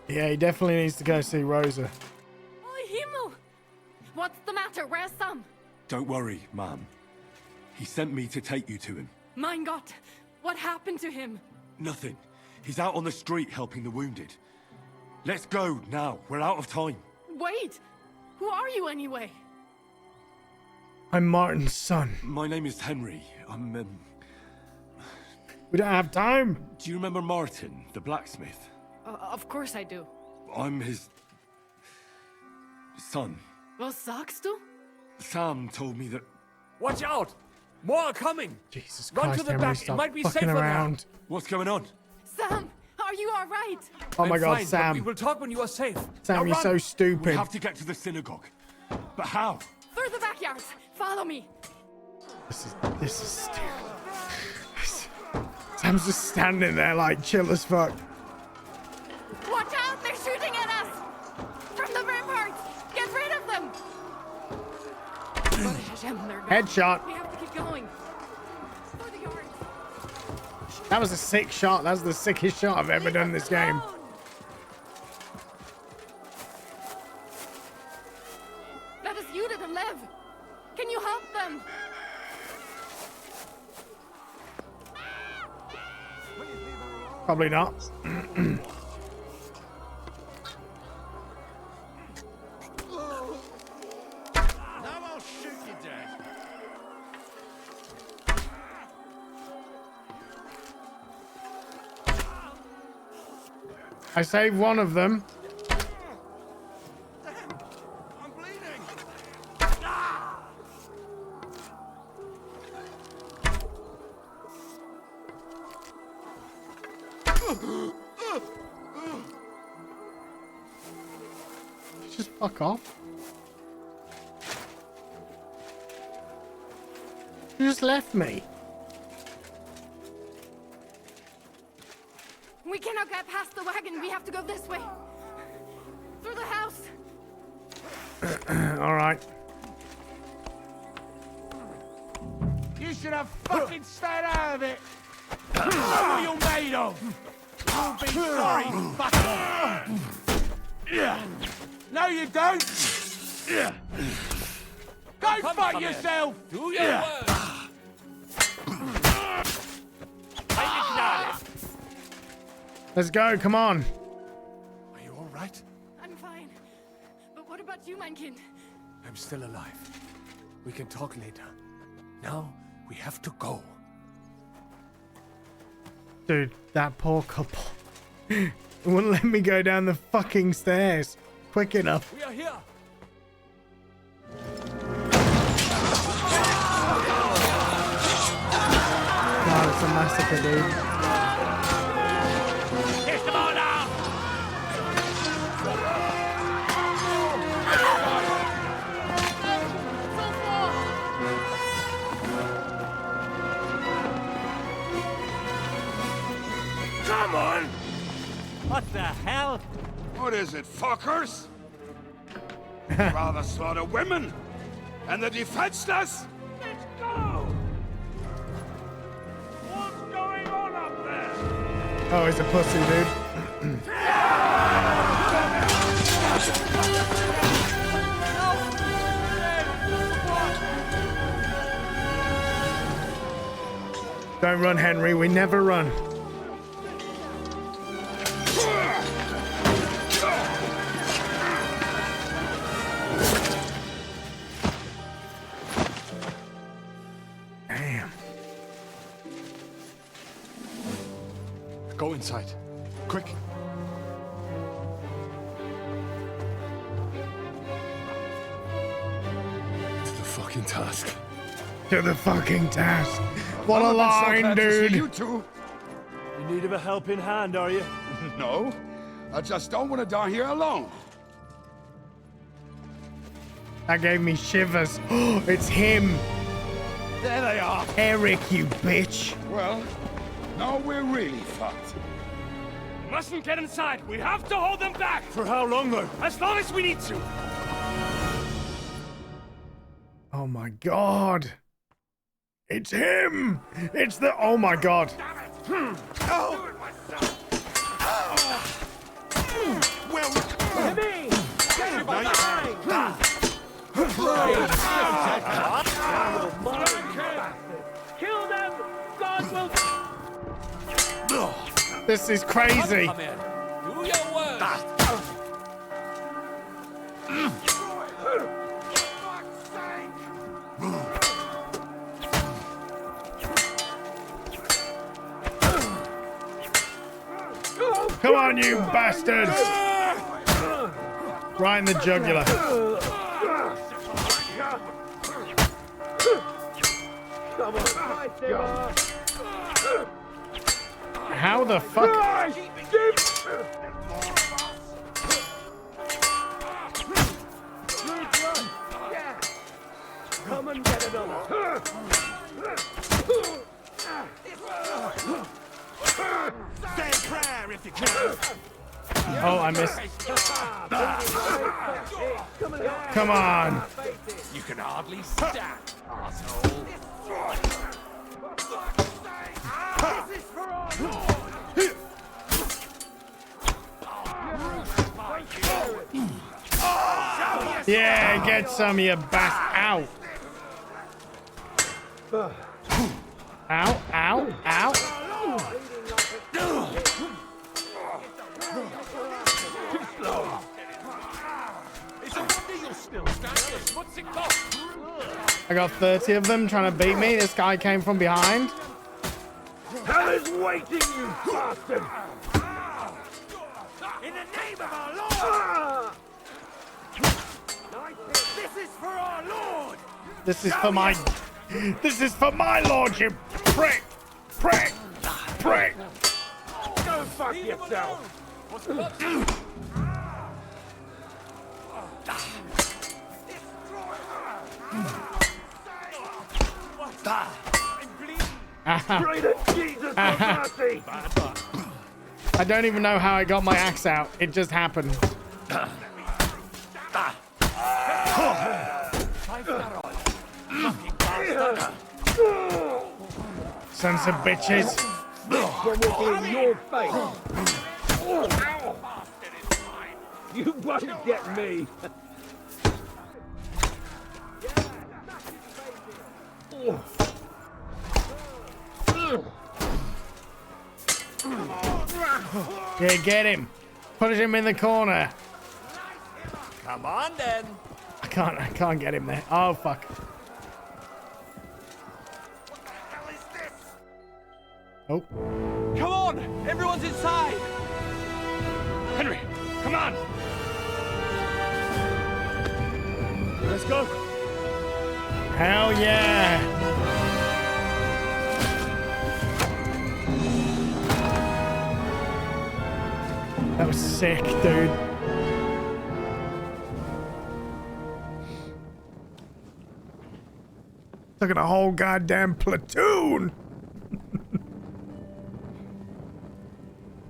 Yeah, he definitely needs to go see Rosa.
Oh, Himmel! What's the matter? Where's Sam?
Don't worry, ma'am. He sent me to take you to him.
Mein Gott! What happened to him?
Nothing. He's out on the street helping the wounded. Let's go now. We're out of time.
Wait! Who are you anyway?
I'm Martin's son.
My name is Henry.
We don't have time.
Do you remember Martin, the blacksmith?
Of course I do.
I'm his son.
Was sagst du?
Sam told me that...
Watch out! More are coming!
Jesus
Run
Christ,
to the
Henry,
back. It
stop
might be
fucking
safer
around.
What's going on?
Sam, are you all right?
Oh my
I'm
God,
fine,
Sam.
but we will talk when you are safe.
Sam,
Now
you're
run.
so stupid.
We have to get to the synagogue. But how?
Through the backyard. Follow me.
This is stupid. Sam's just standing there like chill as fuck.
Watch out! They're shooting at us! From the ramparts! Get rid of them! They're gone.
Headshot.
We have to keep going. Through the yard.
That was a sick shot. That's the sickest shot I've ever done in this game.
That is Judith and Lev. Can you help them?
Probably not.
Now I'll shoot you dead.
I saved one of them.
I'm bleeding.
Just fuck off. You just left me.
We cannot get past the wagon. We have to go this way. Through the house.
All right.
You should have fucking stayed out of it. What are you made of? You'll be sorry, fucker. No, you don't. Go fuck yourself.
Do your work.
Let's go. Come on.
Are you all right?
I'm fine. But what about you, mein Kind?
I'm still alive. We can talk later. Now, we have to go.
Dude, that poor couple. It wouldn't let me go down the fucking stairs quick enough.
We are here.
God, it's a massacre, dude.
Kiss them all now.
Come on!
What the hell?
What is it, fuckers? Rather slaughter women and the defenseless?
Let's go! What's going on up there?
Oh, he's a pussy, dude. Don't run, Henry. We never run. Damn.
Go inside. Quick. To the fucking task.
To the fucking task. What a
I've been so
line,
glad to see
dude.
you two.
In need of a helping hand, are you?
No, I just don't want to die here alone.
That gave me shivers. It's him.
There they are.
Eric, you bitch.
Well, now we're really fucked.
Mustn't get inside. We have to hold them back. For how long, though? As long as we need to.
Oh my god. It's him. It's the... Oh my god.
Oh. Well,
Timmy! Get him behind!
Kill them. God will...
This is crazy.
Come in. Do your work.
Come on, you bastards! Right in the jugular. How the fuck?
Come and get another.
Say a prayer if you can.
Oh, I missed. Come on.
You can hardly stand, asshole.
This is for our Lord.
Yeah, get some of your Ow. Ow, ow, ow. I got 30 of them trying to beat me. This guy came from behind.
Hell is waiting, you bastard!
In the name of our Lord!
This is for our Lord!
This is for my lord, you prick! Prick! Prick!
Go fuck yourself! Pray to Jesus for mercy!
I don't even know how I got my axe out. It just happened. Sons of bitches.
This one will be your fate! You won't get me!
Yeah, get him. Put him in the corner.
Come on, then.
I can't get him there. Oh, fuck. Oh.
Come on! Everyone's inside!
Henry, come on!
Let's go!
Hell yeah! That was sick, dude. Look at a whole goddamn platoon!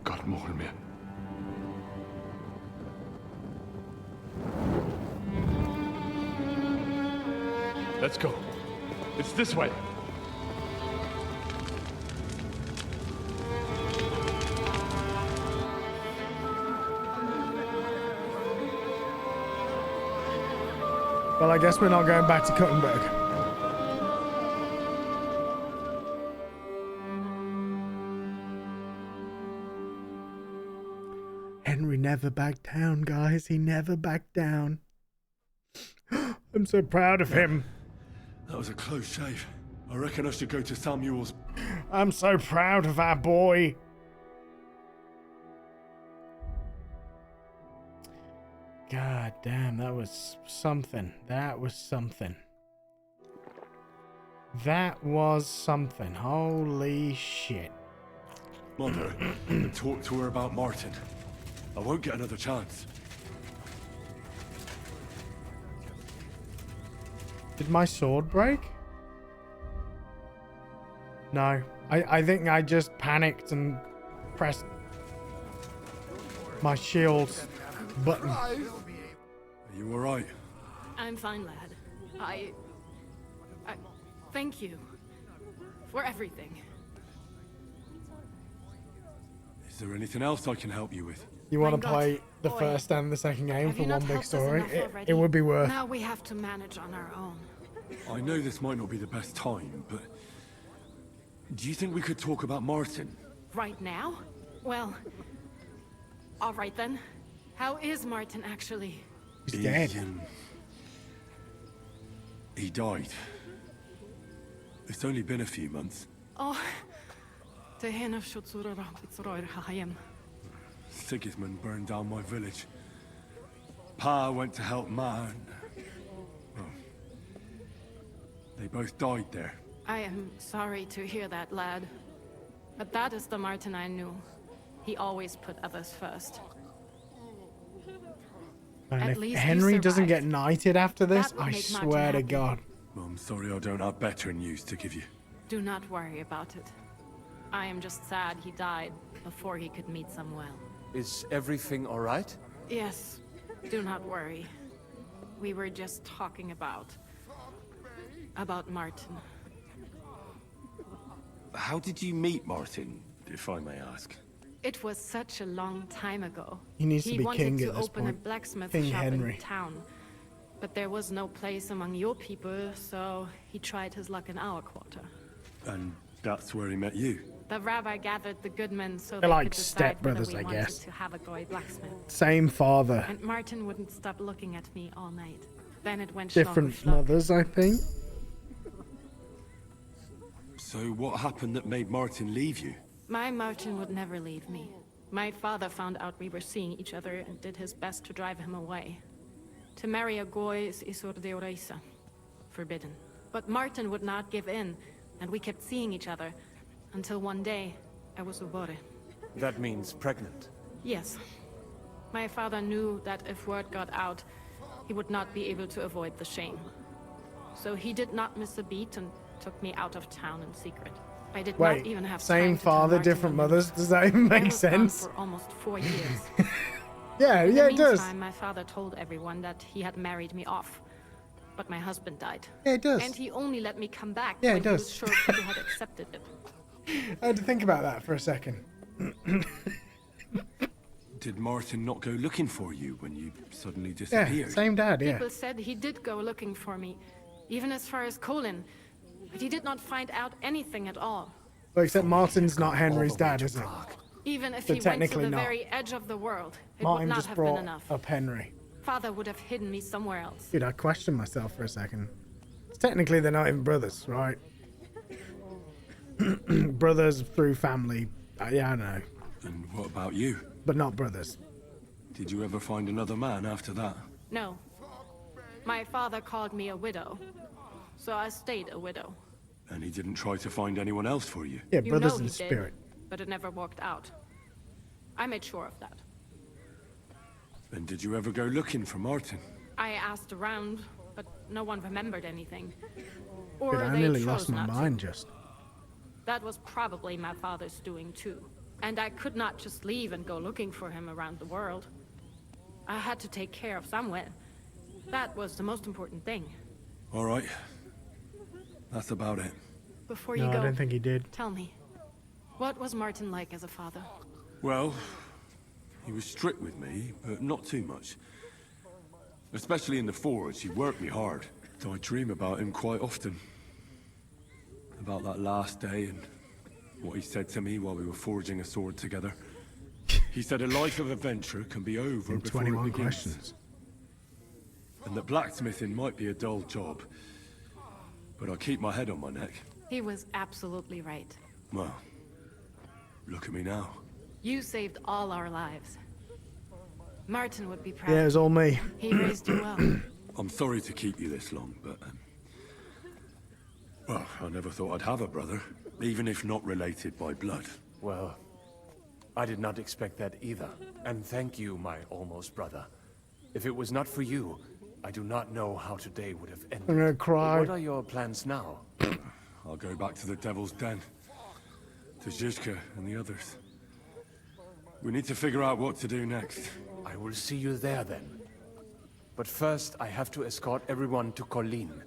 God more me. Let's go. It's this way.
Well, I guess we're not going back to Kuttenberg. Henry never backed down, guys. He never backed down. I'm so proud of him.
That was a close shave. I reckon I should go to Samuel's.
I'm so proud of our boy. God damn, that was something. That was something. That was something. Holy shit.
Mother, and talk to her about Martin. I won't get another chance.
Did my sword break? No. I think I just panicked and pressed my shield button.
Are you alright?
I'm fine, lad. I thank you for everything.
Is there anything else I can help you with?
You want to
Thank
play
God.
the
Boy,
first and the second game
have
for
you not
one big
helped us
story?
enough
It
already?
would be worth.
Now we have to manage on our own.
I know this might not be the best time, but do you think we could talk about Martin?
Right now? Well, all right then. How is Martin actually?
He's dead.
He died. It's only been a few months.
Oh,
Sigismund burned down my village. Pa went to help Ma and... well, they both died there.
I am sorry to hear that, lad. But that is the Martin I knew. He always put others first.
And
At
if
least
Henry
you
doesn't get
survived.
knighted after this,
That will
I
make Martin
swear to
happy.
God.
I'm sorry I don't have better news to give you.
Do not worry about it. I am just sad he died before he could meet Samuel.
Is everything all right?
Yes, do not worry. We were just talking about Martin.
How did you meet Martin, if I may ask?
It was such a long time ago.
He needs to be
wanted
king
to
at this
open
point.
a blacksmith
King
shop
Henry.
in town. But there was no place among your people, so he tried his luck in our quarter.
And that's where he met you?
The rabbi gathered the good men so
They're
they
like
could decide whether
stepbrothers,
we
I
wanted
guess.
to have a goy blacksmith.
Same father.
And Martin wouldn't stop looking at me all night. Then it went
Different
schlock.
mothers, I think.
So what happened that made Martin leave you?
My Martin would never leave me. My father found out we were seeing each other and did his best to drive him away. To marry a goy is isur deoraisa, forbidden. But Martin would not give in, and we kept seeing each other, until one day, I was ubore.
That means pregnant.
Yes. My father knew that if word got out, he would not be able to avoid the shame. So he did not miss a beat and took me out of town in secret. I did not
Wait,
even have
same
time to tell
father,
Martin
different
I knew.
mothers? Does that even
I
make
was gone
sense?
for almost 4 years.
Yeah,
In
yeah,
the
it does.
meantime, my father told everyone that he had married me off. But my husband died.
Yeah, it does.
And he only let me come back
Yeah,
when
it
he
does.
was sure people had accepted it.
I had to think about that for a second.
Did Martin not go looking for you when you suddenly
Yeah,
disappeared?
same dad, yeah.
People said he did go looking for me, even as far as Colin. But he did not find out anything at all.
Well, except Martin's not Henry's dad, is it?
Even if
So
he went to
technically
the
not.
very edge of the world, it
Martin
would not
just
have been
brought
enough.
up Henry.
Father would have hidden me somewhere else.
Dude, I questioned myself for a second. Technically, they're not even brothers, right? Brothers through family. Yeah, I know.
And what about you?
But not brothers.
Did you ever find another man after that?
No. My father called me a widow. So I stayed a widow.
And he didn't try to find anyone else for you?
Yeah,
You
brothers
know
in
he did,
spirit.
but it never worked out. I made sure of that.
And did you ever go looking for Martin?
I asked around, but no one remembered anything. Or
Dude, I
they
nearly
chose
lost my
not to.
mind just.
That was probably my father's doing too. And I could not just leave and go looking for him around the world. I had to take care of Samuel. That was the most important thing.
All right. That's about it.
Before you
No,
go,
I don't think he did.
tell me, what was Martin like as a father?
Well, he was strict with me, but not too much. Especially in the forge, he worked me hard. I dream about him quite often. About that last day and what he said to me while we were forging a sword together. He said a life of adventure can be over
And
before
21
it begins.
questions.
And that blacksmithing might be a dull job, but I keep my head on my neck.
He was absolutely right.
Well, look at me now.
You saved all our lives. Martin would be proud.
Yeah, it was all me.
He raised you well.
I'm sorry to keep you this long, but... well, I never thought I'd have a brother, even if not related by blood.
Well, I did not expect that either. And thank you, my almost brother. If it was not for you, I do not know how today would have ended.
I'm gonna cry.
What are your plans now?
I'll go back to the Devil's Den. To Zizka and the others. We need to figure out what to do next.
I will see you there then. But first, I have to escort everyone to Colleen.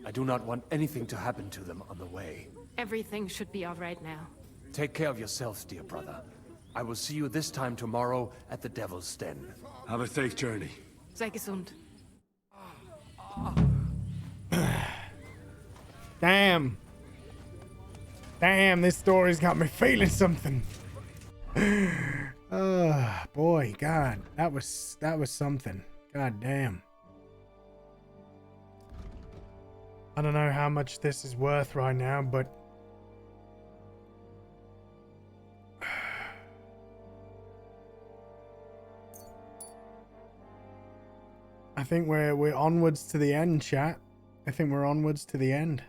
I do not want anything to happen to them on the way.
Everything should be all right now.
Take care of yourselves, dear brother. I will see you this time tomorrow at the Devil's Den.
Have a safe journey.
Sei gesund.
Damn. Damn, this story's got me feeling something. Oh, boy, God. That was something. God damn. I don't know how much this is worth right now, but I think we're onwards to the end, chat. I think we're onwards to the end.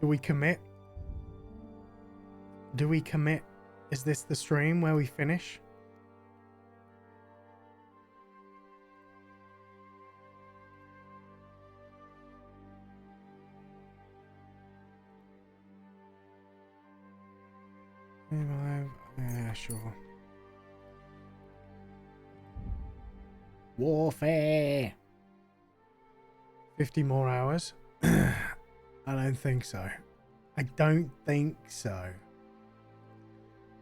Do we commit? Do we commit? Is this the stream where we finish? Yeah, sure. Warfare. 50 more hours? I don't think so. I don't think so.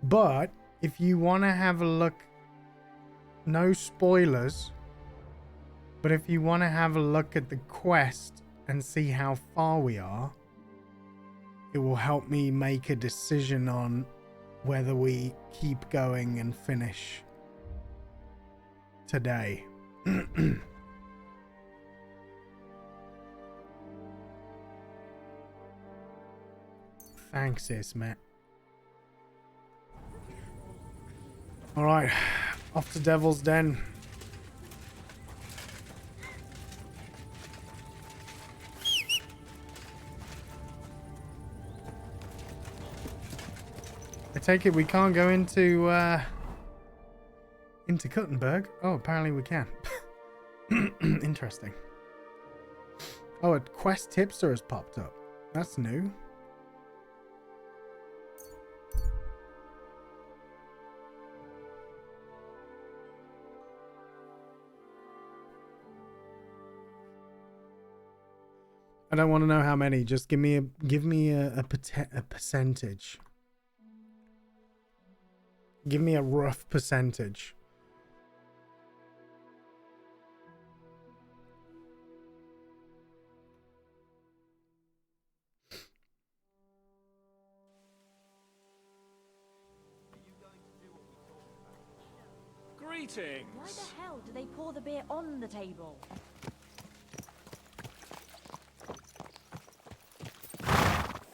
But if you want to have a look, no spoilers, but if you want to have a look at the quest and see how far we are, it will help me make a decision on whether we keep going and finish today. Thanks, Ismet. Alright, off to Devil's Den. I take it we can't go into Kuttenberg. Oh, apparently we can. Interesting. Oh, a quest tipster has popped up. That's new. I don't want to know how many. Just give me a percentage. Give me a rough percentage.
Greetings.
Why the hell do they pour the beer on the table?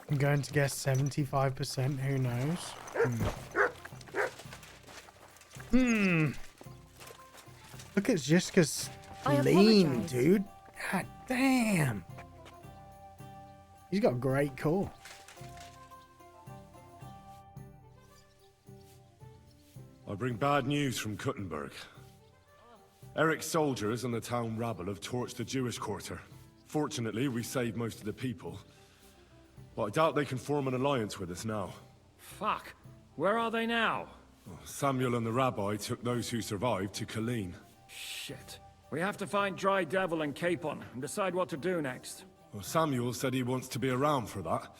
I'm going to guess 75%. Who knows? Look at Jiska's lean, dude. God damn. He's got a great core.
I bring bad news from Kuttenberg. Eric's soldiers and the town rabble have torched the Jewish quarter. Fortunately, we saved most of the people. But I doubt they can form an alliance with us now.
Fuck. Where are they now?
Samuel and the rabbi took those who survived to Colleen.
Shit. We have to find Dry Devil and Capon and decide what to do next.
Well, Samuel said he wants to be around for that,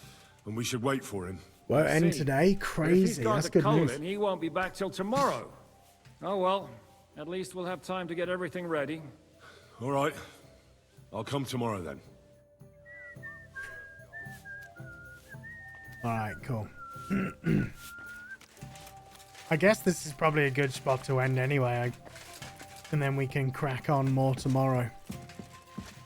and we should wait for him.
Won't end today?
But if
Crazy.
he's gone
That's
to
good
Cullen,
news.
he won't be back till tomorrow. Oh well. At least we'll have time to get everything ready.
All right. I'll come tomorrow then.
Alright, cool. I guess this is probably a good spot to end anyway. And then we can crack on more tomorrow.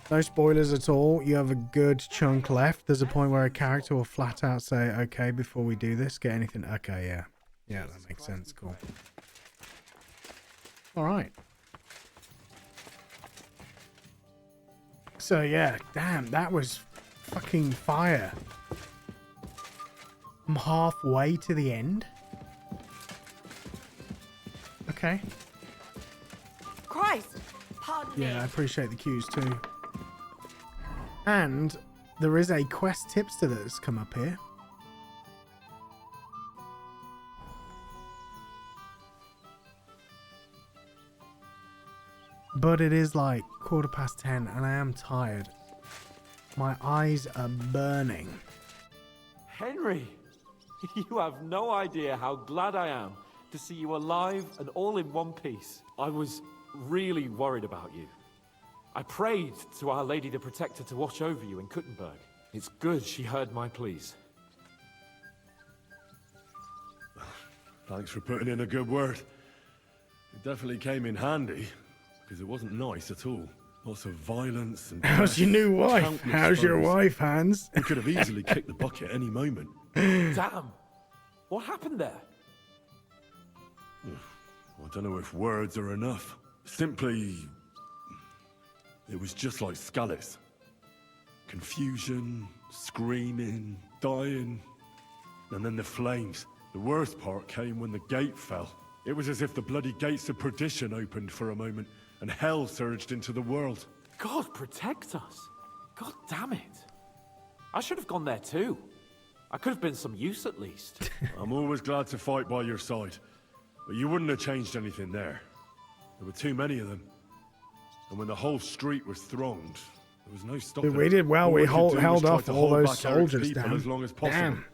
No spoilers at all. You have a good chunk left. There's a point where a character will flat out say, okay, before we do this, get anything. Okay, yeah. Yeah, that makes sense. Cool. Alright. So, yeah. Damn, that was fucking fire. I'm halfway to the end. Okay.
Christ! Pardon me.
Yeah, I appreciate the cues too. And there is a quest tipster that's come up here. But it is like 10:15 and I am tired. My eyes are burning.
Henry, you have no idea how glad I am to see you alive and all in one piece. I was really worried about you. I prayed to Our Lady the Protector to watch over you in Kuttenberg. It's good she heard my pleas.
Thanks for putting in a good word. It definitely came in handy, because it wasn't nice at all. Lots of violence and
How's your new wife?
countless
How's your
foes.
wife, Hans?
We could have easily kicked the bucket any moment.
Damn! What happened there?
I don't know if words are enough. Simply... it was just like Scully's. Confusion, screaming, dying, and then the flames. The worst part came when the gate fell. It was as if the bloody gates of perdition opened for a moment, and hell surged into the world.
God protect us! God damn it! I should have gone there too. I could have been some use at least.
I'm always glad to fight by your side, but you wouldn't have changed anything there. There were too many of them. And when the whole street was thronged, there was no stopping.
Dude, we did well.
All
We
could do was
held
try
off
to
all
hold
those
back Eric's
soldiers
people
down.
as long as possible,
Damn.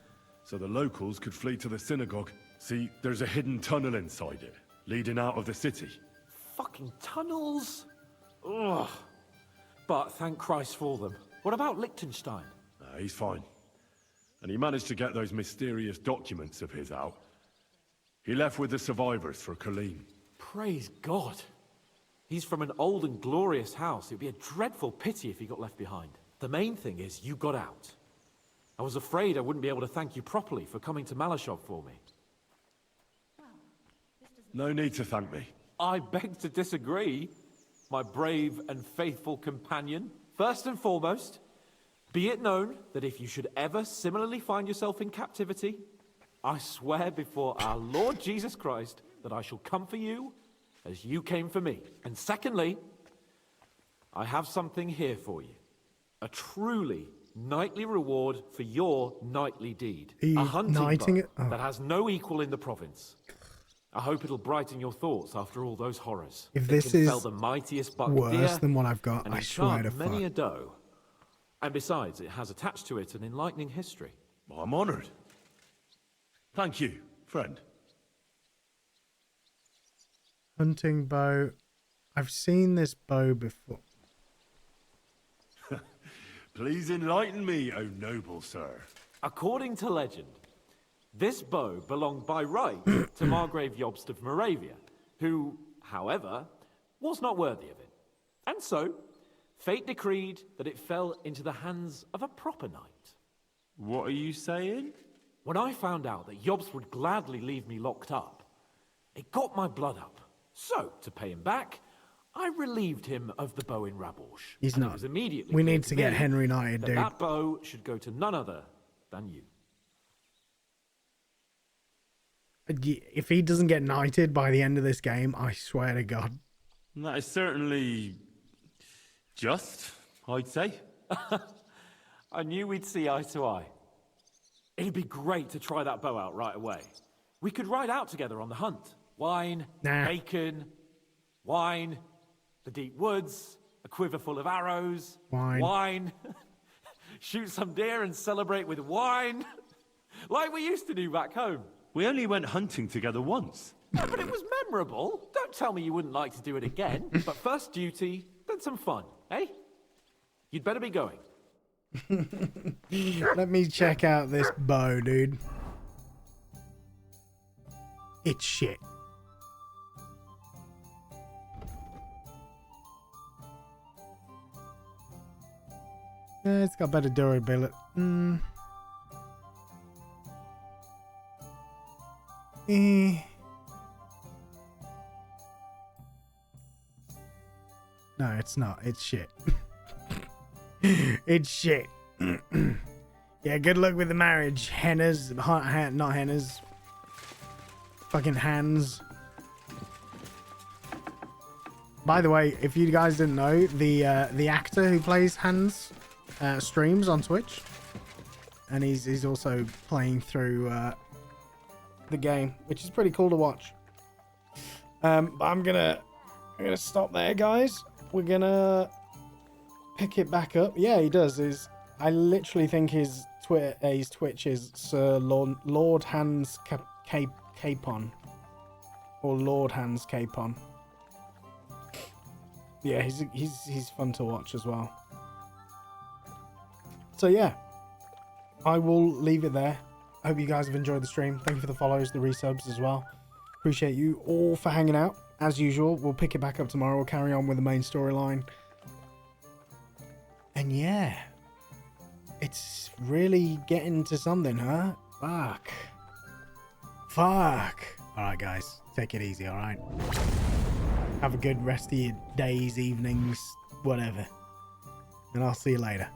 so the locals could flee to the synagogue. See, there's a hidden tunnel inside it, leading out of the city.
Fucking tunnels! Ugh. But thank Christ for them. What about Liechtenstein?
He's fine. And he managed to get those mysterious documents of his out. He left with the survivors for Colleen.
Praise God. He's from an old and glorious house. It'd be a dreadful pity if he got left behind. The main thing is you got out. I was afraid I wouldn't be able to thank you properly for coming to Malashov for me.
No need to thank me.
I beg to disagree, my brave and faithful companion. First and foremost, be it known that if you should ever similarly find yourself in captivity, I swear before our Lord Jesus Christ that I shall come for you as you came for me. And secondly, I have something here for you. A truly knightly reward for your knightly deed. A hunting
knighting
bow
it? Oh.
that has no equal in the province. I hope it'll brighten your thoughts after all those horrors.
If
It
this
can
is
fell the mightiest buck
worse
deer,
than what I've got,
and
I
enchant
swear to
many a
fuck.
doe. And besides, it has attached to it an enlightening history.
I'm honored. Thank you, friend.
Hunting bow. I've seen this bow before.
Please enlighten me, O noble sir.
According to legend, this bow belonged by right to Margrave Jobst of Moravia, who, however, was not worthy of it. And so, fate decreed that it fell into the hands of a proper knight.
What are you saying?
When I found out that Jobst would gladly leave me locked up, it got my blood up. So, to pay him back, I relieved him of the bow in Raborsh.
He's
And it
not.
was immediately
We
clear
need to get
me
Henry knighted,
that
dude.
that bow should go to none other than you.
If he doesn't get knighted by the end of this game, I swear to God.
That is certainly just, I'd say.
I knew we'd see eye to eye. It'd be great to try that bow out right away. We could ride out together on the hunt. Wine, bacon, wine, the deep woods, a quiver full of arrows, wine. Shoot some deer and celebrate with wine. Like we used to do back home.
We only went hunting together once.
Yeah, but it was memorable. Don't tell me you wouldn't like to do it again. But first duty, then some fun, eh? You'd better be going.
Let me check out this bow, dude. It's shit. Yeah, it's got better durability. No, it's not. It's shit. It's shit. Yeah, good luck with the marriage. Hennas, not hennas. Fucking hands. By the way, if you guys didn't know, the actor who plays Hans streams on Twitch, and he's also playing through the game, which is pretty cool to watch. But I'm gonna stop there, guys. We're gonna pick it back up. Yeah, he does. I literally think his Twitch is Sir Lord Hans Capon, or Lord Hans Capon. Yeah, he's fun to watch as well. So yeah, I will leave it there. I hope you guys have enjoyed the stream. Thank you for the follows, the resubs as well. Appreciate you all for hanging out. as usual, we'll pick it back up tomorrow. We'll carry on with the main storyline. And yeah, it's really getting to something, huh? Fuck. Alright guys, take it easy, alright? Have a good rest of your days, evenings, whatever. And I'll see you later.